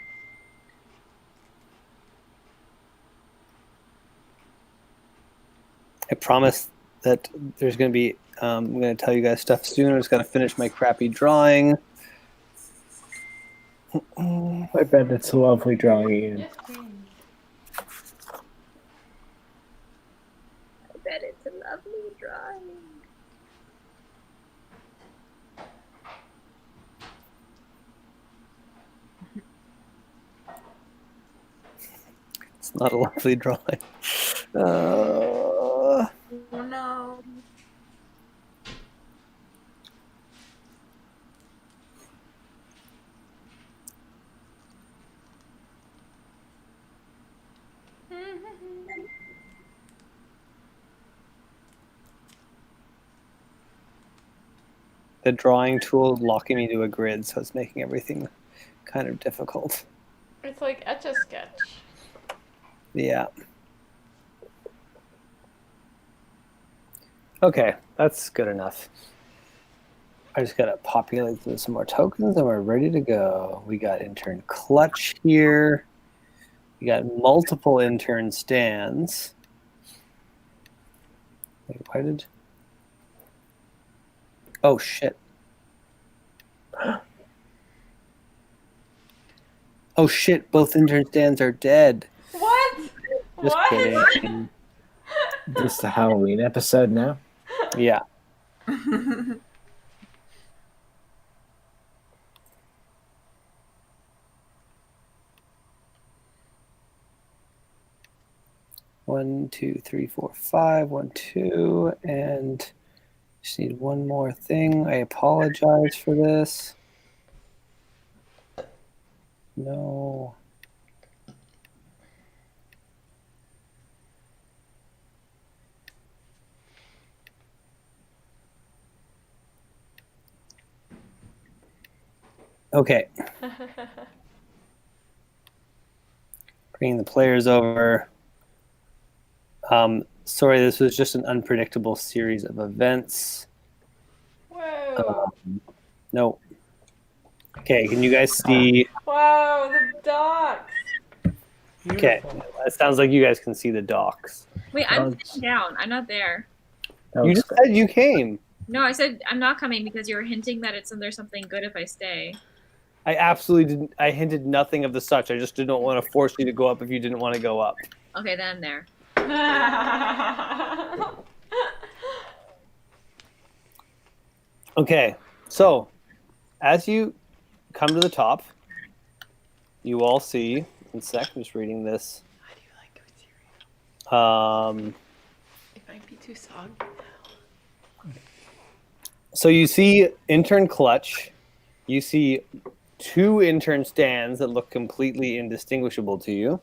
I promise that there's going to be, I'm going to tell you guys stuff soon. I'm just going to finish my crappy drawing. I bet it's a lovely drawing, Ian. Yes, queen. I bet it's a lovely drawing. It's not a lovely drawing. Oh no. The drawing tool locking me to a grid, so it's making everything kind of difficult. It's like Etch-a-Sketch. Yeah. Okay, that's good enough. I just gotta populate through some more tokens and we're ready to go. We got intern clutch here. We got multiple intern stands. Wait, why did... Oh, shit. Oh, shit, both intern stands are dead. What? Just What? kidding. This is the Halloween episode now. Yeah. One, two, three, four, five. 1, 2, and just need one more thing. I apologize for this. No. Okay. Bringing the players over. Sorry, this was just an unpredictable series of events. Whoa. No. Okay, can you guys see? Wow, the docks. Okay, Beautiful. it sounds like you guys can see the docks. Wait, I'm Dogs. sitting down. I'm not there. That You looks just good. said you came. No, I said I'm not coming because you were hinting that there's something good if I stay. I absolutely didn't. I hinted nothing of the such. I just didn't want to force you to go up if you didn't want to go up. Okay, then I'm there. Okay, so as you come to the top, you all see. One sec, I'm just reading this. How do you like your cereal? Um, It might be too soggy. so you see intern clutch. You see 2 intern stands that look completely indistinguishable to you.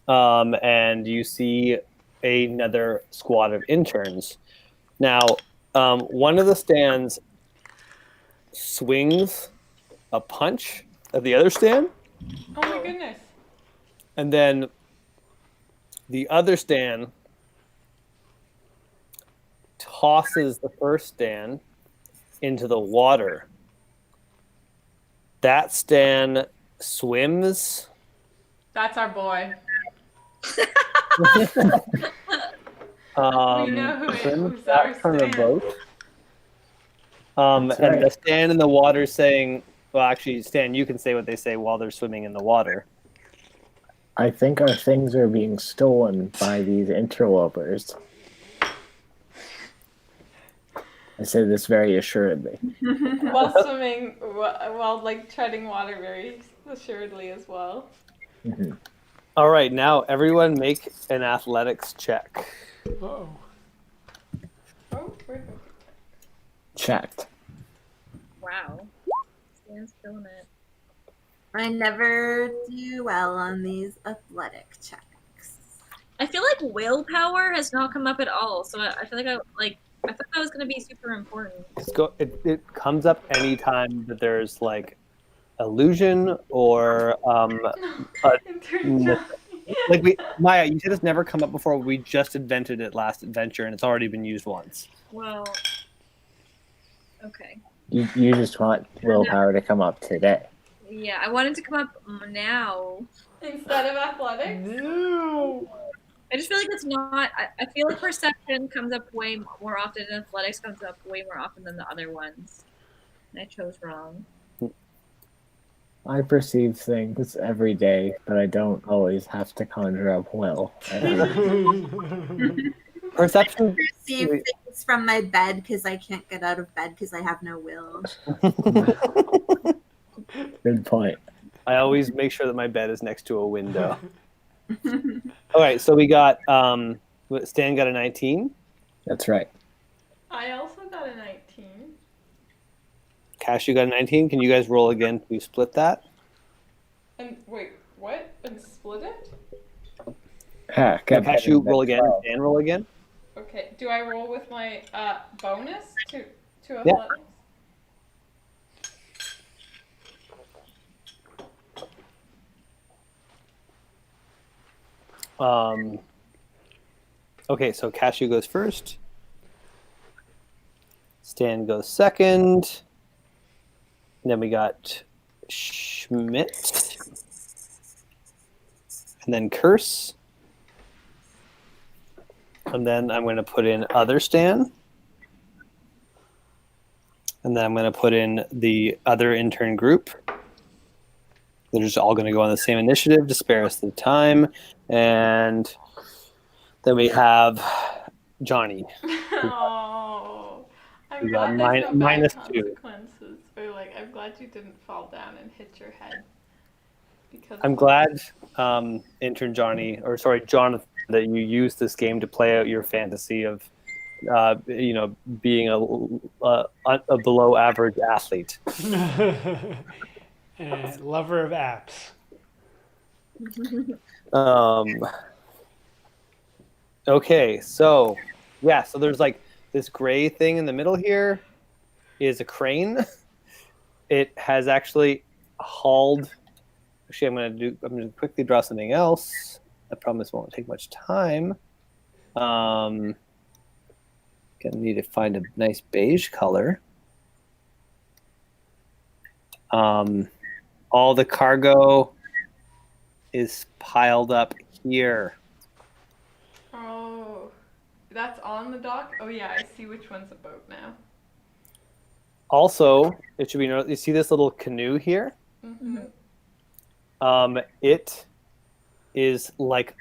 And you see another squad of interns. Now, one of the stands swings a punch at the other stand, Oh my goodness. and then the other stand tosses the first stand into the water. That stand swims. That's our boy. Um, We know who it swims was, our back from the stand. boat. And That's right. the stand in the water saying, well, actually, Stan, you can say what they say while they're swimming in the water. I think our things are being stolen by these interlopers. I say this very assuredly. While swimming, while like treading water very assuredly as well. Mhm. All right, now everyone make an athletics check. Oh. Oh, where Checked. Wow. Stan's killing it. I never do well on these athletic checks. I feel like willpower has not come up at all, so I feel like I thought that was gonna be super important. It comes up anytime that there's like illusion or intern like Maya, you said it's never come up before. We just invented it last adventure, and it's already been used once. Well, okay. You just want willpower to come up today. Yeah, I wanted to come up now. instead of athletics. No. I just feel like it's not. I feel like perception comes up way more often, and athletics comes up way more often than the other ones. And I chose wrong. I perceive things every day, but I don't always have to conjure up will. Perception. Perceive things from my bed because I can't get out of bed because I have no will. Good point. I always make sure that my bed is next to a window. All right, so we got Stan got a 19. That's right. I also got a 19. Cashew got a 19. Can you guys roll again to split that? And wait, what? And split it? Heck, No, I'm Cashew getting roll the again. 12. Stan roll again. Okay. Do I roll with my bonus to Yeah. athletics? Okay, so Cashew goes first. Stan goes second. And then we got Schmidt. And then Curse. And then I'm going to put in other Stan. And then I'm going to put in the other intern group. They're just all going to go on the same initiative to spare us the time. And then we have Johnny. Oh, I'm We got glad there's no minus bad 2. consequences. Or like, I'm glad you didn't fall down and hit your head. Because I'm glad, intern Johnny, or sorry, Jonathan, that you used this game to play out your fantasy of, being a below average athlete. And lover of apps. Okay, so yeah, so there's like this gray thing in the middle here is a crane. It has actually hauled. Actually, I'm gonna quickly draw something else. I promise won't take much time. Gonna need to find a nice beige color. All the cargo is piled up here. Oh, that's on the dock? Oh yeah, I see which one's a boat now. Also, it should be noted, you see this little canoe here? Mm-hmm. It is like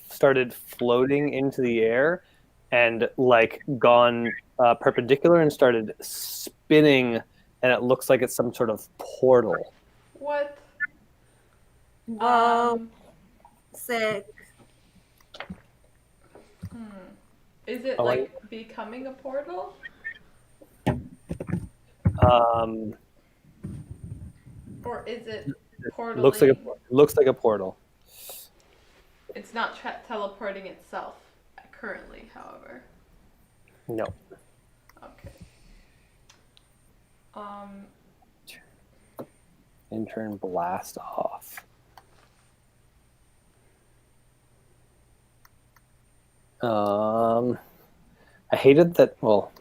started floating into the air and like gone perpendicular and started spinning, and it looks like it's some sort of portal. What? Whoa. Sick. Is it Oh, like becoming a portal? Or is it portaling? Looks like a portal. It's not teleporting itself currently, however. No. Okay. Intern blast off. I hated that. Well,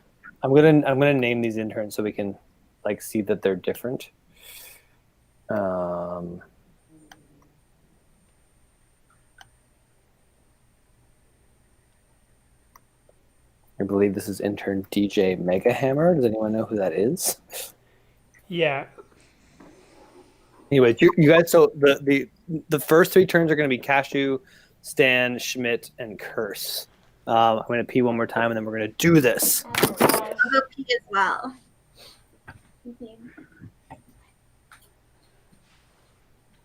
I'm gonna name these interns so we can like see that they're different. I believe this is intern DJ Mega Hammer. Does anyone know who that is? Yeah. Anyways, you guys. So the first 3 turns are going to be Cashew, Stan, Schmidt, and Curse. I'm going to pee one more time, and then we're going to do this. Oh my gosh. I'll go pee as well.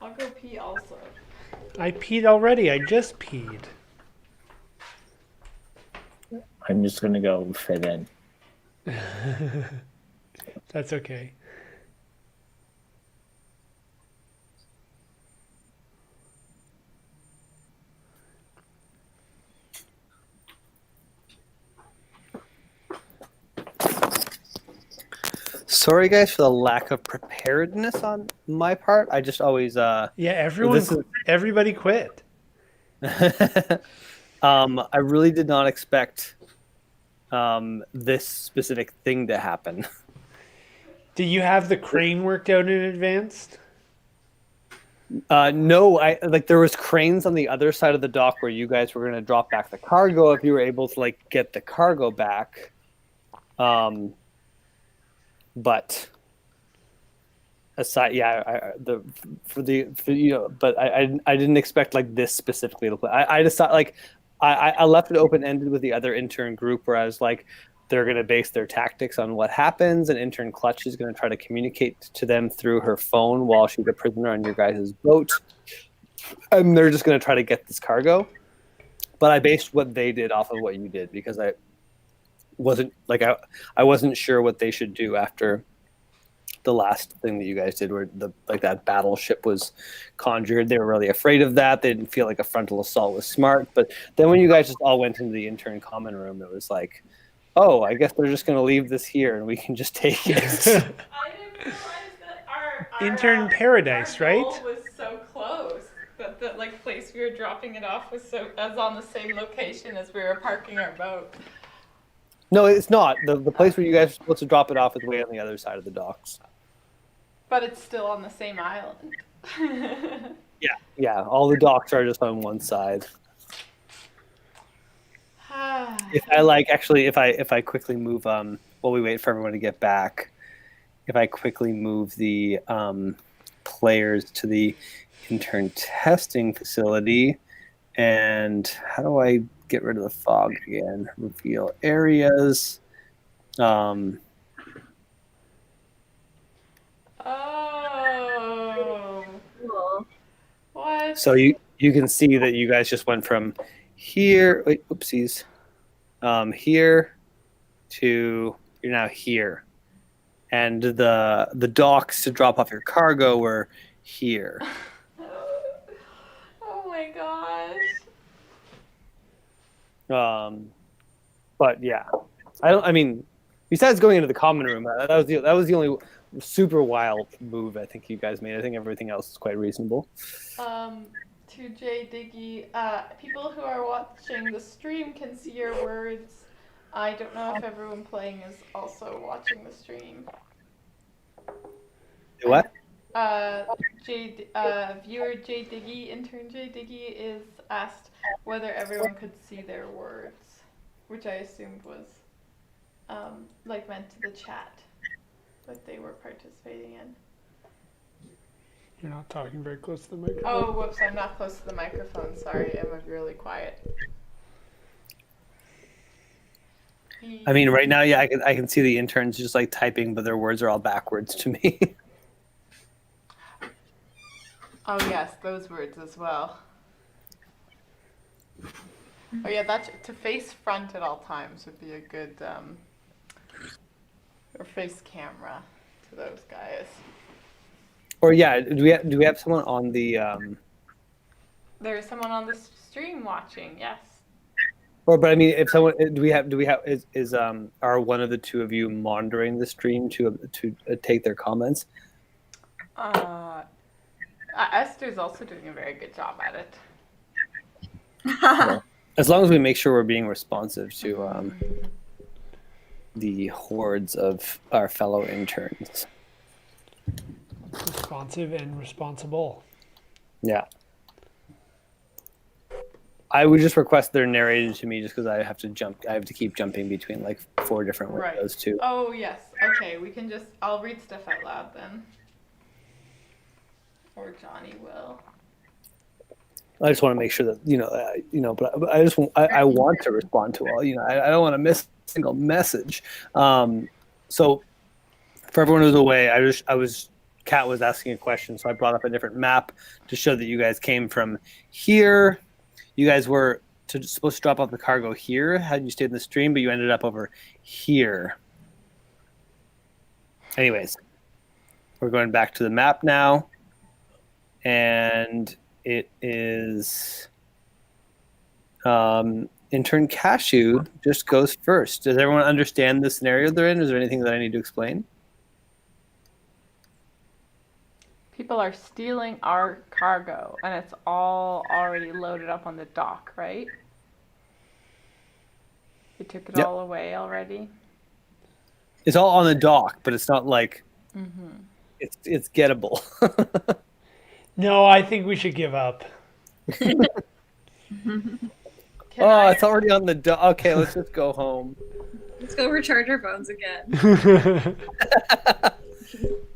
I'll go pee also. I peed already. I just peed. I'm just gonna go fit in. That's okay. Sorry, guys, for the lack of preparedness on my part. I just always Yeah, This is- everybody quit. I really did not expect this specific thing to happen. Do you have the crane worked out in advance? No, I like there was cranes on the other side of the dock where you guys were going to drop back the cargo if you were able to like get the cargo back. But aside, yeah, but I didn't expect like this specifically to play. I decided like I left it open ended with the other intern group where I was like, they're going to base their tactics on what happens, and intern Clutch is going to try to communicate to them through her phone while she's a prisoner on your guys' boat, and they're just going to try to get this cargo. But I based what they did off of what you did because I wasn't like I wasn't sure what they should do after the last thing that you guys did where that battleship was conjured. They were really afraid of that. They didn't feel like a frontal assault was smart. But then when you guys just all went into the intern common room, it was like, oh, I guess they're just going to leave this here and we can just take it. I didn't realize that our Intern Paradise, our right? goal was so close. That the like place we were dropping it off was on the same location as we were parking our boat. No, it's not. The place where you guys are supposed to drop it off is way on the other side of the docks. But it's still on the same island. Yeah, all the docks are just on one side. If I quickly move while we wait for everyone to get back, if I quickly move the players to the intern testing facility, and how do I get rid of the fog again? Reveal areas. Oh. Cool. What? So you can see that you guys just went from here. Wait, oopsies. Here to you're now here, and the docks to drop off your cargo were here. Oh my gosh. But yeah, I mean, besides going into the common room, that was the only super wild move I think you guys made. I think everything else is quite reasonable. To Jay Diggy, people who are watching the stream can see your words. I don't know if everyone playing is also watching the stream. What? Viewer Jay Diggy, intern Jay Diggy is asked whether everyone could see their words, which I assumed was meant to the chat that they were participating in. You're not talking very close to the microphone. Oh, whoops, I'm not close to the microphone. Sorry, I'm really quiet. I mean, right now, yeah, I can see the interns just like typing, but their words are all backwards to me. Oh yes, those words as well. Oh yeah, that's to face front at all times would be a good or face camera to those guys. Or yeah, do we have someone on the? There's someone on the stream watching. Yes. but I mean, if someone do we have is are one of the two of you monitoring the stream to take their comments? Esther's also doing a very good job at it. As long as we make sure we're being responsive to the hordes of our fellow interns. Responsive and responsible. Yeah. I would just request they're narrated to me just because I have to keep jumping between like 4 different windows too. Oh, yes. Okay, we can I'll read stuff out loud then. Or Johnny will. I just want to make sure that, but I just I want to respond to all, I don't want to miss a single message. So for everyone who's away, Kat was asking a question, so I brought up a different map to show that you guys came from here. You guys were supposed to drop off the cargo here had you stayed in the stream, but you ended up over here. Anyways, we're going back to the map now, and it is intern Cashew just goes first. Does everyone understand the scenario they're in? Is there anything that I need to explain? People are stealing our cargo, and it's all already loaded up on the dock, right? You took it all away already? It's all on the dock, but it's not like it's gettable. No, I think we should give up. It's already on the dock. Okay, let's just go home. Let's go recharge our phones again.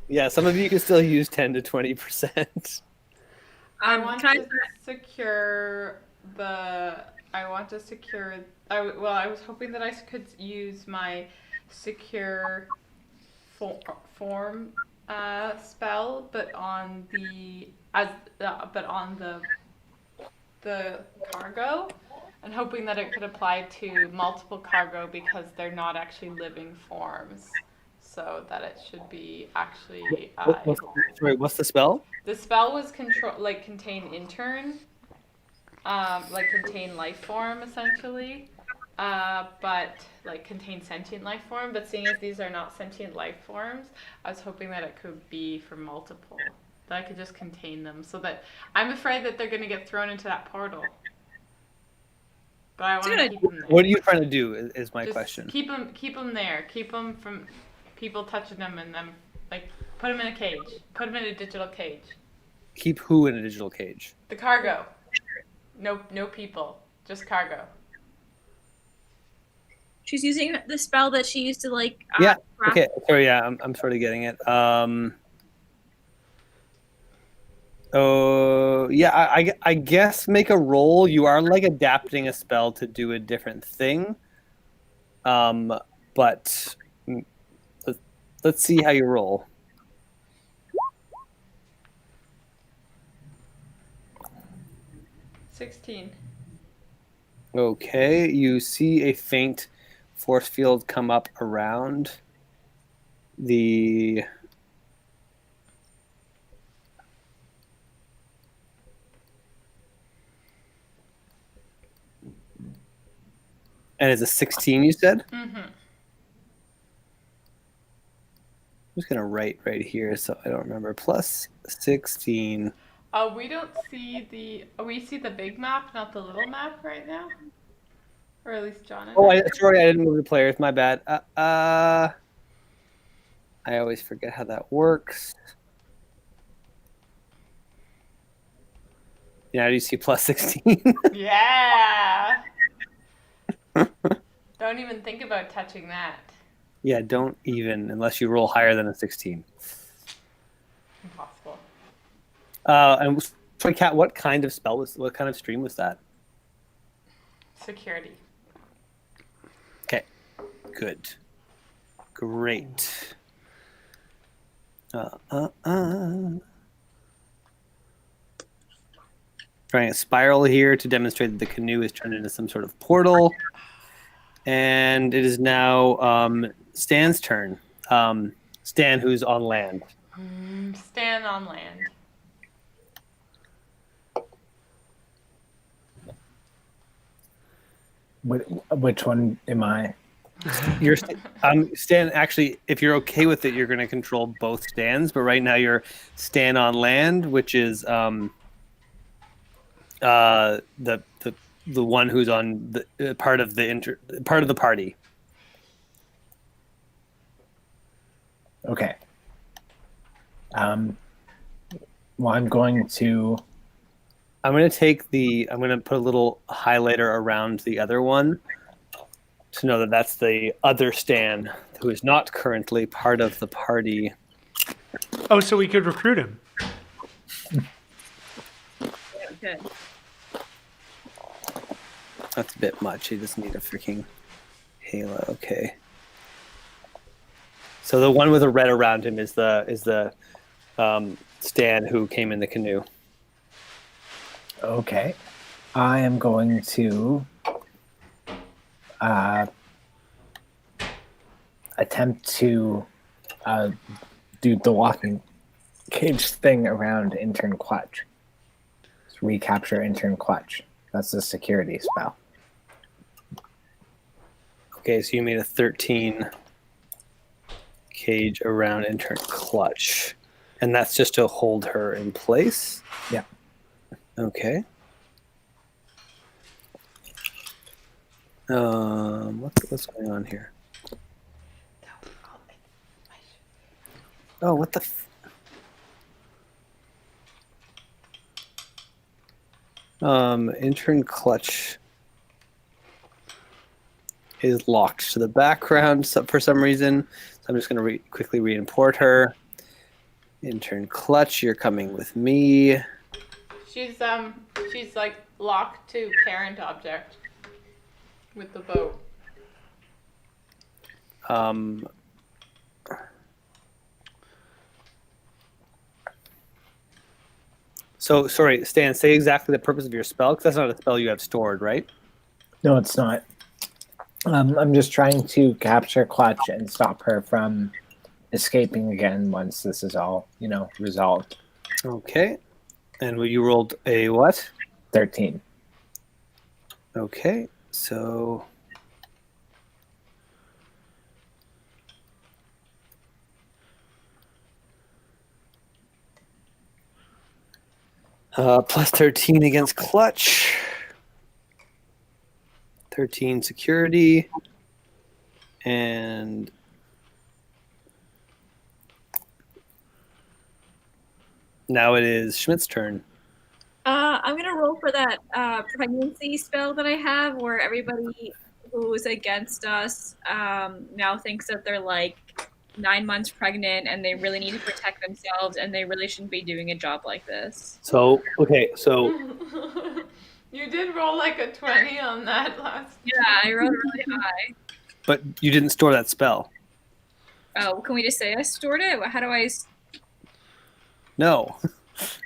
Yeah, some of you can still use 10 to 20%. I want to secure. I was hoping that I could use my secure form spell, but on the cargo, and hoping that it could apply to multiple cargo because they're not actually living forms. So that it should be actually. What's the spell? The spell was contain intern, contain life form essentially, but contain sentient life form. But seeing as these are not sentient life forms, I was hoping that it could be for multiple. That I could just contain them, so that I'm afraid that they're going to get thrown into that portal. But I want to keep them there. What are you trying to do? Is my question. Keep them there. Keep them from people touching them and them, put them in a cage. Put them in a digital cage. Keep who in a digital cage? The cargo. No people. Just cargo. She's using the spell that she used to Yeah. Okay. Sorry. Yeah. I'm sort of getting it. Oh yeah. I guess make a roll. You are adapting a spell to do a different thing. But. Let's see how you roll. $16. Okay, you see a faint force field come up around the and it's a 16 you said? Mm-hmm. I'm just gonna write right here so I don't remember. Plus 16. We don't see we see the big map, not the little map right now. Or at least John and Sorry, I didn't move the players. My bad. I always forget how that works. Yeah, do you see plus 16? Yeah. Don't even think about touching that. Yeah, don't even, unless you roll higher than a 16. Impossible. And sorry, Kat, what kind of stream was that? Security. Okay, good. Great. Trying a spiral here to demonstrate that the canoe is turned into some sort of portal. And it is now Stan's turn. Stan, who's on land. Stan on land. Which one am I? You're Stan. Actually, if you're okay with it, you're going to control both stands. But right now, you're Stan on land, which is the one who's on the part of the party. Okay. Well, I'm going to put a little highlighter around the other one to know that that's the other Stan who is not currently part of the party. Oh, so we could recruit him. Good. That's a bit much. You just need a freaking halo. Okay. So the one with the red around him is the Stan who came in the canoe. Okay. I am going to attempt to do the walking cage thing around intern Clutch. Just recapture intern Clutch. That's the security spell. Okay, so you made a 13 cage around intern Clutch. And that's just to hold her in place? Yeah. Okay. What's going on here? Oh, what the intern Clutch is locked to the background for some reason. So I'm just going to quickly re-import her. Intern Clutch, you're coming with me. She's like locked to parent object with the boat. So, sorry, Stan, say exactly the purpose of your spell, because that's not a spell you have stored, right? No, it's not. I'm just trying to capture Clutch and stop her from escaping again once this is all, resolved. Okay. And you rolled a what? 13. Okay, so... plus 13 against Clutch. 13 security. And... now it is Schmidt's turn. I'm gonna roll for that pregnancy spell that I have, where everybody who's against us now thinks that they're like 9 months pregnant and they really need to protect themselves and they really shouldn't be doing a job like this. So, okay, so... You did roll like a 20 on that last. Yeah, I rolled really high. But you didn't store that spell. Oh, can we just say I stored it? How do I? No.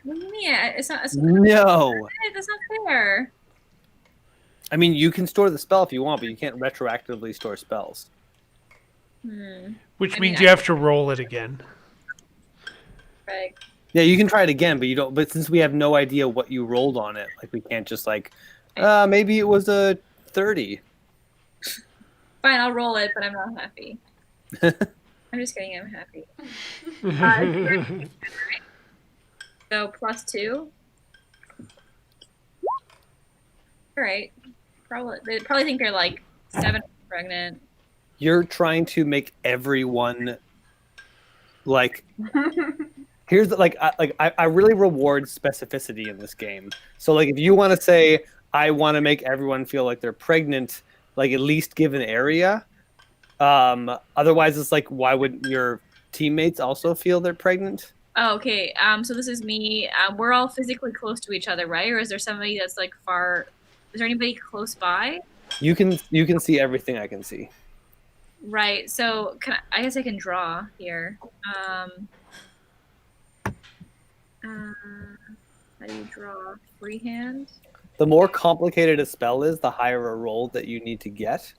What do you mean? It's not. No. That's not fair. I mean, you can store the spell if you want, but you can't retroactively store spells. Which means you have to roll it again. Right. Yeah, you can try it again, but you don't. But since we have no idea what you rolled on it, like we can't just maybe it was a 30. Fine, I'll roll it, but I'm not happy. I'm just kidding. I'm happy. So +2. All right. They probably think they're like 7 months pregnant. You're trying to make everyone like. Here's I really reward specificity in this game. So like if you want to say I want to make everyone feel like they're pregnant, like at least give an area. Otherwise, it's like why wouldn't your teammates also feel they're pregnant? Oh, okay. So this is me. We're all physically close to each other, right? Or is there somebody that's like far? Is there anybody close by? You can see everything I can see. Right. So I guess I can draw here. How do you draw? Freehand? The more complicated a spell is, the higher a roll that you need to get.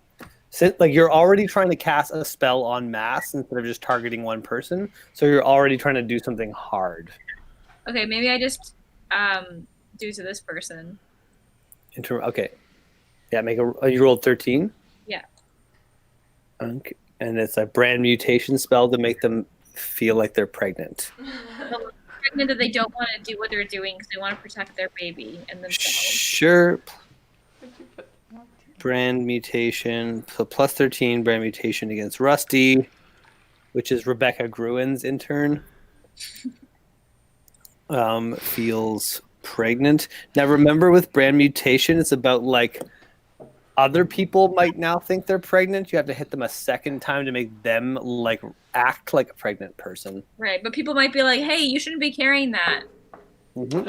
Like you're already trying to cast a spell en masse instead of just targeting one person, so you're already trying to do something hard. Okay, maybe I just do to this person. Okay, Yeah, you rolled 13? Yeah. Okay. And it's a brand mutation spell to make them feel like they're pregnant. Pregnant that they don't want to do what they're doing because they want to protect their baby and themselves. Sure. Would you put more Brand mutation, plus 13 brand mutation against Rusty, which is Rebecca Gruen's intern. Feels pregnant. Now remember, with brand mutation, it's about like other people might now think they're pregnant. You have to hit them a second time to make them like act like a pregnant person. Right, but people might be like, "Hey, you shouldn't be carrying that." Mm-hmm.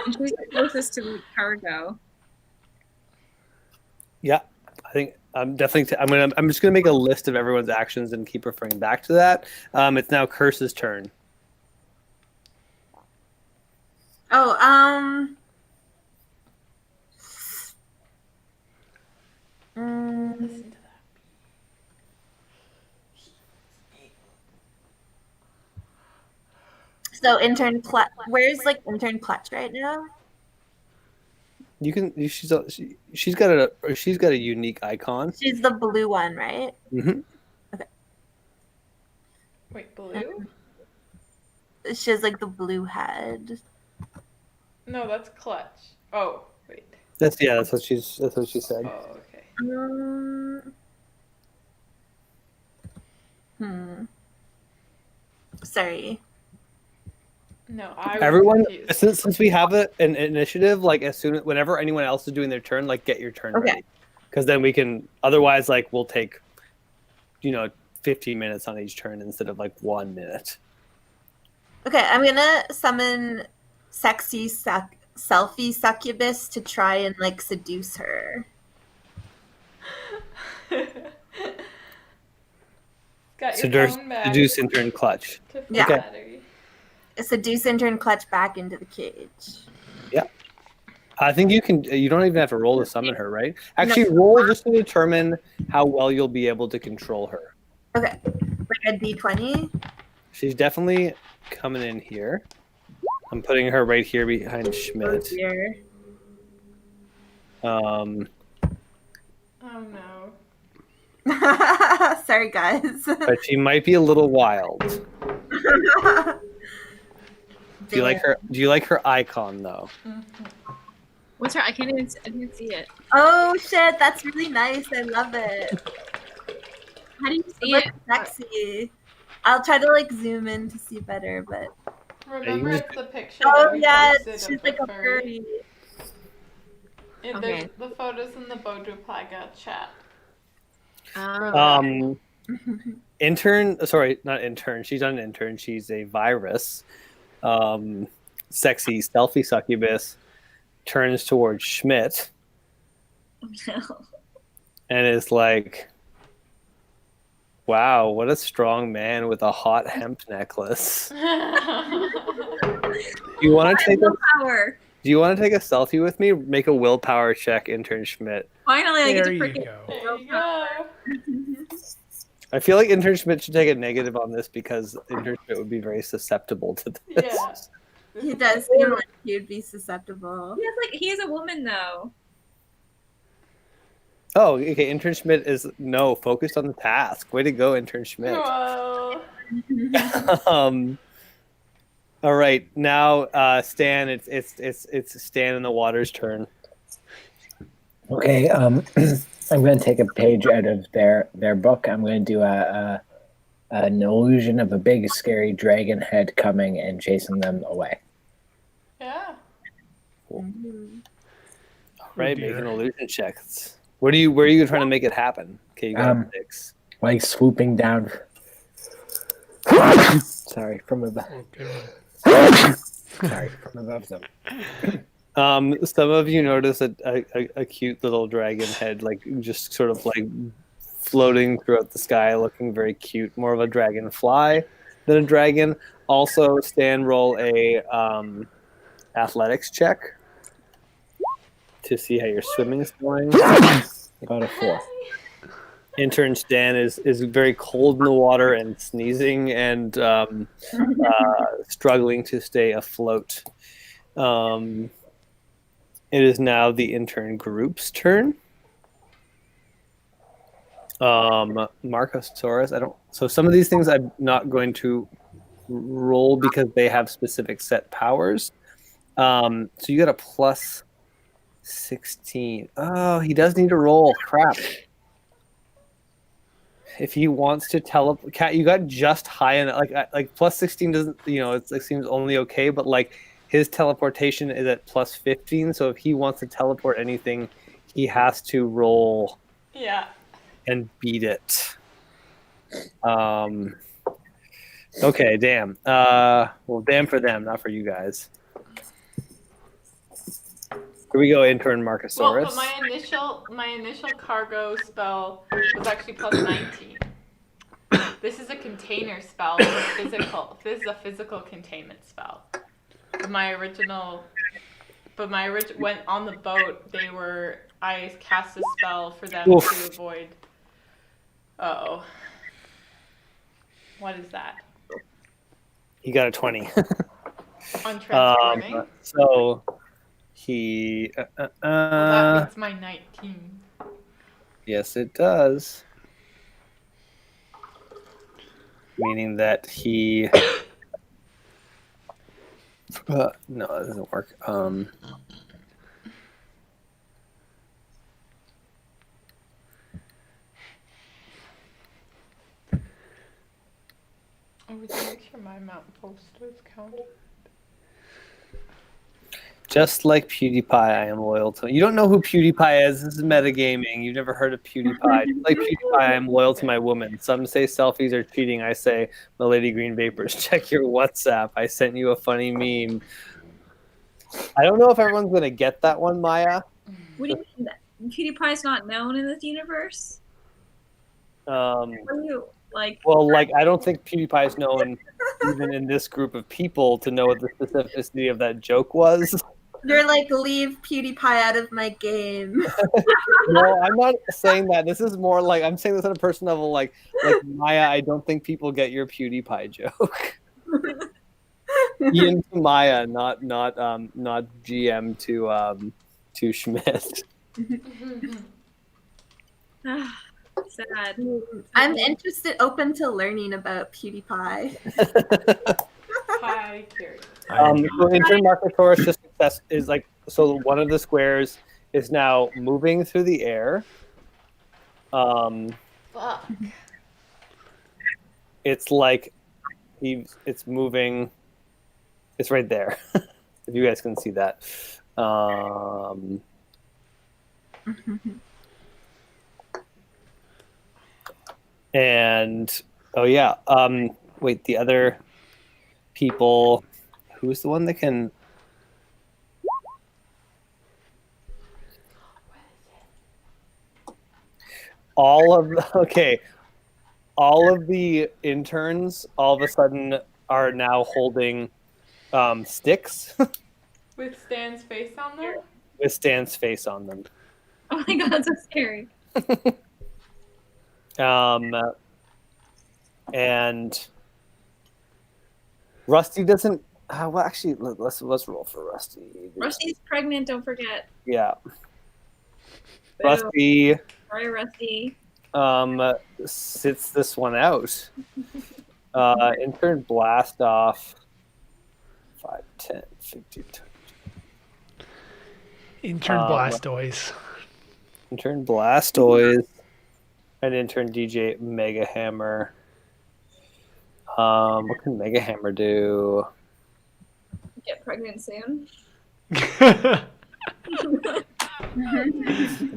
And she's the closest to the cargo. Yeah, I think I'm definitely. I'm just gonna make a list of everyone's actions and keep referring back to that. It's now Curse's turn. Oh, Listen to that. so intern clutch. Where's like intern clutch right now? You can. She's got a unique icon. She's the blue one, right? Mm-hmm. Wait, blue? She has like the blue head. No, that's clutch. Oh, wait. That's what she said. Oh, okay. Sorry. No, I was Everyone, confused. since we have an initiative, like whenever anyone else is doing their turn, like get your turn Okay. ready, because then we can. Otherwise, like we'll take, 15 minutes on each turn instead of like 1 minute. Okay, I'm gonna summon sexy selfie succubus to try and like seduce her. Got your Seduce, phone back. seduce intern clutch. To Yeah. Okay. battery. Seduce intern clutch back into the cage. I think you can. You don't even have to roll to summon her, right? Actually, roll just to determine how well you'll be able to control her. Okay, like a D20. She's definitely coming in here. I'm putting her right here behind Schmidt. Here. Oh no. Sorry, guys. But she might be a little wild. Do you like her? Do you like her icon though? What's her? I can't see it. Oh shit, that's really nice. I love it. How do you It see looks it? sexy. I'll try to like zoom in to see better, but Remember, you it's the picture. oh that we yeah, posted she's of like the a furry. Yeah, Okay. there's the photos in the Bojo Plaga chat. Intern. Sorry, not intern. She's not an intern. She's a virus. Sexy selfie succubus turns towards Schmidt and is like, "Wow, what a strong man with a hot hemp necklace." Do you want to take a Power. Do you want to take a selfie with me? Make a willpower check, intern Schmidt. Finally, I get There to you freaking. go. There you go. I feel like intern Schmidt should take a negative on this because intern Schmidt would be very susceptible to this. Yeah. He does seem like he'd be susceptible. He is a woman though. Oh, okay. Intern Schmidt is focused on the task. Way to go, intern Schmidt. Whoa. All right, now Stan. It's Stan and the Water's turn. Okay, I'm going to take a page out of their book. I'm going to do an illusion of a big, scary dragon head coming and chasing them away. Yeah. All right, dear. make an illusion check. Where are you trying to make it happen? Okay, you got 6. Like swooping down. Sorry, from above. Okay. Sorry, from above them. Some of you notice a cute little dragon head, like just sort of like floating throughout the sky, looking very cute. More of a dragonfly than a dragon. Also, Stan, roll a athletics check to see how your swimming is going. About a 4. Intern Stan is very cold in the water and sneezing and struggling to stay afloat. It is now the intern group's turn. Marcus Taurus, I don't. So some of these things I'm not going to roll because they have specific set powers. So you got a plus 16. Oh, he does need to roll. Crap. If he wants to teleport, Cat, you got just high enough. Like plus 16 doesn't, it's like seems only okay, but like his teleportation is at plus 15. So if he wants to teleport anything, he has to roll Yeah. and beat it. Okay, damn. Well, damn for them, not for you guys. Here we go, intern Marcus Well, Taurus. but my initial cargo spell was actually plus 19. This is a container spell. This is a physical containment spell. But my original when on the boat, I cast a spell for them Oof. to avoid. Uh-oh. What is that? He got a 20. On transforming? So he. Well, that beats my 19. Yes, it does. Meaning that he. No, that doesn't work. Oh, we can make sure my amount posted is counted. Just like PewDiePie, I am loyal to. You don't know who PewDiePie is. This is metagaming. You've never heard of PewDiePie. Just like PewDiePie, I am loyal to my woman. Some say selfies are cheating. I say, Milady Green Vapors, check your WhatsApp. I sent you a funny meme. I don't know if everyone's going to get that one, Maya. What do you mean that PewDiePie's not known in this universe? Um, What do you like? well, like, I don't think PewDiePie is known, even in this group of people, to know what the specificity of that joke was. You're like, leave PewDiePie out of my game. No, I'm not saying that. This is more like I'm saying this on a personal level. Like Maya, I don't think people get your PewDiePie joke. Ian to Maya, not GM to Schmidt. Sad. I'm interested, open to learning about PewDiePie. Hi, Carrie. So intern Marcus Taurus just is like, so one of the squares is now moving through the air. Fuck. It's like it's moving. It's right there. If you guys can see that. And oh yeah. Wait, the other people. Who's the one that can? All of the interns all of a sudden are now holding sticks With Stan's face on them? with Stan's face on them. Oh my god, that's so scary. And Rusty doesn't. Well, actually, let's roll for Rusty. Rusty's pregnant, don't forget. Yeah, Boo. Rusty Sorry, Rusty. sits this one out. Intern blast off 5, 10, 15. Intern Blastoise. Intern Blastoise and intern DJ Mega Hammer. What can Mega Hammer do? Get pregnant soon.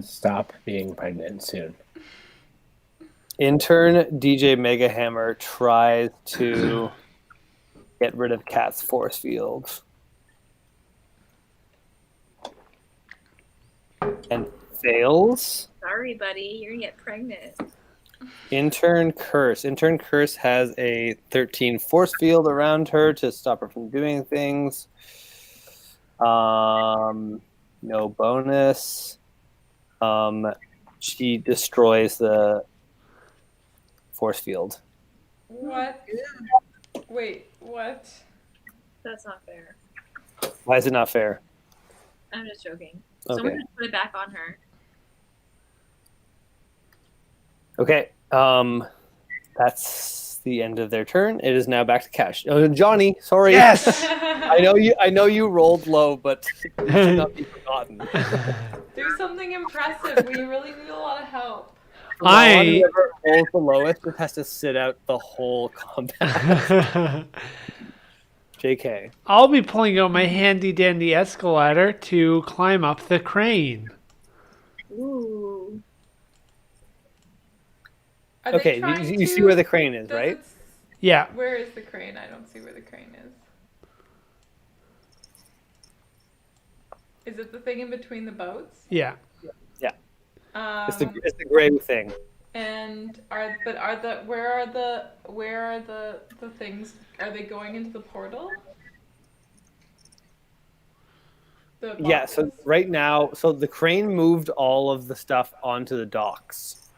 Stop being pregnant soon. Intern DJ Mega Hammer tries to get rid of Cat's force field. And fails. Sorry, buddy, you're gonna get pregnant. Intern Curse. Intern Curse has a 13 force field around her to stop her from doing things. No bonus. She destroys the force field. What? Wait, what? That's not fair. Why is it not fair? I'm just joking. Okay. Someone just put it back on her. Okay. That's the end of their turn. It is now back to Cash. Johnny, sorry. Yes! I know you rolled low, but it should not be forgotten. Do something impressive. We really need a lot of help. Whoever rolls the lowest just has to sit out the whole combat. JK. I'll be pulling out my handy dandy escalator to climb up the crane. Ooh. Are they Okay, trying you to- see where the crane is, does right? it s- Yeah. Where is the crane? I don't see where the crane is. Is it the thing in between the boats? Yeah. It's the gray thing. And where are the things? Are they going into the portal? The Yeah, so boxes? right now, so the crane moved all of the stuff onto the docks.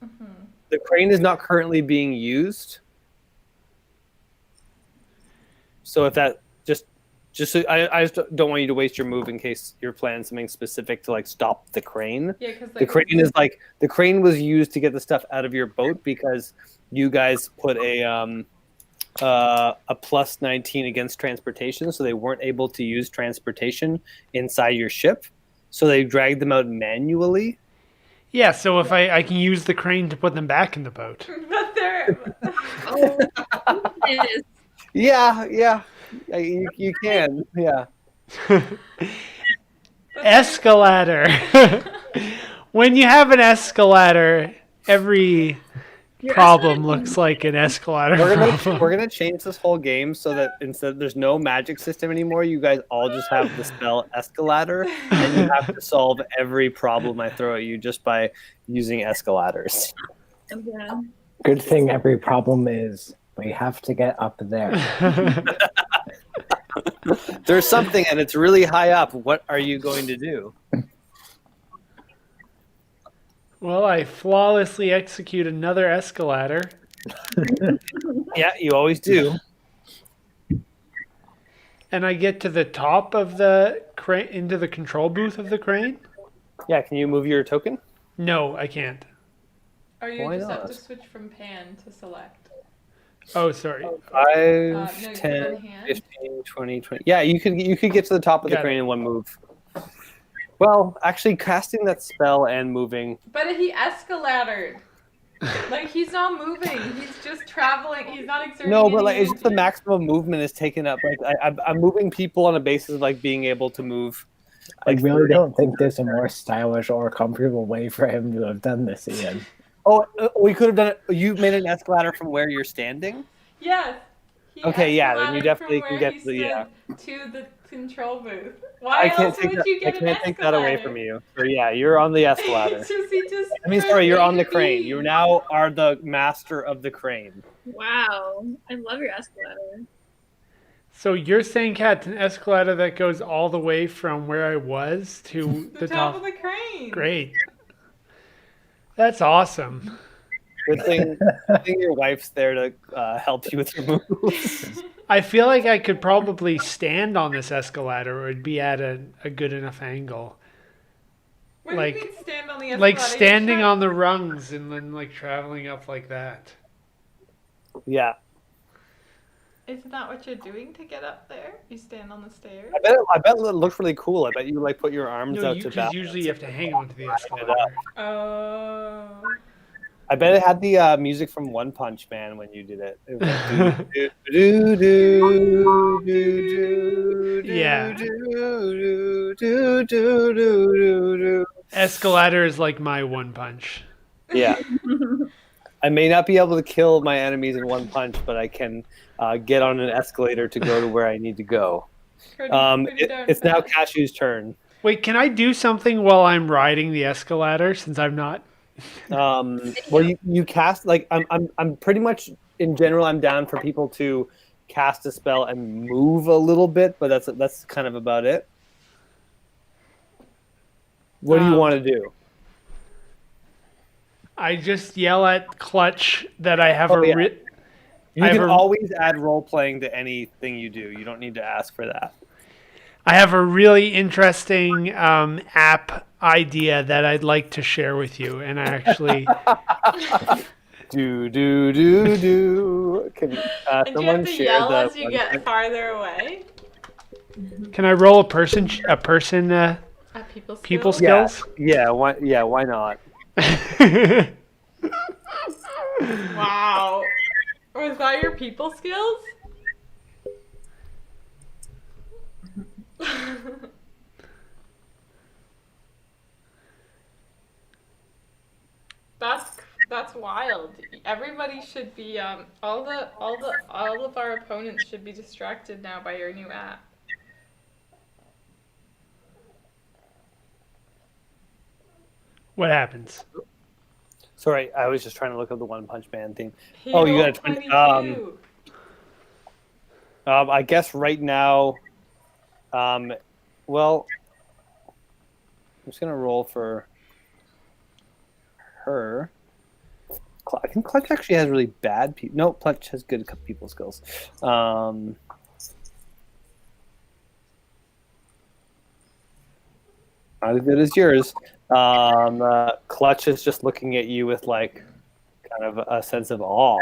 Mhm. The crane is not currently being used. So if that just so, I just don't want you to waste your move in case you're planning something specific to like stop the crane. Yeah, because The crane is like the crane was used to get the stuff out of your boat because you guys put a plus 19 against transportation, so they weren't able to use transportation inside your ship. So they dragged them out manually. Yeah, so if I can use the crane to put them back in the boat. But they're Oh, it is. Yeah, you can. Yeah. Escalator. When you have an escalator, every Your problem escalator- looks like an escalator We're problem. gonna change this whole game so that instead there's no magic system anymore. You guys all just have the spell Escalator, and you have to solve every problem I throw at you just by using escalators. Yeah. Good thing every problem is we have to get up there. There's something, and it's really high up. What are you going to do? Well, I flawlessly execute another escalator. Yeah, you always do. And I get to the top of the crane, into the control booth of the crane? Yeah, can you move your token? No, I can't. or you Why just have not? to switch from pan to select. Oh, sorry. 5, No, you put 10, on hand. 15, 20, 20. Yeah, you could get to the top of the Got it. crane in one move. Well, actually, casting that spell and moving. But he escalated. Like he's not moving. He's just traveling. He's not exerting. No, but any like it's just the energy. maximum movement is taken up. Like I'm moving people on a basis of like being able to move. I Like really 30. don't think there's a more stylish or comfortable way for him to have done this, Ian. Oh, we could have done it. You made an escalator from where you're standing. Yes. He Okay, yeah, then you escalated definitely from can where get he to the- stood to the control booth. Why I can't else take would that. you I get an can't take that away escalator? from you. So yeah, you're on the escalator. It's just, he just I mean, pressed sorry, you're A on the to crane. B. You now are the master of the crane. Wow. I love your escalator. So you're saying, Kat, it's an escalator that goes all the way from where I was to the top of the crane. Great. That's awesome. Good thing your wife's there to help you with your moves. I feel like I could probably stand on this escalator. It would be at a good enough angle. What Like- do you mean stand on the escalator? Like standing You're on the rungs and then like traveling up like that. Yeah, Isn't that what you're doing to get up there? You stand on the stairs. I bet it looks really cool. I bet you like put your arms No, out to because balance. usually you have to hang onto the up. escalator. Oh. I bet it had the music from One Punch Man when you did it. It was like, do, do, do, do, do, Yeah. do, do, do, do, do, do. Escalator is like my one punch. Yeah. I may not be able to kill my enemies in one punch, but I can get on an escalator to go to where I need to go. Pretty darn It's now fast. Cashew's turn. Wait, can I do something while I'm riding the escalator since I'm not? Well, you cast like I'm pretty much in general. I'm down for people to cast a spell and move a little bit, but that's kind of about it. What do you want to do? I just yell at Clutch that I have Oh, a yeah. writ. You I can have a- always add role playing to anything you do. You don't need to ask for that. I have a really interesting app idea that I'd like to share with you, and I actually Do. Can And do you have someone to share yell the as you one get punch- farther away? can I roll a person people Yeah, skills? why not? Wow. Was that your people skills? That's wild. Everybody should be all of our opponents should be distracted now by your new app. What happens? Sorry, I was just trying to look up the One Punch Man theme. He Oh, you rolled got a 20. 22. I guess right now, well, I'm just gonna roll for her. I think Clutch actually has really bad people. No, Clutch has good people skills. Not as good as yours. Clutch is just looking at you with like kind of a sense of awe.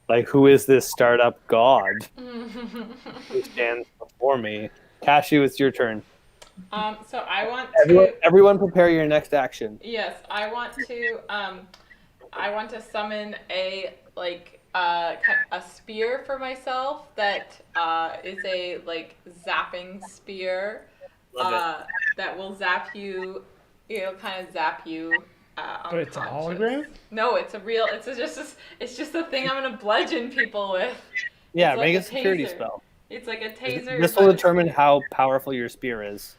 Like, who is this startup god who stands before me? Cashew, it's your turn. So I want Everyone prepare your next action. Yes, I want to summon a a spear for myself that is a like zapping spear that will zap you. It'll kind of zap you. But it's a hologram? No, it's a real. It's just a thing I'm gonna bludgeon people with. Yeah, It's like make a a security taser. spell. It's like a taser. This will but- determine how powerful your spear is.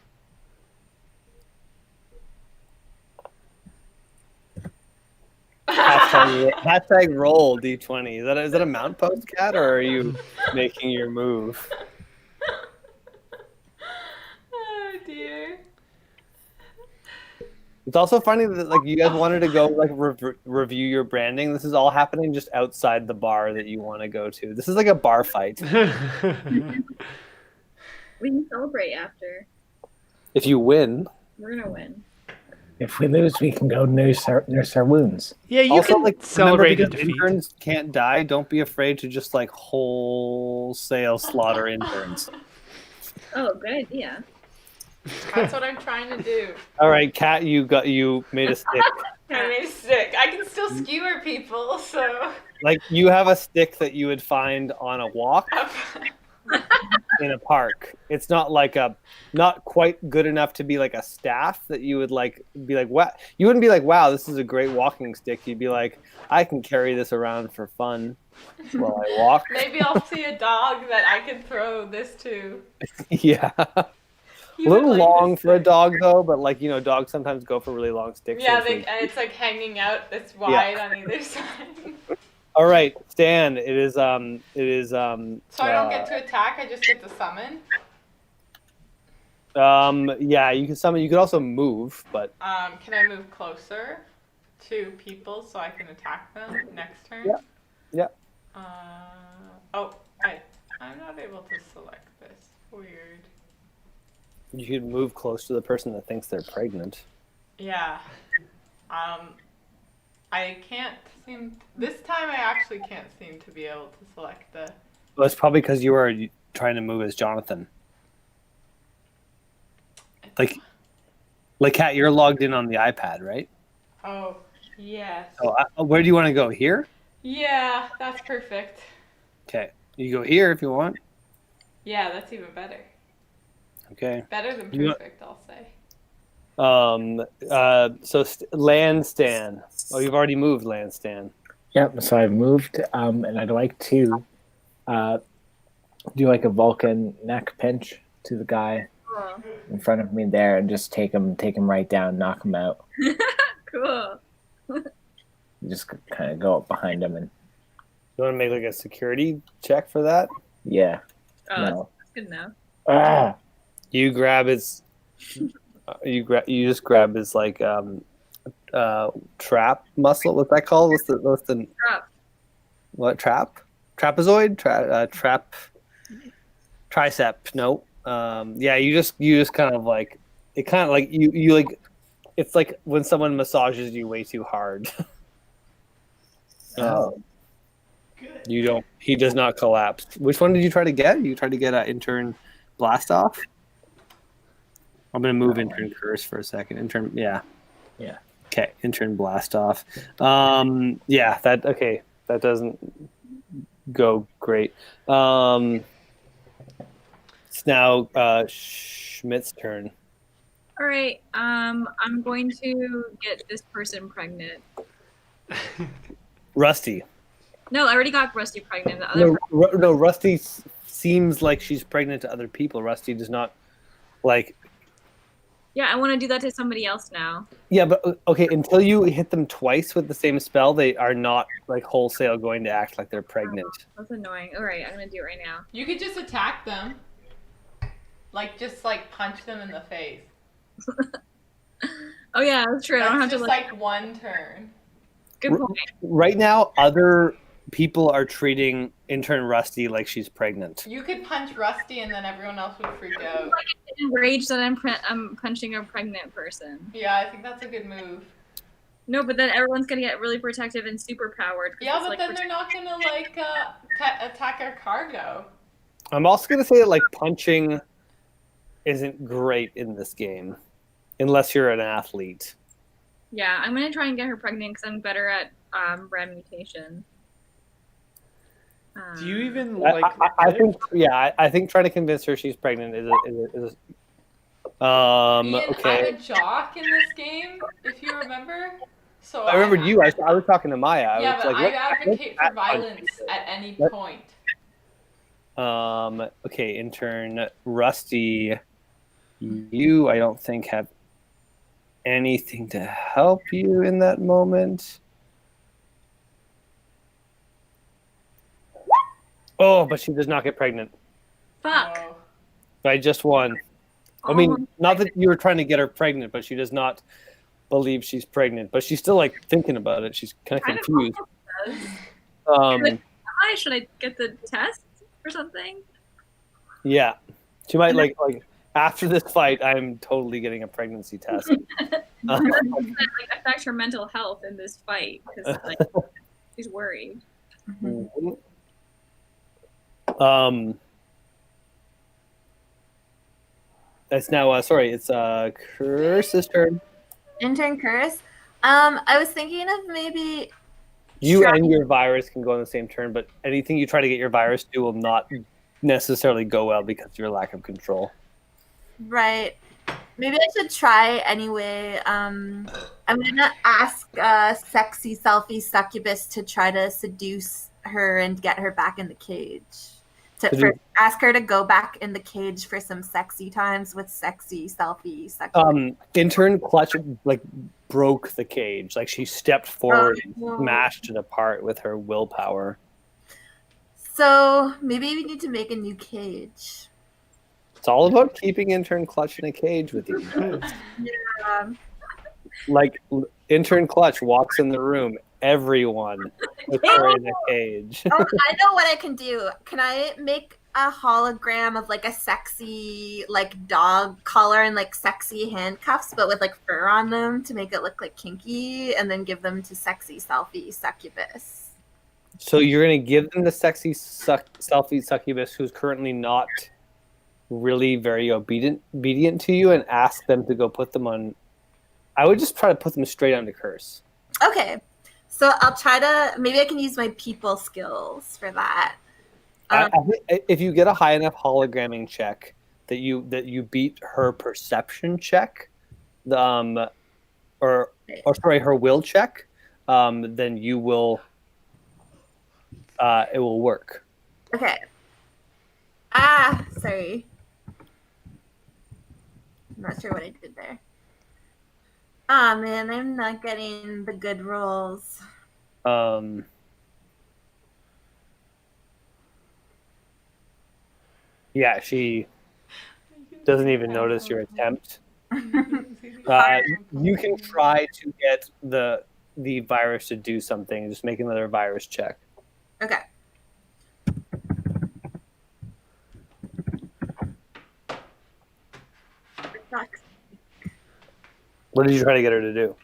Hashtag roll D20. Is that a mount post, Cat, or are you making your move? Oh dear. It's also funny that like you guys wanted to go like review your branding. This is all happening just outside the bar that you want to go to. This is like a bar fight. We can celebrate after. If you win, We're gonna win. If we lose, we can go nurse our wounds. Yeah, you also can like celebrate a remember, because defeat. interns can't die. Don't be afraid to just like wholesale slaughter interns. Oh, good idea. That's what I'm trying to do. All right, Cat, you made a stick. I made a stick. I can still skewer people, so. Like you have a stick that you would find on a walk in a park. It's not like not quite good enough to be like a staff that you would like be like, what? You wouldn't be like, wow, this is a great walking stick. You'd be like, I can carry this around for fun while I walk. Maybe I'll see a dog that I can throw this to. Yeah. A He would little like long this for a stick. dog though, but like dogs sometimes go for really long sticks. Yeah, so it's and it's like hanging out. It's wide on either side. all right, Stan. It is. So I don't get to attack. I just get to summon. Yeah, you can summon. You could also move, but Can I move closer to people so I can attack them next turn? Yeah. Yeah. I'm not able to select this. Weird. you could move close to the person that thinks they're pregnant. Yeah. I can't seem. This time I actually can't seem to be able to select the. Well, it's probably because you are trying to move as Jonathan. Like, Kat, you're logged in on the iPad, right? Oh, yes. Oh, where do you want to go? Here? Yeah, that's perfect. Okay. You go here if you want. Yeah, that's even better. Okay. Better than You want- perfect, I'll say. So Landstan. Oh, you've already moved, Landstan. Yep. So I've moved, and I'd like to do like a Vulcan neck pinch to the guy Cool. in front of me there, and just take him right down, knock him out. Cool. Just kind of go up behind him, and You want to make like a security check for that? yeah. Oh, No. that's good enough. Ah. You grab his. You just grab his like trap muscle. What's that called? What's the Trap. what trap? Trapezoid? Trap tricep. No. Yeah, you just kind of like it. Kind of like you like. It's like when someone massages you way too hard. Oh. Good. You don't. He does not collapse. Which one did you try to get? You tried to get an intern blast off. I'm gonna move intern curse for a second. Intern, yeah. Yeah. Okay, intern blast off. Yeah, that okay. That doesn't go great. It's now Schmidt's turn. All right. I'm going to get this person pregnant. Rusty. No, I already got Rusty pregnant. The other No, Rusty seems like she's pregnant to other people. Rusty does not like. Yeah, I want to do that to somebody else now. Yeah, but okay. Until you hit them twice with the same spell, they are not like wholesale going to act like they're pregnant. That's annoying. All right, I'm gonna do it right now. You could just attack them. Just punch them in the face. Oh yeah, that's true. I don't have That's to just one turn. Good point. Right now, other people are treating intern Rusty like she's pregnant. You could punch Rusty and then everyone else would freak out. I'm enraged that I'm punching a pregnant person. Yeah, I think that's a good move. No, but then everyone's gonna get really protective and super powered. Yeah, but then they're not gonna attack our cargo. I'm also gonna say that punching isn't great in this game, unless you're an athlete. Yeah, I'm gonna try and get her pregnant because I'm better at brand mutation. Do you even I think I think trying to convince her she's pregnant is Ian, okay. I'm a jock in this game, if you remember. So I remember you. I was talking to Maya. Yeah, was but like, I advocate for violence at any point. Okay, intern Rusty, you I don't think have anything to help you in that moment. Oh, but she does not get pregnant. Fuck. Oh. By just one. I mean, not that you were trying to get her pregnant, but she does not believe she's pregnant. But she's still thinking about it. She's kind of confused. Should I get the test or something? Yeah, she might like after this fight. I'm totally getting a pregnancy test. Affect her mental health in this fight because she's worried. It's now it's Curse's turn. Intern curse. I was thinking of maybe You and your virus can go on the same turn, but anything you try to get your virus to will not necessarily go well because of your lack of control. right. Maybe I should try anyway. I'm gonna ask sexy selfie succubus to try to seduce her and get her back in the cage. Ask her to go back in the cage for some sexy times with sexy selfie succubus. Intern Clutch broke the cage. She stepped forward and smashed it apart with her willpower. So maybe we need to make a new cage. It's all about keeping Intern Clutch in a cage with you. Intern Clutch walks in the room, everyone puts her in a cage. Oh, I know what I can do. Can I make a hologram of a sexy dog collar and sexy handcuffs, but with fur on them to make it look kinky, and then give them to sexy selfie succubus? So you're gonna give them the sexy selfie succubus, who's currently not really very obedient to you, and ask them to go put them on. I would just try to put them straight onto Curse. Okay, so I'll try to. Maybe I can use my people skills for that. I think if you get a high enough hologramming check that you beat her perception check, her will check, then you will. It will work. Okay. Sorry. I'm not sure what I did there. Oh man, I'm not getting the good rolls. Yeah, she doesn't even notice your attempt. You can try to get the virus to do something. Just make another virus check. Okay. Sucks. What did you try to get her to do?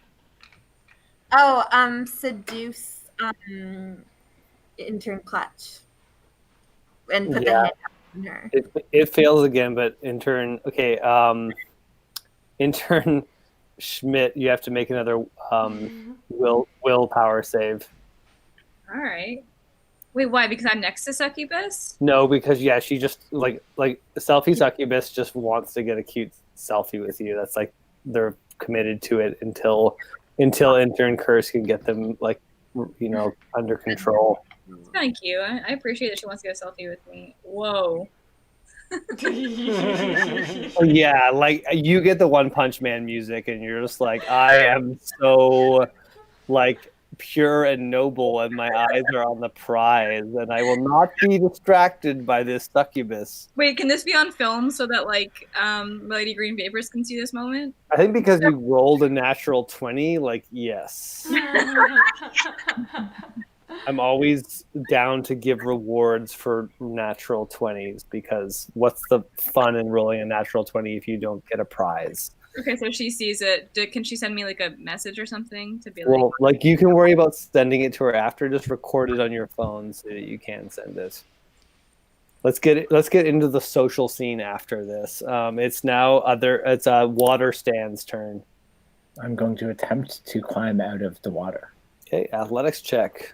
Oh, seduce intern Clutch and put the Yeah. hand on her. It fails again, but intern. Okay, intern Schmidt, you have to make another willpower save. All right. Wait, why? Because I'm next to Succubus? No, because she just like selfie succubus just wants to get a cute selfie with you. That's like they're committed to it until intern Curse can get them under control. It's kind of cute. I appreciate that she wants to get a selfie with me. Whoa. Yeah, like you get the One Punch Man music, and you're just like, I am so like pure and noble, and my eyes are on the prize, and I will not be distracted by this succubus. Wait, can this be on film so that Lady Green Vapors can see this moment? I think because you rolled a natural 20, yes. I'm always down to give rewards for natural 20s because what's the fun in rolling a natural 20 if you don't get a prize? Okay, so she sees it. Can she send me a message or something to be Well, you can worry about sending it to her after. Just record it on your phone so that you can send it. Let's get into the social scene after this. It's Water Stan's turn. I'm going to attempt to climb out of the water. Okay, athletics check.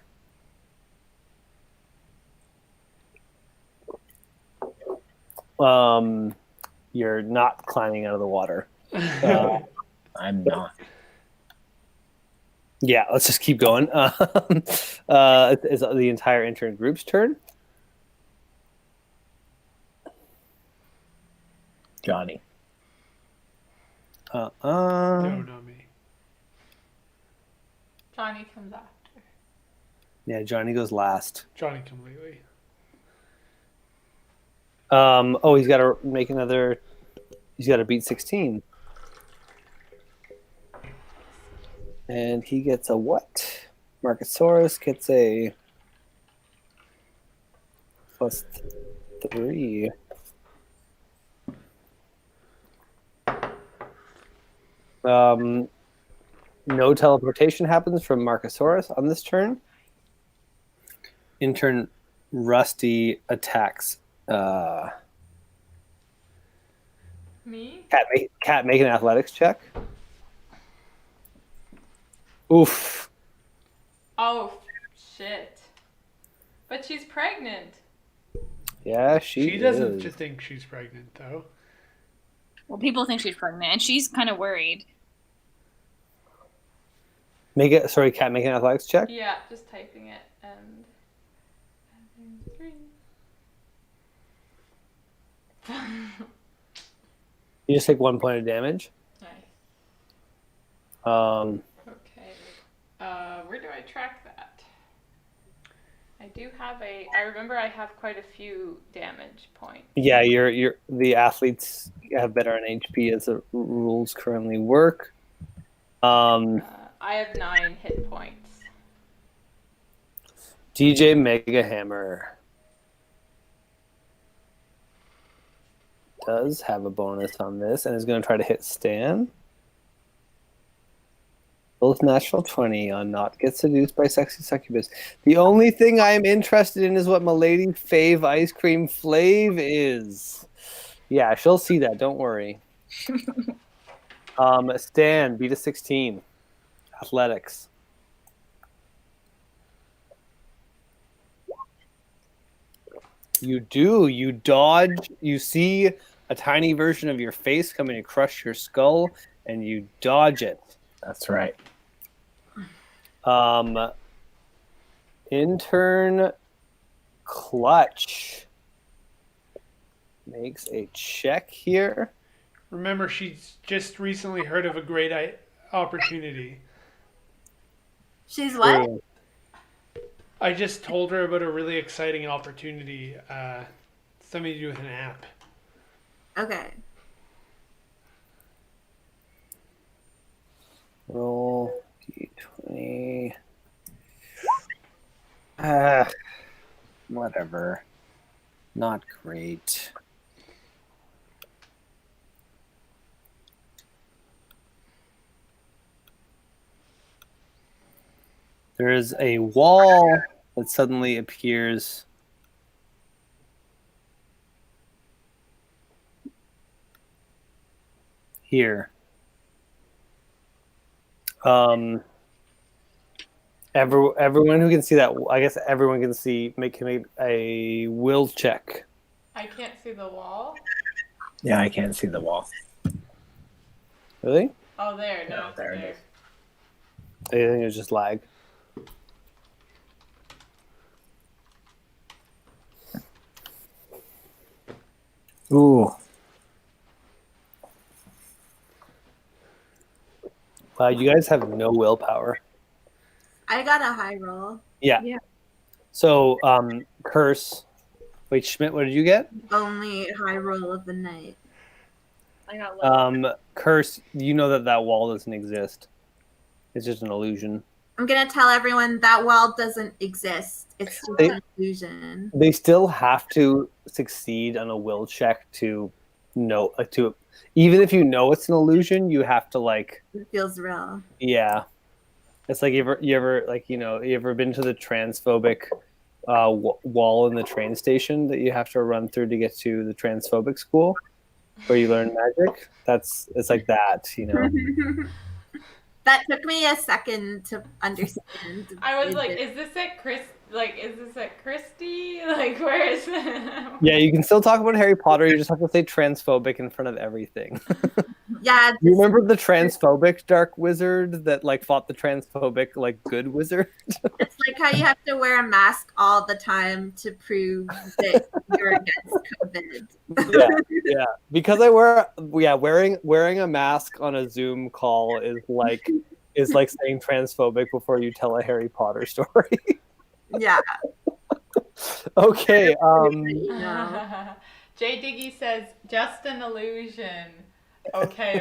You're not climbing out of the water. I'm not. Yeah, let's just keep going. It's the entire intern group's turn. Johnny. No, not me. Johnny comes after. Yeah, Johnny goes last. Johnny come lately. He's got to make another. He's got to beat 16, and he gets a what? Marcosaurus gets a +3. No teleportation happens from Marcosaurus on this turn. Intern Rusty attacks. Me? Cat, make an athletics check. Oof. Oh, shit. But she's pregnant. Yeah, She doesn't just think she's pregnant, though. Well, people think she's pregnant, and she's kind of worried. Cat, make an athletics check. Yeah, just typing it and adding 3. You just take 1 point of damage. Nice. Um, Okay. Where do I track that? I remember I have quite a few damage points. yeah, the athletes have better on HP as the rules currently work. I have 9 hit points. DJ Mega Hammer does have a bonus on this and is going to try to hit Stan. Both natural 20 on not get seduced by sexy succubus. The only thing I am interested in is what Milady Fave Ice Cream Flav is. Yeah, she'll see that. Don't worry. Stan, beat a 16. Athletics. You do. You dodge. You see a tiny version of your face coming to crush your skull, and you dodge it. That's right. Intern Clutch makes a check here. Remember, she's just recently heard of a great opportunity. She's what? I just told her about a really exciting opportunity. Something to do with an app. Okay. Roll d20. Whatever. Not great. There is a wall that suddenly appears here. Everyone who can see that, I guess everyone can see, make a will check. I can't see the wall. Yeah, I can't see the wall. Really? Oh, there. No, Yeah, it's there it there. is. I think it's just lag. Ooh. Wow, you guys have no willpower. I got a high roll. Yeah. Yeah. So, curse. Wait, Schmidt, what did you get? Only high roll of the night. I got low. Curse, you know that wall doesn't exist. It's just an illusion. I'm gonna tell everyone that wall doesn't exist. It's just They- an illusion. They still have to succeed on a will check to know, even if you know it's an illusion, you have to It feels real. yeah. It's like you ever been to the transphobic wall in the train station that you have to run through to get to the transphobic school where you learn magic? It's like that, That took me a second to understand. I was like, is this at Christie? Like, where is it? Yeah, you can still talk about Harry Potter. You just have to say transphobic in front of everything. Yeah, You remember the transphobic dark wizard that fought the transphobic good wizard? it's like how you have to wear a mask all the time to prove that you're against COVID. Yeah. Because wearing a mask on a Zoom call is like saying transphobic before you tell a Harry Potter story. Yeah. Okay. No. Jay Diggy says, just an illusion. Okay.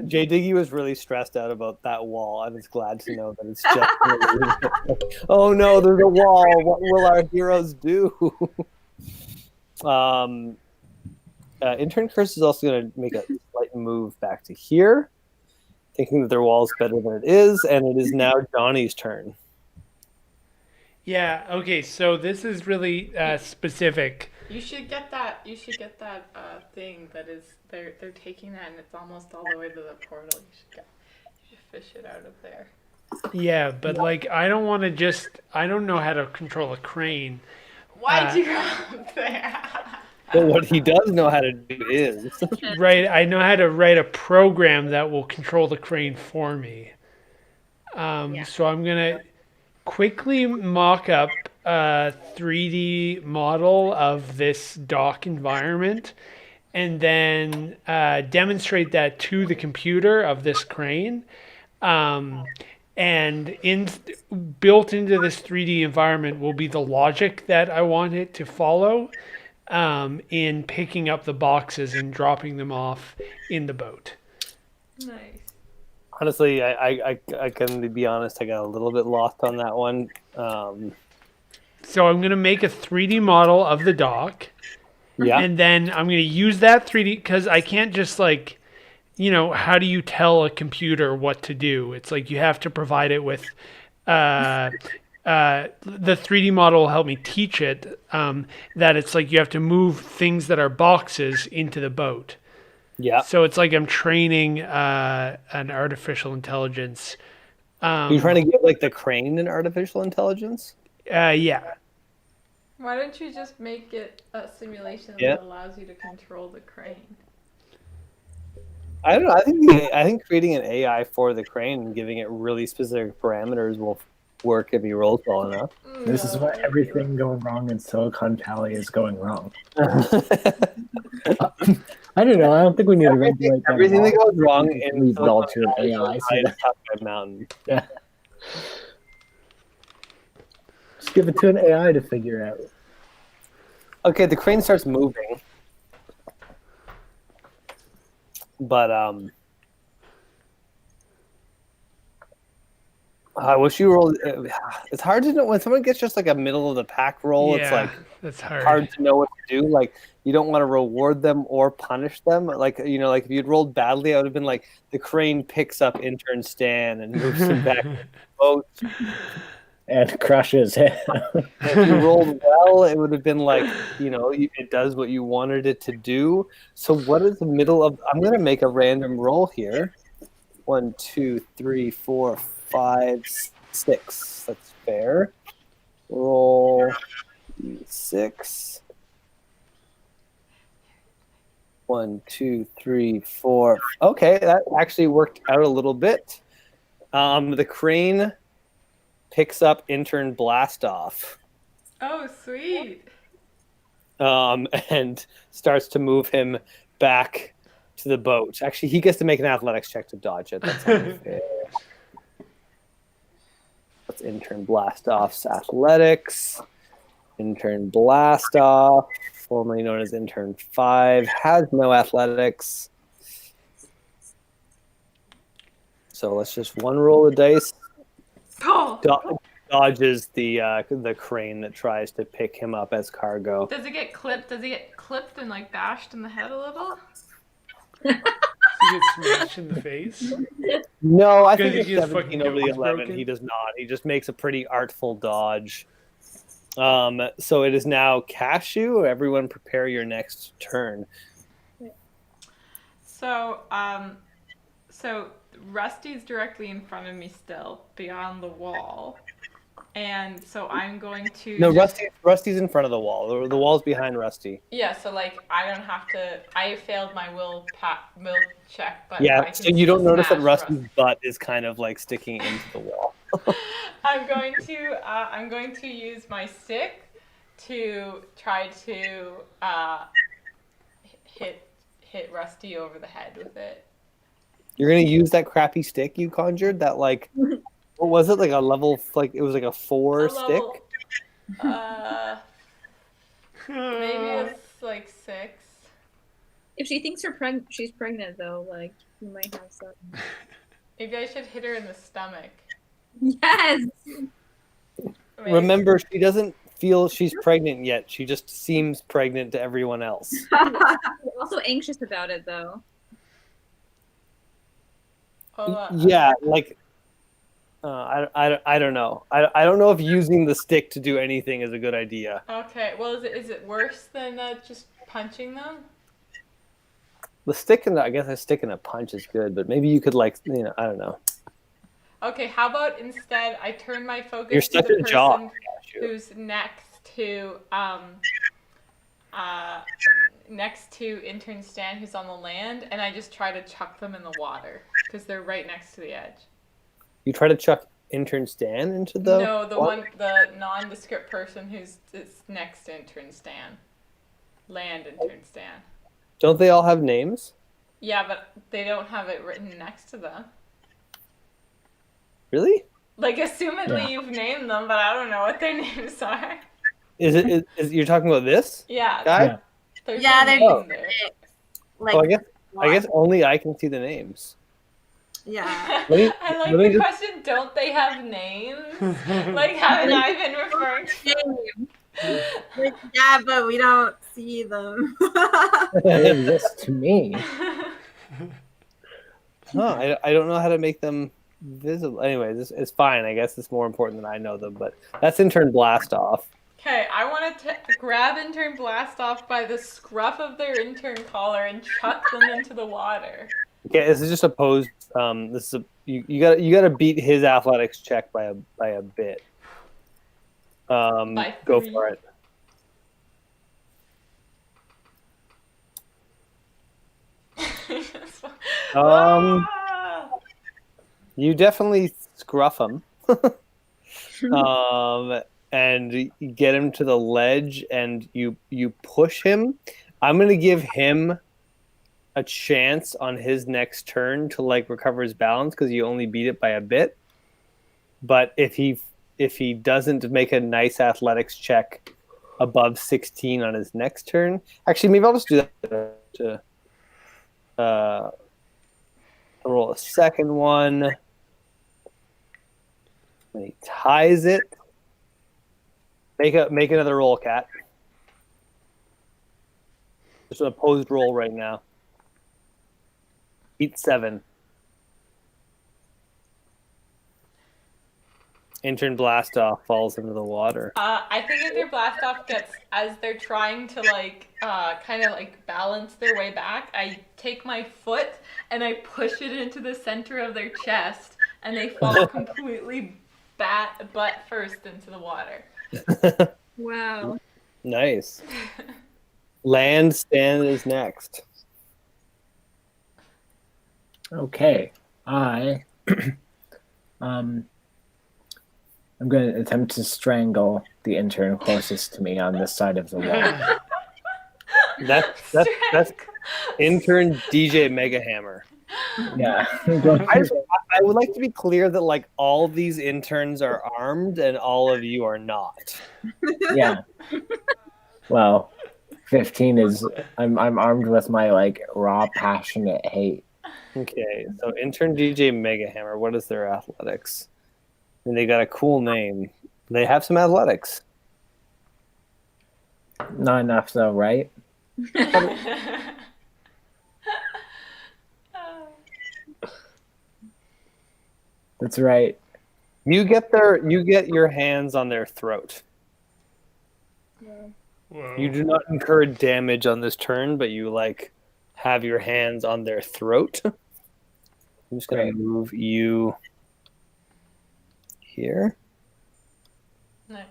Jay Diggy was really stressed out about that wall. I was glad to know that it's just an illusion. Oh no, there's a wall. What will our heroes do? Intern Curse is also going to make a slight move back to here, thinking that their wall is better than it is, and it is now Johnny's turn. Yeah. Okay. So this is really specific. You should get that. Thing that is they're taking that, and it's almost all the way to the portal. You should fish it out of there. Yeah, but I don't want to I don't know how to control a crane. Why'd you go up there? But what he does know how to do is Right. I know how to write a program that will control the crane for me. So I'm gonna quickly mock up a 3D model of this dock environment and then demonstrate that to the computer of this crane. And built into this 3D environment will be the logic that I want it to follow in picking up the boxes and dropping them off in the boat. Nice. honestly, I can be honest. I got a little bit lost on that one. So I'm going to make a 3D model of the dock. Yeah. And then I'm going to use that 3D because I can't just how do you tell a computer what to do? It's like you have to provide it with the 3D model will help me teach it that it's like you have to move things that are boxes into the boat. Yeah. So it's like I'm training an artificial intelligence. You're trying to give the crane an artificial intelligence? Yeah. Why don't you just make it a simulation Yeah. that allows you to control the crane? I don't know. I think creating an AI for the crane and giving it really specific parameters will work if you roll well enough. This is why everything going wrong in Silicon Valley is going wrong. I don't know. I don't think we need to regulate that. Everything that goes wrong Just in leave it all to Silicon an Valley AI. is So a Top Red Mountain. yeah. Just give it to an AI to figure out. Okay, the crane starts moving, but I wish you rolled. It's hard to know when someone gets just like a middle of the pack roll. It's Yeah, like that's hard. hard to know what to do. Like you don't want to reward them or punish them. Like like if you'd rolled badly, I would have been like the crane picks up intern Stan and moves him back to the boat. And crushes him. If you rolled well, it would have been like it does what you wanted it to do. So what is the middle of? I'm gonna make a random roll here. 1, 2, 3, 4, 5, 6. That's fair. Roll 6. 1, 2, 3, 4. Okay, that actually worked out a little bit. The crane picks up intern Blastoff Oh, sweet. and starts to move him back to the boat. Actually, he gets to make an athletics check to dodge it. That's unfair. Let's intern Blastoff's athletics. Intern Blastoff, formerly known as intern 5, has no athletics. So let's just one roll of dice. Oh. Dodges the crane that tries to pick him up as cargo. Does it get clipped? Does he get clipped and like bashed in the head a little? He gets smashed in the face. No, I think Because it's he just 17 fucking over the nose 11. broken? He does not. He just makes a pretty artful dodge. So it is now Cashew. Everyone prepare your next turn. So, so Rusty's directly in front of me still, beyond the wall. And so I'm going to... No, Rusty's in front of the wall. The wall's behind Rusty. Yeah, so like I don't have to... I failed my will check, but I Yeah, can so you don't notice that smash Rusty's butt is kind of like sticking into the wall. I'm going to use my stick to try to hit Rusty over the head with it. You're going to use that crappy stick you conjured? That like... What was it? Like a level... Like it was like a 4 A stick? level, maybe it's like 6. If she thinks she's pregnant, though, like, you might have some. Maybe I should hit her in the stomach. Yes! Maybe. Remember, she doesn't feel she's pregnant yet. She just seems pregnant to everyone else. I'm also anxious about it, though. Yeah, like I don't know. I don't know if using the stick to do anything is a good idea. Okay, well, is it worse than just punching them? The stick and I guess a stick and a punch is good, but maybe you could like I don't know. Okay, how about instead I turn my focus You're to stuck the in a job. person who's next to intern Stan, who's on the land, and I just try to chuck them in the water because they're right next to the edge. You try to chuck intern Stan into the No, the nondescript person who's next to intern Stan, land intern Stan. Don't they all have names? Yeah, but they don't have it written next to them. Really? Like, assumedly Yeah. you've named them, but I don't know what their names are. Is you're talking about this Yeah. guy? Yeah. There's Yeah, no they're name Oh. there. Like, Oh, I guess only I can see the names. yeah. Let me- I like let me the just- question, don't they have names? Like, haven't I been referring to Like, yeah, but we don't see them. They exist to me. Huh, I don't know how to make them visible. Anyway, it's fine. I guess it's more important than I know them, but that's intern Blastoff. Okay, I want to grab intern Blastoff by the scruff of their intern collar and chuck them into the water. Okay, this is just opposed. This is you got to beat his athletics check by a bit. By Go 3. for it. Ah! You definitely scruff him, and you get him to the ledge, and you push him. I'm gonna give him a chance on his next turn to like recover his balance because you only beat it by a bit. But if he doesn't make a nice athletics check above 16 on his next turn, actually maybe I'll just do that to roll a second one. And he ties it. Make another roll, Cat. Just an opposed roll right now. Beat 7. Intern Blastoff falls into the water. I think if their blast off gets, as they're trying to kind of balance their way back, I take my foot and I push it into the center of their chest, and they fall completely butt first into the water. Wow. Nice. Land Stan is next. Okay, I'm going to attempt to strangle the intern closest to me on this side of the wall. That's intern DJ Mega Hammer. Yeah. I would like to be clear that all these interns are armed and all of you are not. Yeah. Well, 15 is I'm armed with my raw passionate hate. Okay, so intern DJ Mega Hammer. What is their athletics? And they got a cool name. They have some athletics. Not enough though, right? That's right. You get your hands on their throat. Whoa. You do not incur damage on this turn, but you have your hands on their throat. I'm just gonna Great. move you here. Nice.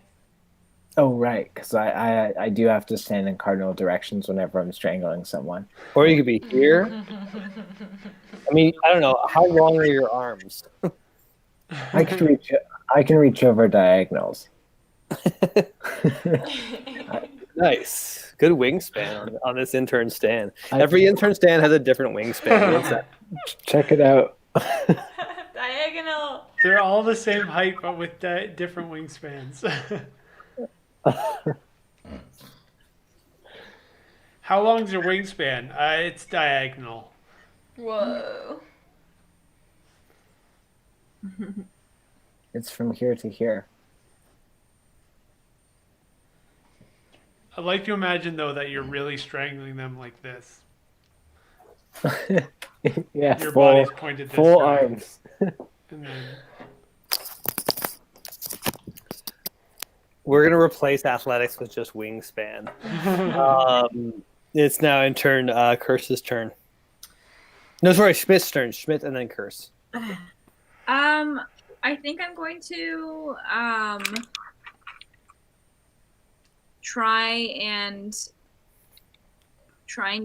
Oh, right, because I do have to stand in cardinal directions whenever I'm strangling someone. Or you could be here. I mean, I don't know. How long are your arms? I can reach over diagonals. Nice. Good wingspan on this intern stand. Every intern stand has a different wingspan. What's that? Check it out. Diagonal. They're all the same height, but with different wingspans. How long's your wingspan? It's diagonal. Whoa. It's from here to here. I'd like to imagine, though, that you're really strangling them like this. Yeah, Your full, body's pointed this full way. arms. And then... We're gonna replace athletics with just wingspan. It's now intern Curse's turn. No, sorry, Schmidt's turn. Schmidt and then Curse. I think I'm going to try and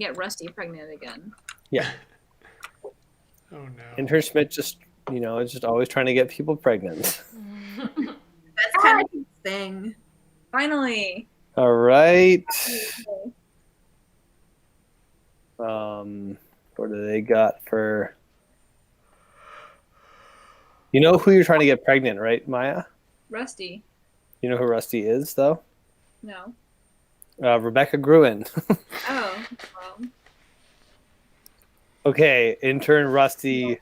get Rusty pregnant again. Yeah. Oh no. Intern Schmidt just is just always trying to get people pregnant. That's kind of his thing. Finally. All right. What do they got for? You know who you're trying to get pregnant, right, Maya? Rusty. You know who Rusty is, though? No. Rebecca Gruen. Oh. Well. Okay, intern Rusty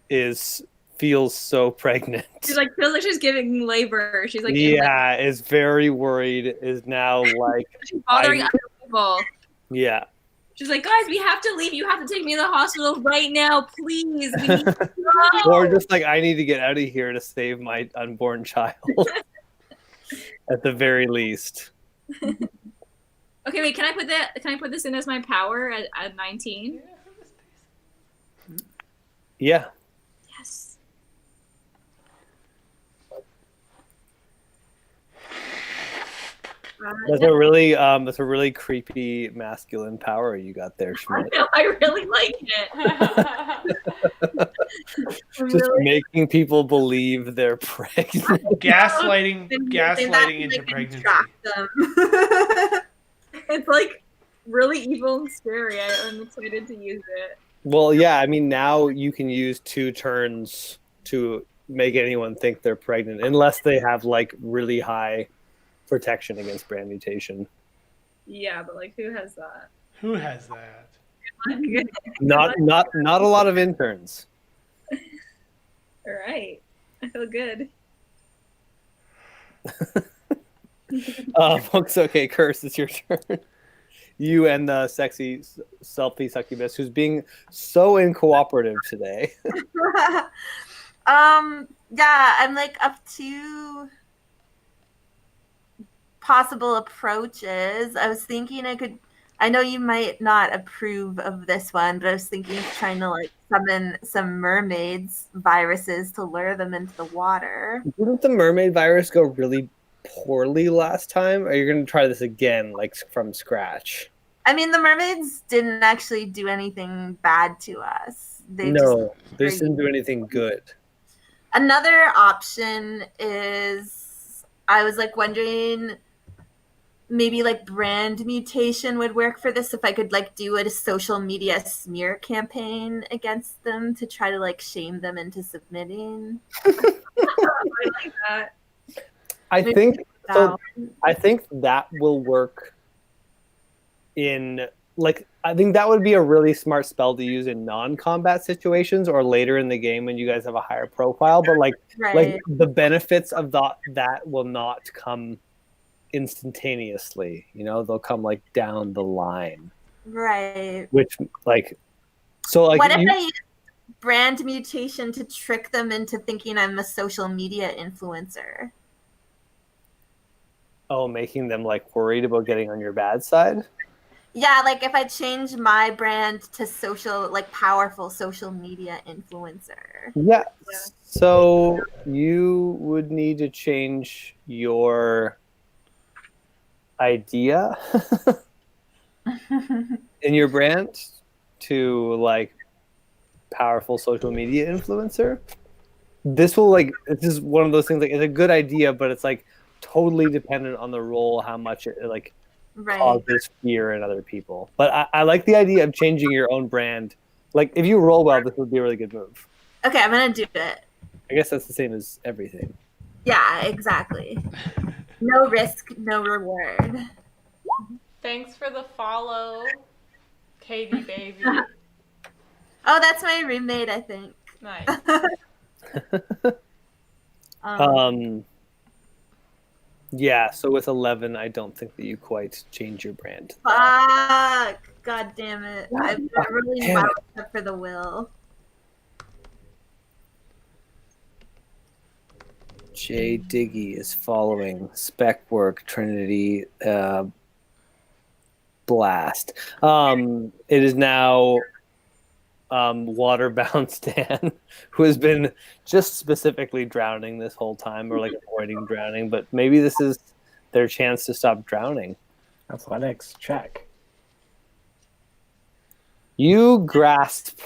feels so pregnant. She's feels like she's giving labor. She's Yeah, is very worried. Is now she's bothering other people. Yeah. She's like, guys, we have to leave. You have to take me to the hospital right now, please. We need to go. Or just I need to get out of here to save my unborn child. At the very least. Okay, wait. Can I put this in as my power at 19? Yeah. Yes. That's a really creepy masculine power you got there, Schmidt. I really like it. Just making people believe they're pregnant. Gaslighting into Can pregnancy. track them. It's really evil and scary. I'm excited to use it. Well, yeah, I mean, now you can use 2 turns to make anyone think they're pregnant, unless they have really high protection against brand mutation. Yeah, but who has that? Who has that? Not a lot of interns. All right. I feel good. Okay, Curse, it's your turn. You and the sexy selfie succubus who's being so uncooperative today. Yeah, I'm like up to possible approaches. I was thinking I know you might not approve of this one, but I was thinking of trying to like summon some mermaids viruses to lure them into the water. Didn't the mermaid virus go really poorly last time? Or are you going to try this again, like from scratch? I mean, the mermaids didn't actually do anything bad to us. They No, just they didn't do anything good. Another option is I was like wondering maybe like brand mutation would work for this if I could like do a social media smear campaign against them to try to like shame them into submitting. I like that. I Maybe think so. that I think that will work in like I think that would be a really smart spell to use in non-combat situations or later in the game when you guys have a higher profile. But like right. the benefits of that will not come instantaneously. You know, they'll come like down the line. Right. Which like so like what if I use brand mutation to trick them into thinking I'm a social media influencer? Oh, making them like worried about getting on your bad side? Yeah, like if I change my brand to social, like powerful social media influencer. Yeah. So you would need to change your idea in your brand to like powerful social media influencer. This is one of those things like it's a good idea, but it's like totally dependent on the role, how much it like Right. causes fear in other people. But I like the idea of changing your own brand. Like if you roll well, this would be a really good move. Okay, I'm gonna do it. I guess that's the same as everything. Yeah, exactly. No risk, no reward. Thanks for the follow, Katie baby. Oh, that's my roommate, I think. Nice. Yeah, so with 11, I don't think that you quite change your brand. Fuck. God damn it. I've been really damn well it. except for the will. Jay Diggy is following spec work Trinity Blast. It is now Waterbound Stan, who has been just specifically drowning this whole time, or like avoiding drowning. But maybe this is their chance to stop drowning. Athletics check. You grasp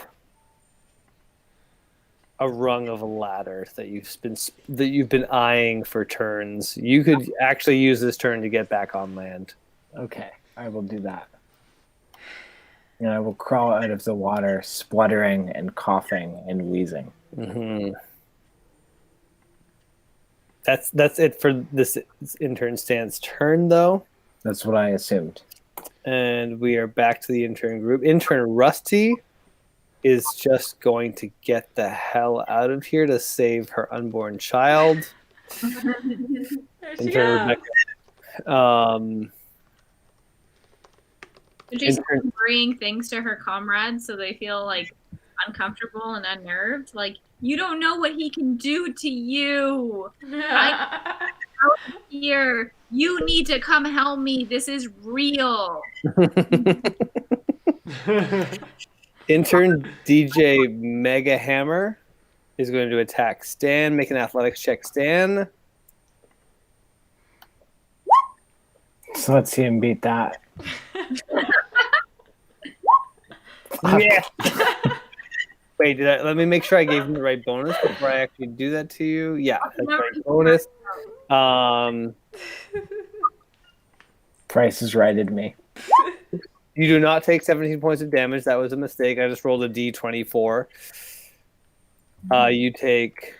a rung of a ladder that you've been eyeing for turns. You could actually use this turn to get back on land. Okay, I will do that. And I will crawl out of the water, spluttering and coughing and wheezing. Mm-hmm. That's it for this intern Stan's turn, though. That's what I assumed. And we are back to the intern group. Intern Rusty is just going to get the hell out of here to save her unborn child. There she Intern goes. Rebecca. She's bringing things to her comrades so they feel like uncomfortable and unnerved. Like, you don't know what he can do to you. Here, you need to come help me. This is real. Intern DJ Mega Hammer is going to attack Stan. Make an athletics check, Stan. So let's see him beat that. Yeah. Wait, let me make sure I gave him the right bonus before I actually do that to you. Yeah, that's right. Bonus. Price has righted me. You do not take 17 points of damage. That was a mistake. I just rolled a D24. You take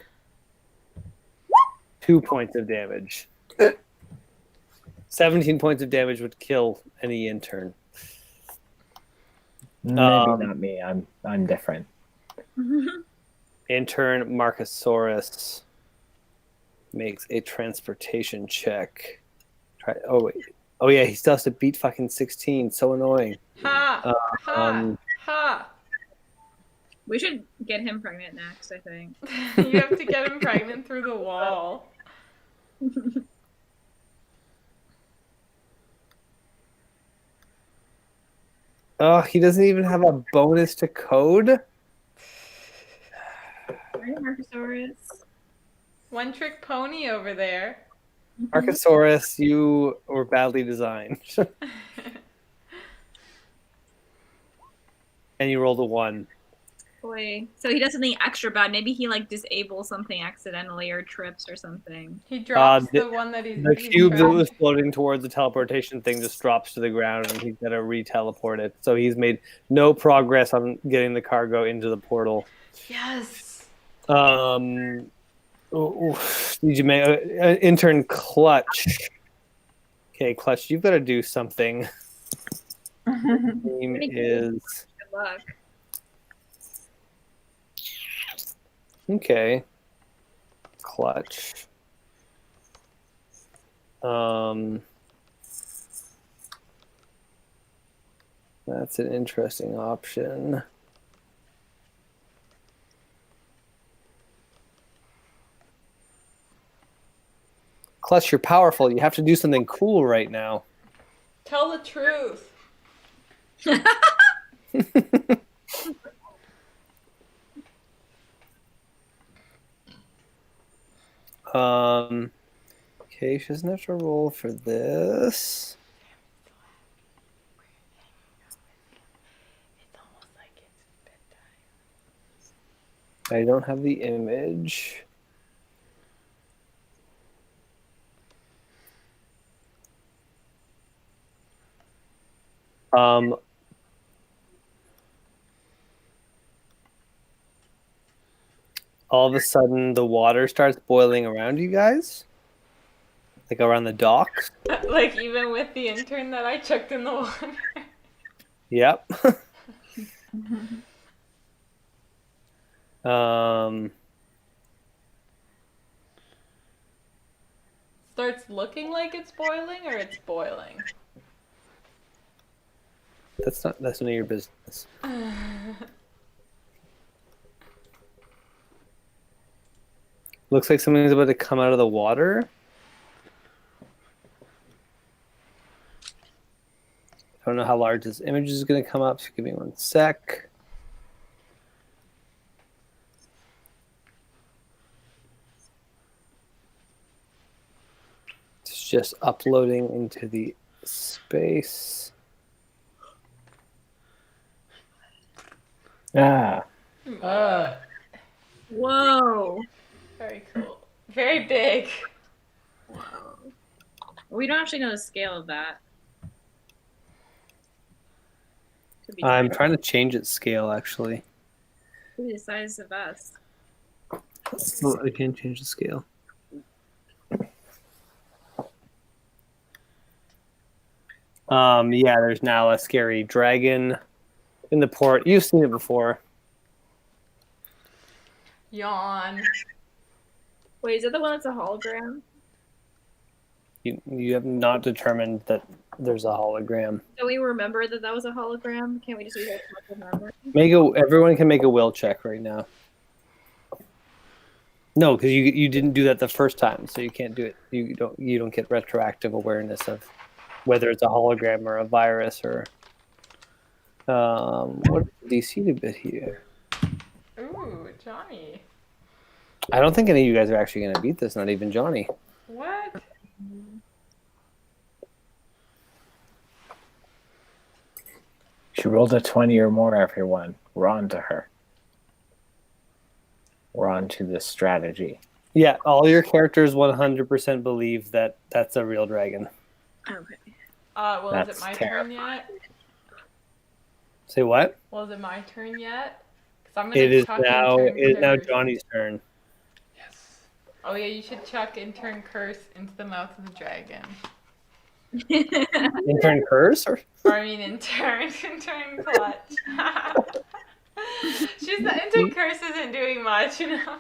2 points of damage. 17 points of damage would kill any intern. Maybe not me. I'm different. Intern Marcosaurus. makes a transportation check. Oh wait. Oh yeah, he still has to beat fucking 16. So annoying. Ha! Um, Ha! We should get him pregnant next, I think. You have to get him pregnant through the wall. Oh, he doesn't even have a bonus to code. Right, Marcosaurus? One trick pony over there. Archosaurus, you were badly designed. And you rolled a 1. Boy. So he does something extra bad. Maybe he like disables something accidentally or trips or something. He drops the- the one that he's The he's cube that grabbed. was floating towards the teleportation thing just drops to the ground, and he's got to re-teleport it. So he's made no progress on getting the cargo into the portal. Yes. Did you make intern Clutch? Okay, Clutch, you've got to do something. Name Pretty good. is Good luck. okay. Clutch. That's an interesting option. Clutch, you're powerful. You have to do something cool right now. Tell the truth. Okay, she doesn't have to roll for this. It's almost like it's bedtime. I don't have the image. All of a sudden the water starts boiling around you guys, like around the docks. Like even with the intern that I chucked in the water. Yep. um Starts looking like it's boiling or it's boiling. that's none of your business. Looks like something's about to come out of the water. I don't know how large this image is going to come up, so give me 1 sec. It's just uploading into the space. Ah, Whoa. Very cool. Very big. We don't actually know the scale of that. Could be I'm tiny. trying to change its scale, actually. Could be the size of us. Oh, I can't change the scale. Yeah, there's now a scary dragon in the port. You've seen it before. Yawn. Wait, is that the one that's a hologram? You have not determined that there's a hologram. Don't we remember that that was a hologram? Can't we just use that memory? Everyone can make a will check right now. No, because you didn't do that the first time, so you can't do it. You don't get retroactive awareness of whether it's a hologram or a virus or what is the DC bit here? Ooh, Johnny. I don't think any of you guys are actually going to beat this. Not even Johnny. What? she rolled a 20 or more, everyone. We're on to her. We're on to the strategy. Yeah, all your characters 100% believe that that's a real dragon. Okay. Well, is That's it my terrible. turn yet? Say what? Well, is it my turn yet? 'Cause I'm gonna It is chuck now. intern It is now curse. Johnny's turn. Yes. Oh yeah, you should chuck intern curse into the mouth of the dragon. Intern curse or Or I mean intern clutch. Intern curse isn't doing much, you know.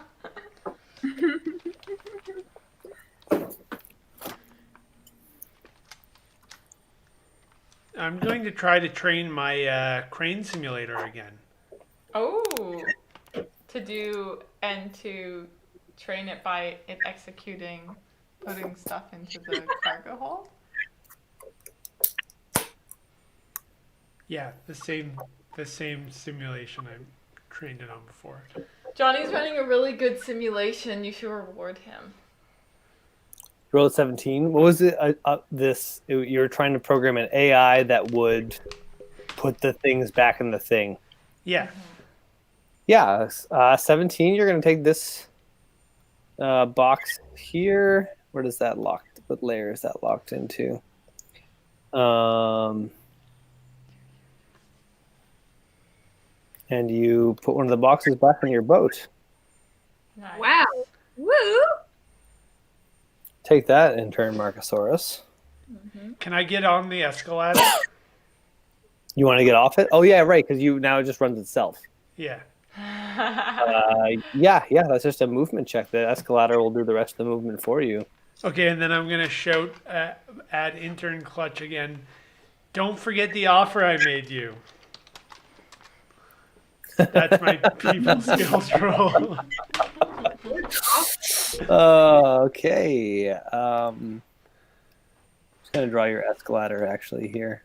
I'm going to try to train my crane simulator again. Oh, to train it by it executing, putting stuff into the cargo hold. Yeah, the same simulation I trained it on before. Johnny's running a really good simulation. You should reward him. Roll 17. What was it? You were trying to program an AI that would put the things back in the thing. Yeah. Yeah, 17. You're going to take this box here. Where does that lock? What layer is that locked into? And you put one of the boxes back on your boat. Nice. Wow. Woo! Take that, intern Marcosaurus. Can I get on the escalator? You want to get off it? Oh yeah, right. Because now it just runs itself. Yeah. Yeah. That's just a movement check. The escalator will do the rest of the movement for you. Okay, and then I'm gonna shout at intern Clutch again. Don't forget the offer I made you. That's my people skills roll. Okay. Just gonna draw your escalator actually here.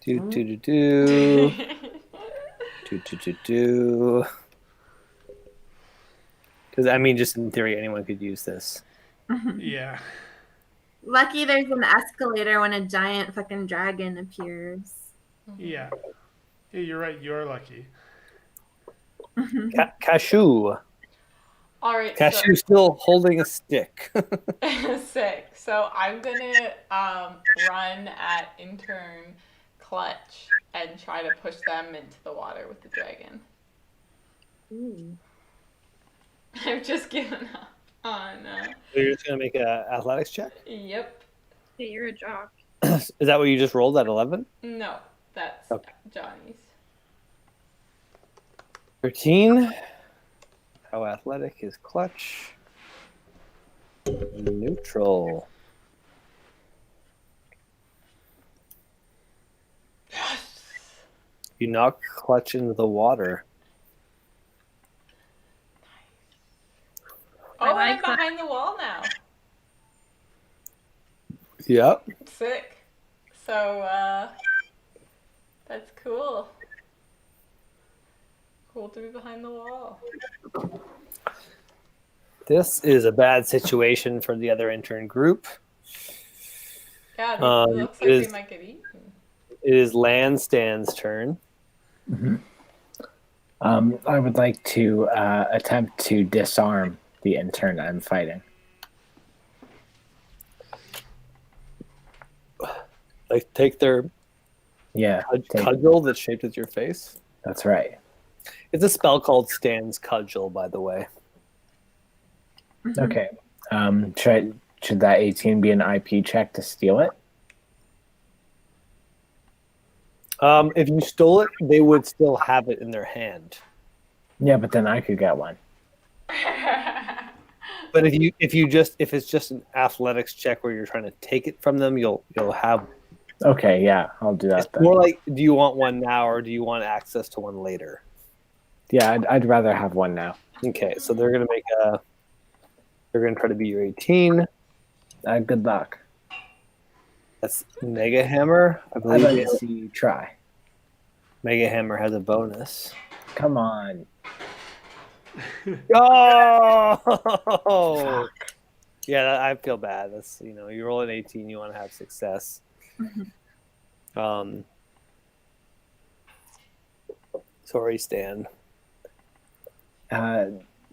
Do. Because I mean, just in theory, anyone could use this. Yeah. Lucky there's an escalator when a giant fucking dragon appears. Yeah. Yeah, you're right. You're lucky. Cashew. All right. Cashew still holding a stick. Sick. So I'm gonna run at intern Clutch and try to push them into the water with the dragon. Ooh. I've just given up on. So you're just gonna make an athletics check. Yep. Hey, you're a jock. Is that what you just rolled at 11? No, that's Okay. Johnny's. 13. How athletic is Clutch? Neutral. You knock Clutch into the water. Oh, I like I'm that. behind the wall now. Yep. Sick. So, that's cool. Cool to be behind the wall. This is a bad situation for the other intern group. Yeah, Um, it looks it like is- we might get eaten. It is Landstan's turn. I would like to attempt to disarm the intern I'm fighting. Like, take their Yeah, take- cudgel that's shaped as your face. that's right. It's a spell called Stan's Cudgel, by the way. Okay. Should that 18 be an IP check to steal it? If you stole it, they would still have it in their hand. Yeah, but then I could get one. But if it's just an athletics check where you're trying to take it from them, you'll have. Okay, yeah, I'll do It's that then. more like, do you want one now or do you want access to one later? Yeah, I'd rather have one now. Okay, so they're gonna they're gonna try to beat your 18. Good luck. That's Mega Hammer. I I'd believe like to see you try. Mega Hammer has a bonus. Come on. Oh! Yeah, I feel bad. That's, you roll an 18, you want to have success. Sorry, Stan.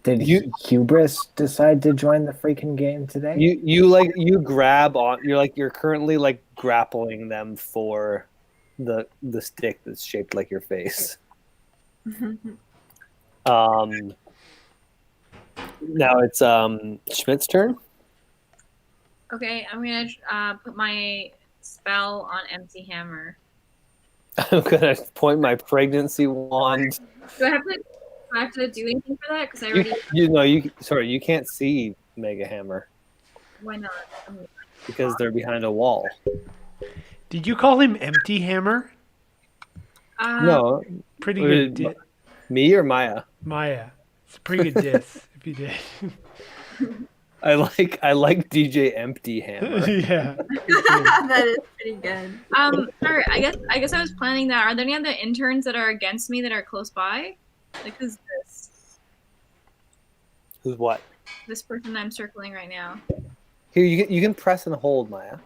Did Hubris decide to join the freaking game today? You grab on. You're currently like grappling them for the stick that's shaped like your face. Now it's Schmidt's turn. Okay, I'm gonna put my spell on Empty Hammer. I'm gonna point my pregnancy wand. Do I have to I have to do anything for that? Because I You, already. you can't see Mega Hammer Why not? I mean, because they're behind a wall. Did you call him Empty Hammer? No, Pretty Or good. did- me or Maya? Maya. It's a pretty good diss if you did. I like DJ Empty Hammer. Yeah. That is pretty good. sorry, I guess I was planning that. Are there any other interns that are against me that are close by? Like who's Who's what? this person I'm circling right now? Here, you can press and hold, Maya.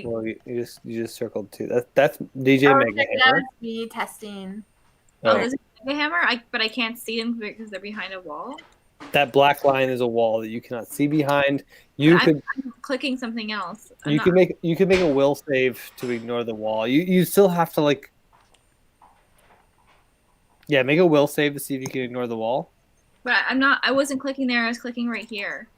Well, you just circled two. That's DJ Oh, Mega that Hammer. was me testing. Oh, Oh, this is the hammer. But I can't see them because they're behind a wall. that black line is a wall that you cannot see behind. You I'm could clicking something else. you can make a will save to ignore the wall. You still have to make a will save to see if you can ignore the wall. But I'm not. I wasn't clicking there. I was clicking right here.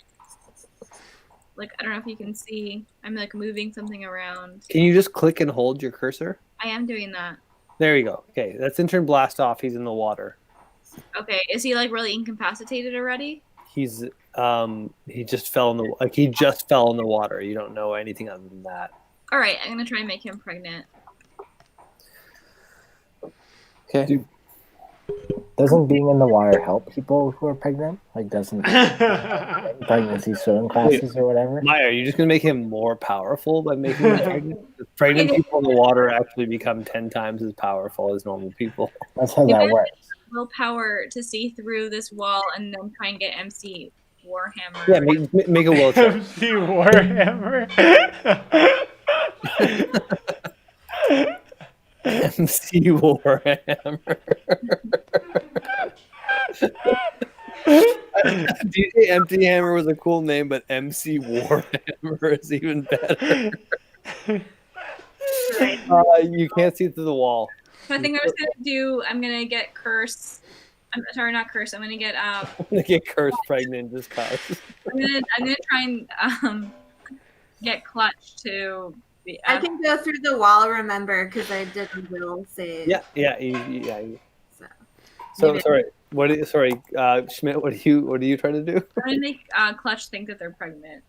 Like I don't know if you can see. I'm like moving something around. Can you just click and hold your cursor? I am doing that. There you go. Okay, that's intern blast off. He's in the water. Okay, is he like really incapacitated already? He just fell in the water. You don't know anything other than that. All right, I'm gonna try and make him pregnant. Okay. Doesn't being in the water help people who are pregnant? Like, doesn't pregnancy swimming classes or whatever? Maya, are you just gonna make him more powerful by making him pregnant? Pregnant people in the water actually become 10 times as powerful as normal people. That's how that works. Willpower to see through this wall and then try and get MC Warhammer. Yeah, make a will check. MC Warhammer. MC Warhammer. DJ Empty Hammer was a cool name, but MC Warhammer is even better. You can't see through the wall. So I think I was gonna do. I'm gonna get curse. I'm sorry, not curse. I'm gonna get. I'm gonna get cursed pregnant just cause. I'm gonna try and get clutch to. Be, I can go through the wall, remember, because I did a will save. Yeah. So So sorry. Schmidt, what are you trying to do? I'm gonna make clutch think that they're pregnant.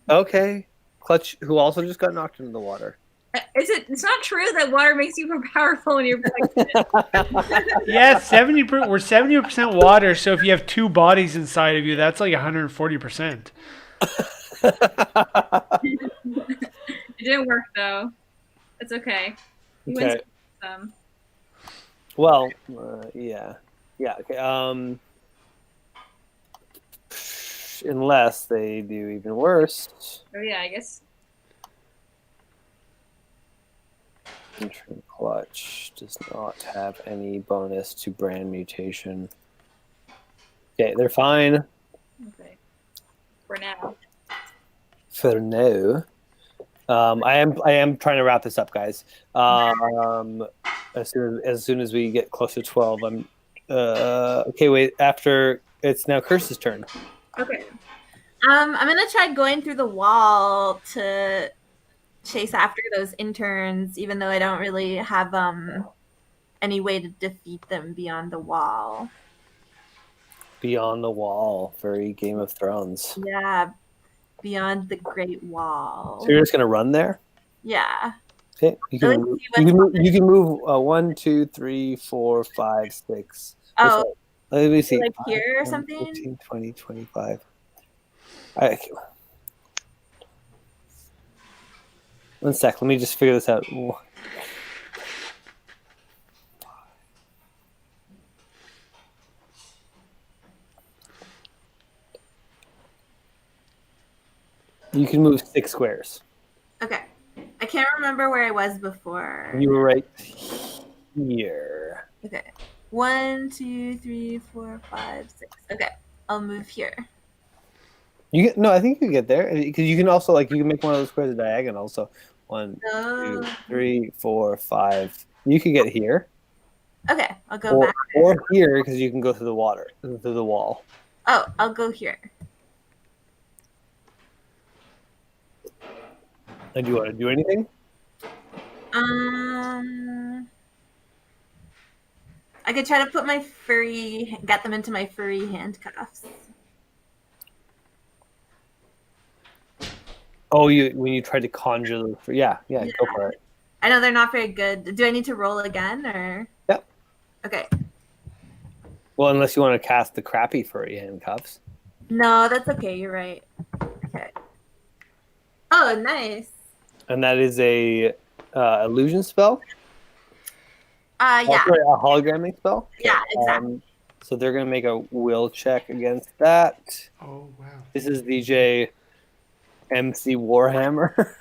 Okay. Clutch, who also just got knocked into the water. It's not true that water makes you more powerful when you're pregnant. Yeah, 70%. We're 70% water. So if you have two bodies inside of you, that's like 140%. It didn't work though. It's okay. He wins Okay. some. Well, yeah. Okay. Unless they do even worse. Oh yeah, I guess. Intern Clutch does not have any bonus to brand mutation. Okay, they're fine Okay. For now. for now. I am trying to wrap this up, guys. As soon as we get close to 12, I'm okay. Wait, after it's now Curse's turn. Okay. I'm gonna try going through the wall to chase after those interns, even though I don't really have any way to defeat them beyond the wall. Beyond the wall, very Game of Thrones. Yeah, beyond the Great Wall. So you're just gonna run there? Yeah. Okay, you Let's can move, see what's you can move 1, 2, 3, 4, 5, 6. Oh, Let me see. like 5, here or 10, something? 15, 20, 25. Okay. One sec. Let me just figure this out. You can move 6 squares. okay. I can't remember where I was before. You were right here. Okay. 1, 2, 3, 4, 5, 6. Okay. I'll move here. No, I think you get there because you can also you can make one of those squares a diagonal. So 1, 2, 3, 4, 5. You could get here. Okay. I'll go back. Or here because you can go through the water, through the wall. Oh, I'll go here. And do you want to do anything? I could try to put get them into my furry handcuffs. Oh, when you tried to conjure them. Yeah, go for it. I know they're not very good. Do I need to roll again or? Yep. Okay. Well, unless you want to cast the crappy furry handcuffs. No, that's okay. You're right. Okay. Oh, nice. And that is a illusion spell? Yeah. Oh, sorry, a hologramming spell? Yeah, exactly. So they're going to make a will check against that. Oh, wow. This is DJ MC Warhammer.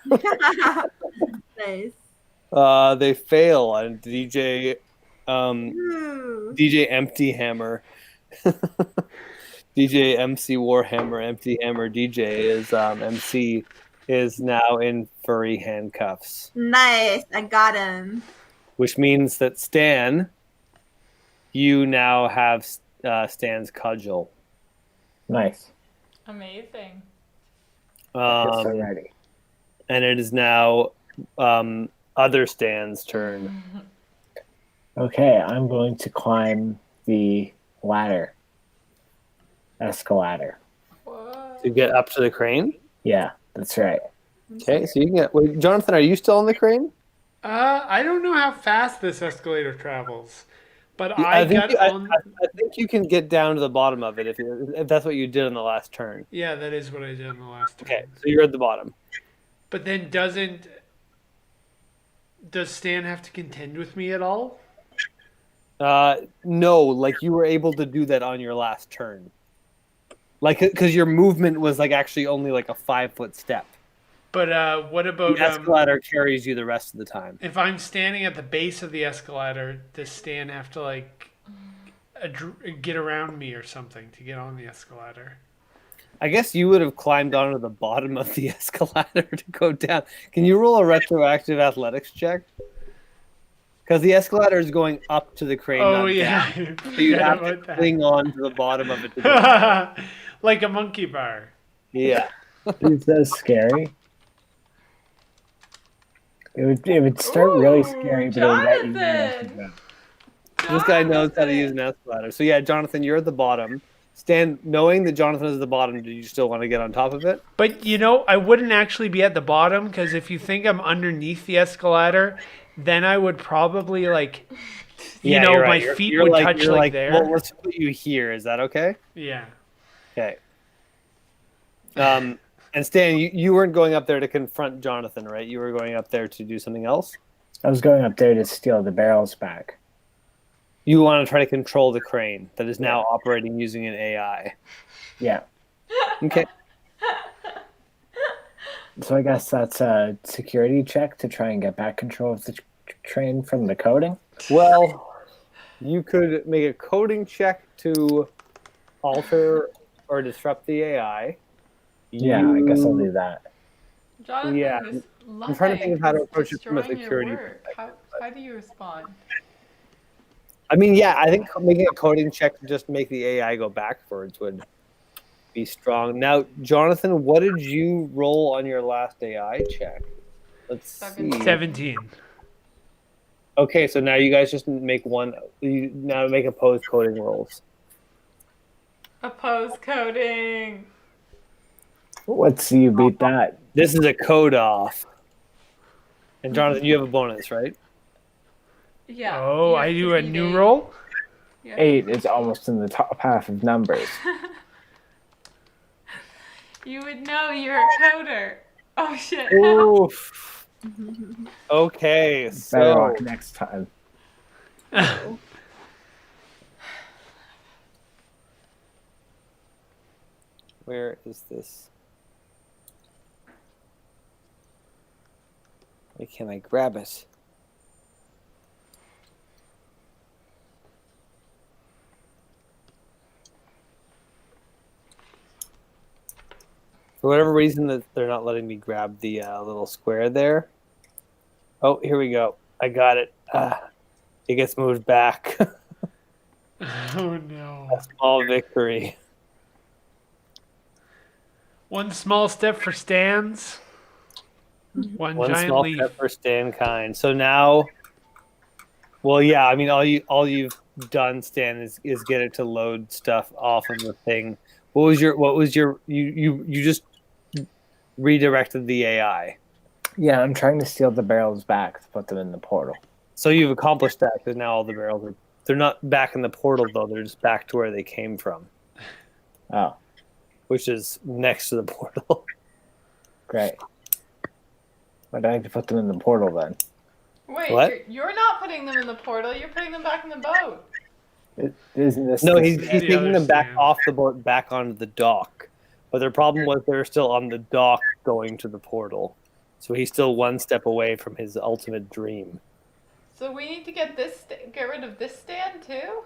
Nice. They fail on DJ Ooh. DJ Empty Hammer. DJ MC Warhammer, Empty Hammer DJ is MC is now in furry handcuffs. Nice. I got him. Which means that Stan, you now have Stan's cudgel. Nice. Amazing. Yes, I'm ready. And it is now other Stan's turn. Okay, I'm going to climb the ladder. Escalator. What? To get up to the crane. Yeah, that's right. Okay, so you can get. Wait, Jonathan, are you still on the crane? I don't know how fast this escalator travels, but I I think got on. I think you can get down to the bottom of it if that's what you did in the last turn. Yeah, that is what I did in the last turn. Okay, so you're at the bottom. But then does Stan have to contend with me at all? No, like you were able to do that on your last turn. Like, because your movement was like actually only like a 5-foot step. But what about The escalator carries you the rest of the time. if I'm standing at the base of the escalator? Does Stan have to like get around me or something to get on the escalator? I guess you would have climbed onto the bottom of the escalator to go down. Can you roll a retroactive athletics check? Because the escalator is going up to the crane. Oh not yeah, down. So you Forgot have to about that. cling on to the bottom of it. To go. Like a monkey bar. Yeah. Is that scary? It would start really scary, but it would get you Jonathan! This guy knows how to use an escalator. So yeah, Jonathan, you're at the bottom. Stan, knowing that Jonathan is at the bottom, do you still want to get on top of it? But you know, I wouldn't actually be at the bottom because if you think I'm underneath the escalator, then I would probably like, Yeah, my you're right. feet You're would touch you're like there. Well, let's put you here. Is that okay? Yeah. Okay. And Stan, you weren't going up there to confront Jonathan, right? You were going up there to do something else? I was going up there to steal the barrels back. You want to try to control the crane that is now operating using an AI. Yeah. Okay. So I guess that's a security check to try and get back control of the train from the coding. Well, you could make a coding check to alter or disrupt the AI. Yeah, I guess I'll do that. Jonathan, Yeah. this I'm trying to think of how to line approach it from a destroying your security work. How do you respond? I mean, yeah, I think making a coding check to just make the AI go backwards would be strong. Now, Jonathan, what did you roll on your last AI check? Let's see. 17. Okay, so now you guys just make now make opposed coding rolls. Oppose coding. Let's see you beat that. This is a code off. And Jonathan, you have a bonus, right? Yeah. Oh, you I have do to a beat new eight. roll? Yeah. 8 is almost in the top half of numbers. You would know you're a coder. Oh shit. Oof. Okay, Better so luck next time. where is this? Why can't I grab it? For whatever reason, that they're not letting me grab the little square there. Oh, here we go. I got it. It gets moved back. Oh no. A small victory. One small step for Stans. One One giant small leaf. step for Stan kind. So now, well, yeah. I mean, all you've done, Stan, is get it to load stuff off of the thing. What was your you just redirected the AI. Yeah, I'm trying to steal the barrels back to put them in the portal. So you've accomplished that because now all the barrels they're not back in the portal though. They're just back to where they came from, Oh, which is next to the portal. great. Why'd I have to put them in the portal then? Wait, What? you're not putting them in the portal. You're putting them back in the boat. Isn't this No, the he's stand? taking other them back stand. off the boat, back onto the dock. But their problem was they're still on the dock going to the portal. So he's still one step away from his ultimate dream. So we need to get rid of this stand too.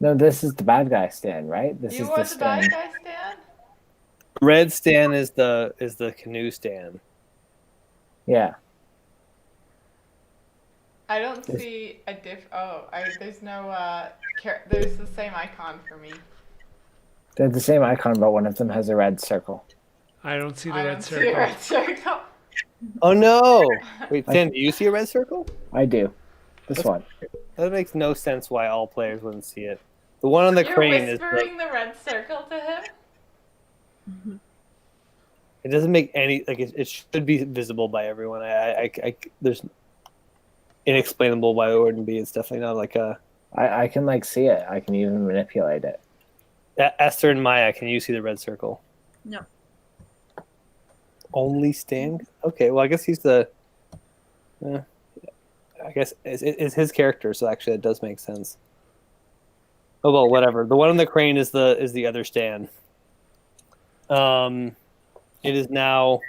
No, this is the bad guy stand, right? This You is are the the bad stand. guy stand. Red stand is the canoe stand. Yeah. I don't see a there's no there's the same icon for me. They're the same icon, but one of them has a red circle. I don't see the I red don't see circle. a red circle. Oh no! Wait, Stan, do you see a red circle? I do. This That's- one. That makes no sense why all players wouldn't see it. The one on the You're crane is whispering the red circle to him. it doesn't make any it should be visible by everyone. I there's inexplainable why it wouldn't be. It's definitely not like a I can like see it. I can even manipulate it. Esther and Maya. Can you see the red circle? No. Only Stan? Okay, well I guess he's the. I guess it's his character, so actually it does make sense. Oh well, whatever. The one on the crane is the other Stan. It is now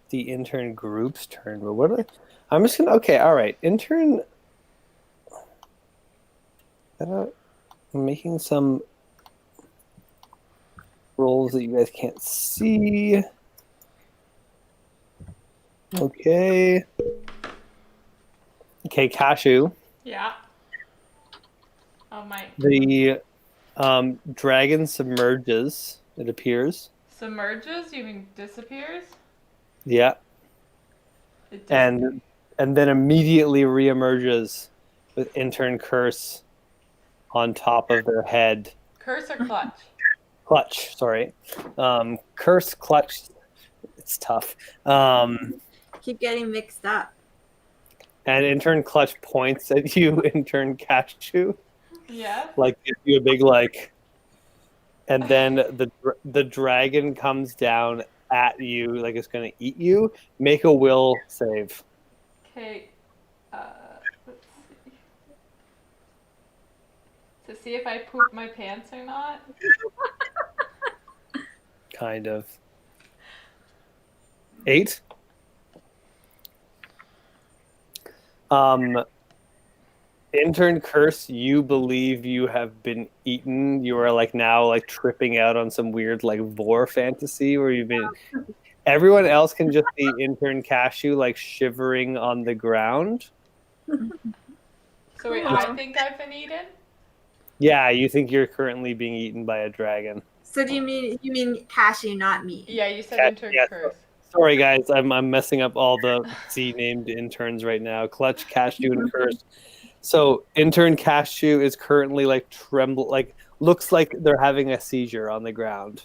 the intern group's turn. But what? I'm just gonna. Okay, all right. Intern. I'm making some rolls that you guys can't see. Okay. Okay, Cashew. Yeah. Oh my. The dragon submerges, it appears. Submerges? You mean disappears? Yeah. It And then immediately reemerges with intern curse on top of their head. curse or clutch? Clutch, sorry. Curse, clutch. It's tough. Keep getting mixed up. And intern clutch points at you, intern Cashew. Yeah. Like gives you a big and then the dragon comes down at you like it's gonna eat you. Make a will save. Okay. Let's see. To see if I poop my pants or not. Kind of. 8. Intern curse, you believe you have been eaten. You are now tripping out on some weird vor fantasy where you've been. Everyone else can just see intern Cashew shivering on the ground. So wait, I think I've been eaten? Yeah, you think you're currently being eaten by a dragon. So do you mean Cashew, not me? Yeah, you said Yeah, intern yeah. curse. Sorry guys, I'm messing up all the C named interns right now. Clutch, Cashew, and Curse. So intern Cashew is currently looks like they're having a seizure on the ground.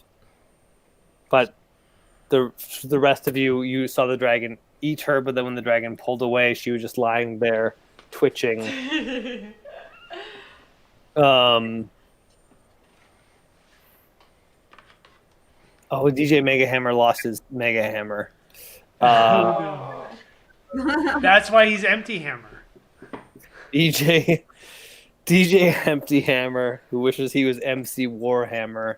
But the rest of you saw the dragon eat her, but then when the dragon pulled away, she was just lying there, twitching. Oh, DJ Mega Hammer lost his Mega Hammer. Oh. That's why he's empty hammer. DJ Empty Hammer, who wishes he was MC Warhammer,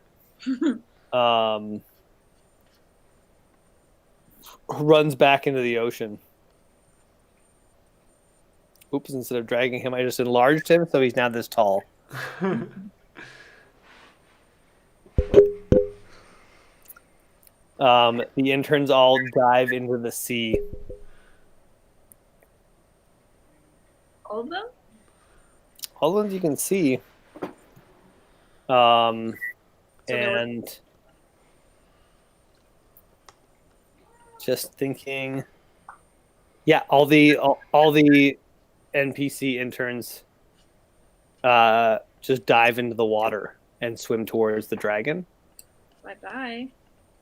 runs back into the ocean. Oops, instead of dragging him, I just enlarged him, so he's now this tall. The interns all dive into the sea. All of them? All the ones you can see. So there were- And just thinking. Yeah, all the NPC interns just dive into the water and swim towards the dragon. Bye bye.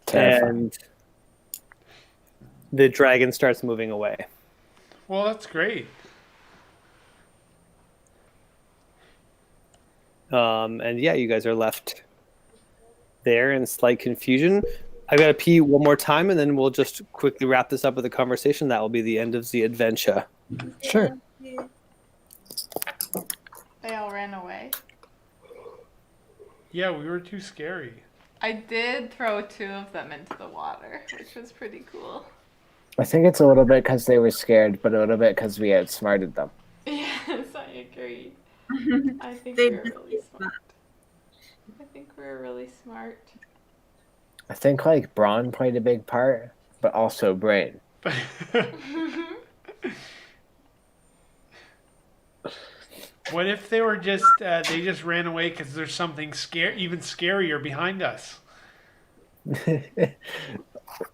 Terrifying. And the dragon starts moving away. Well, that's great. And yeah, you guys are left there in slight confusion. I gotta pee one more time, and then we'll just quickly wrap this up with a conversation. That will be the end of the adventure. Sure. They all ran away. Yeah, we were too scary. I did throw 2 of them into the water, which was pretty cool. I think it's a little bit because they were scared, but a little bit because we outsmarted them. Yes, I agree. I think They we were did really smart. I think we were really smart. I think like brawn played a big part, but also brain. What if they were just they just ran away because there's something even scarier behind us?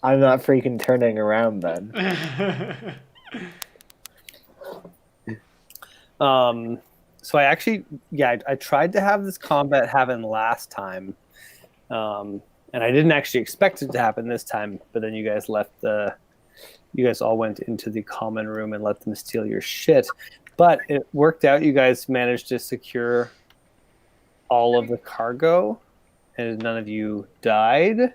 I'm not freaking turning around then. So I actually, I tried to have this combat happen last time, and I didn't actually expect it to happen this time. But then you guys you guys all went into the common room and let them steal your shit. But it worked out. You guys managed to secure all of the cargo, and none of you died.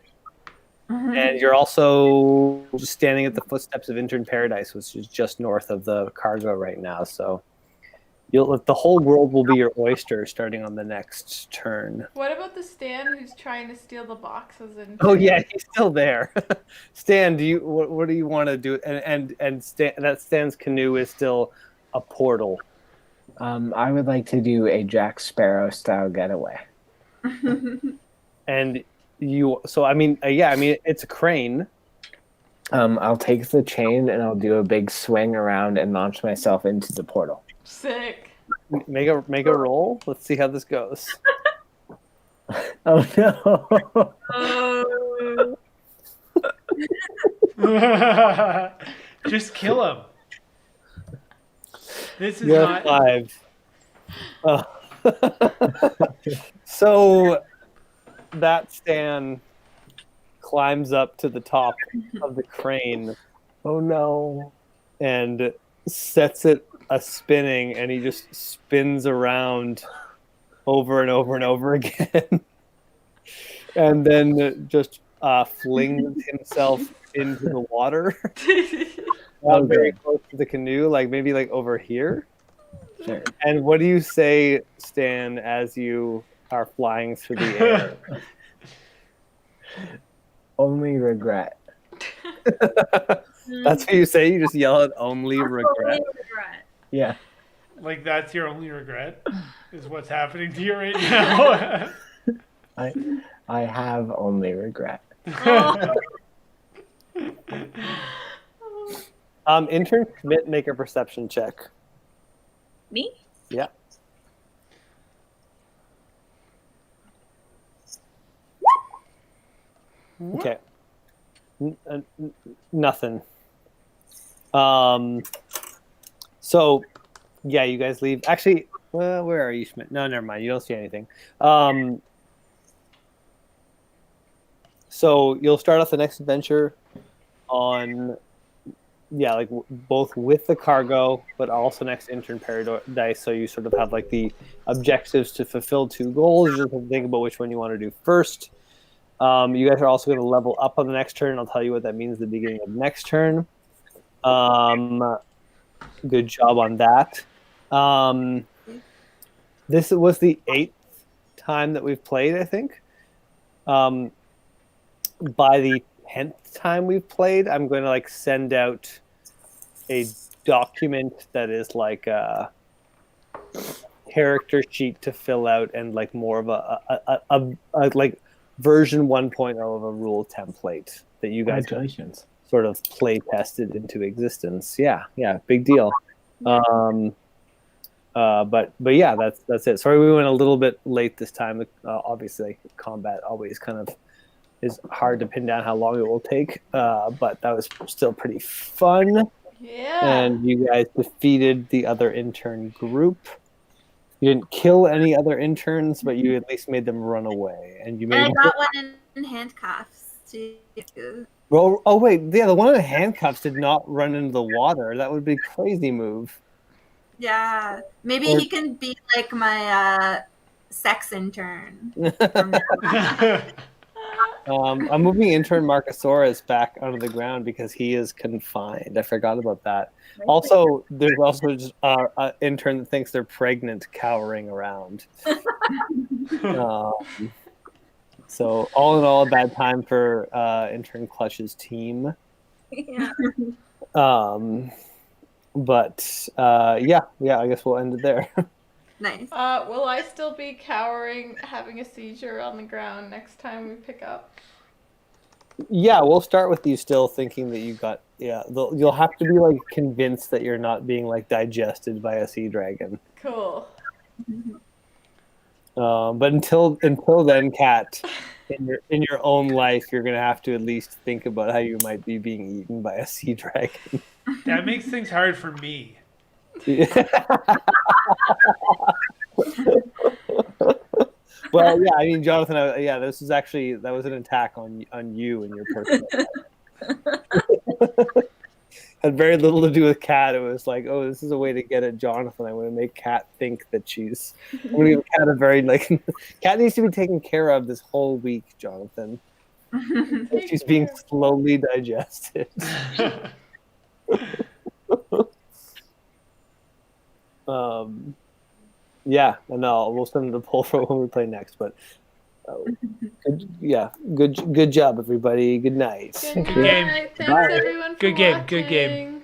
And you're also just standing at the footsteps of Intern Paradise, which is just north of the cargo right now. So the whole world will be your oyster starting on the next turn. What about the Stan who's trying to steal the boxes? Oh yeah, he's still there. Stan, what do you want to do? And Stan's canoe is still a portal. I would like to do a Jack Sparrow style getaway. And it's a crane. I'll take the chain and I'll do a big swing around and launch myself into the portal. Sick. Make a roll. Let's see how this goes. Oh no! Oh. Just kill him. This is You're not 5. So that Stan climbs up to the top of the crane. Oh no! And sets it a spinning, and he just spins around over and over and over again, and then just flings himself into the water. Very close to the canoe, maybe over here. Sure. And what do you say, Stan, as you are flying through the air? Only regret. That's what you say? You just yell at only regret? Yeah. like that's your only regret is what's happening to you right now. I have only regret. Intern commit, make a perception check. Me? Yeah. Okay. Nothing. So, yeah, you guys leave. Actually, where are you, Schmidt? No, never mind. You don't see anything. So you'll start off the next adventure on, both with the cargo, but also next Intern Paradise. So you sort of have the objectives to fulfill 2 goals. You just have to think about which one you want to do first. You guys are also going to level up on the next turn. I'll tell you what that means at the beginning of next turn. Good job on that. This was the 8th time that we've played, I think. By the 10th time we've played, I'm going to send out a document that is a character sheet to fill out and more of a version 1.0 of a rule template that you guys Congratulations. sort of play tested into existence. Yeah, big deal. But yeah, that's it. Sorry we went a little bit late this time. Obviously, combat always kind of is hard to pin down how long it will take. But that was still pretty fun. Yeah. And you guys defeated the other intern group. You didn't kill any other interns, but you at least made them run away. And you And I made got one in handcuffs too. well. Oh wait, yeah, the one in the handcuffs did not run into the water. That would be a crazy move. Yeah, maybe Or- he can be like my sex intern. I'm moving intern Marcosaurus back onto the ground because he is confined. I forgot about that. Also, there's also just an intern that thinks they're pregnant cowering around. So all in all, a bad time for intern Clutch's team. Yeah. But yeah, I guess we'll end it there. Nice. Will I still be cowering, having a seizure on the ground next time we pick up? Yeah, we'll start with you still thinking that you got. Yeah, you'll have to be like convinced that you're not being like digested by a sea dragon. Cool. But until then, Kat, in your own life, you're gonna have to at least think about how you might be being eaten by a sea dragon. That makes things hard for me. Well, yeah, I mean, Jonathan, that was an attack on you and your personal life. Had very little to do with Kat. It was like, oh, this is a way to get at Jonathan. I want to make Kat think that she's. I'm going to give Kat a very like. Kat needs to be taken care of this whole week, Jonathan. She's being slowly digested. Yeah, and we'll send the poll for when we play next. But good job, everybody. Good night. Good game. night. Thanks Bye. everyone for Good game, good game. watching.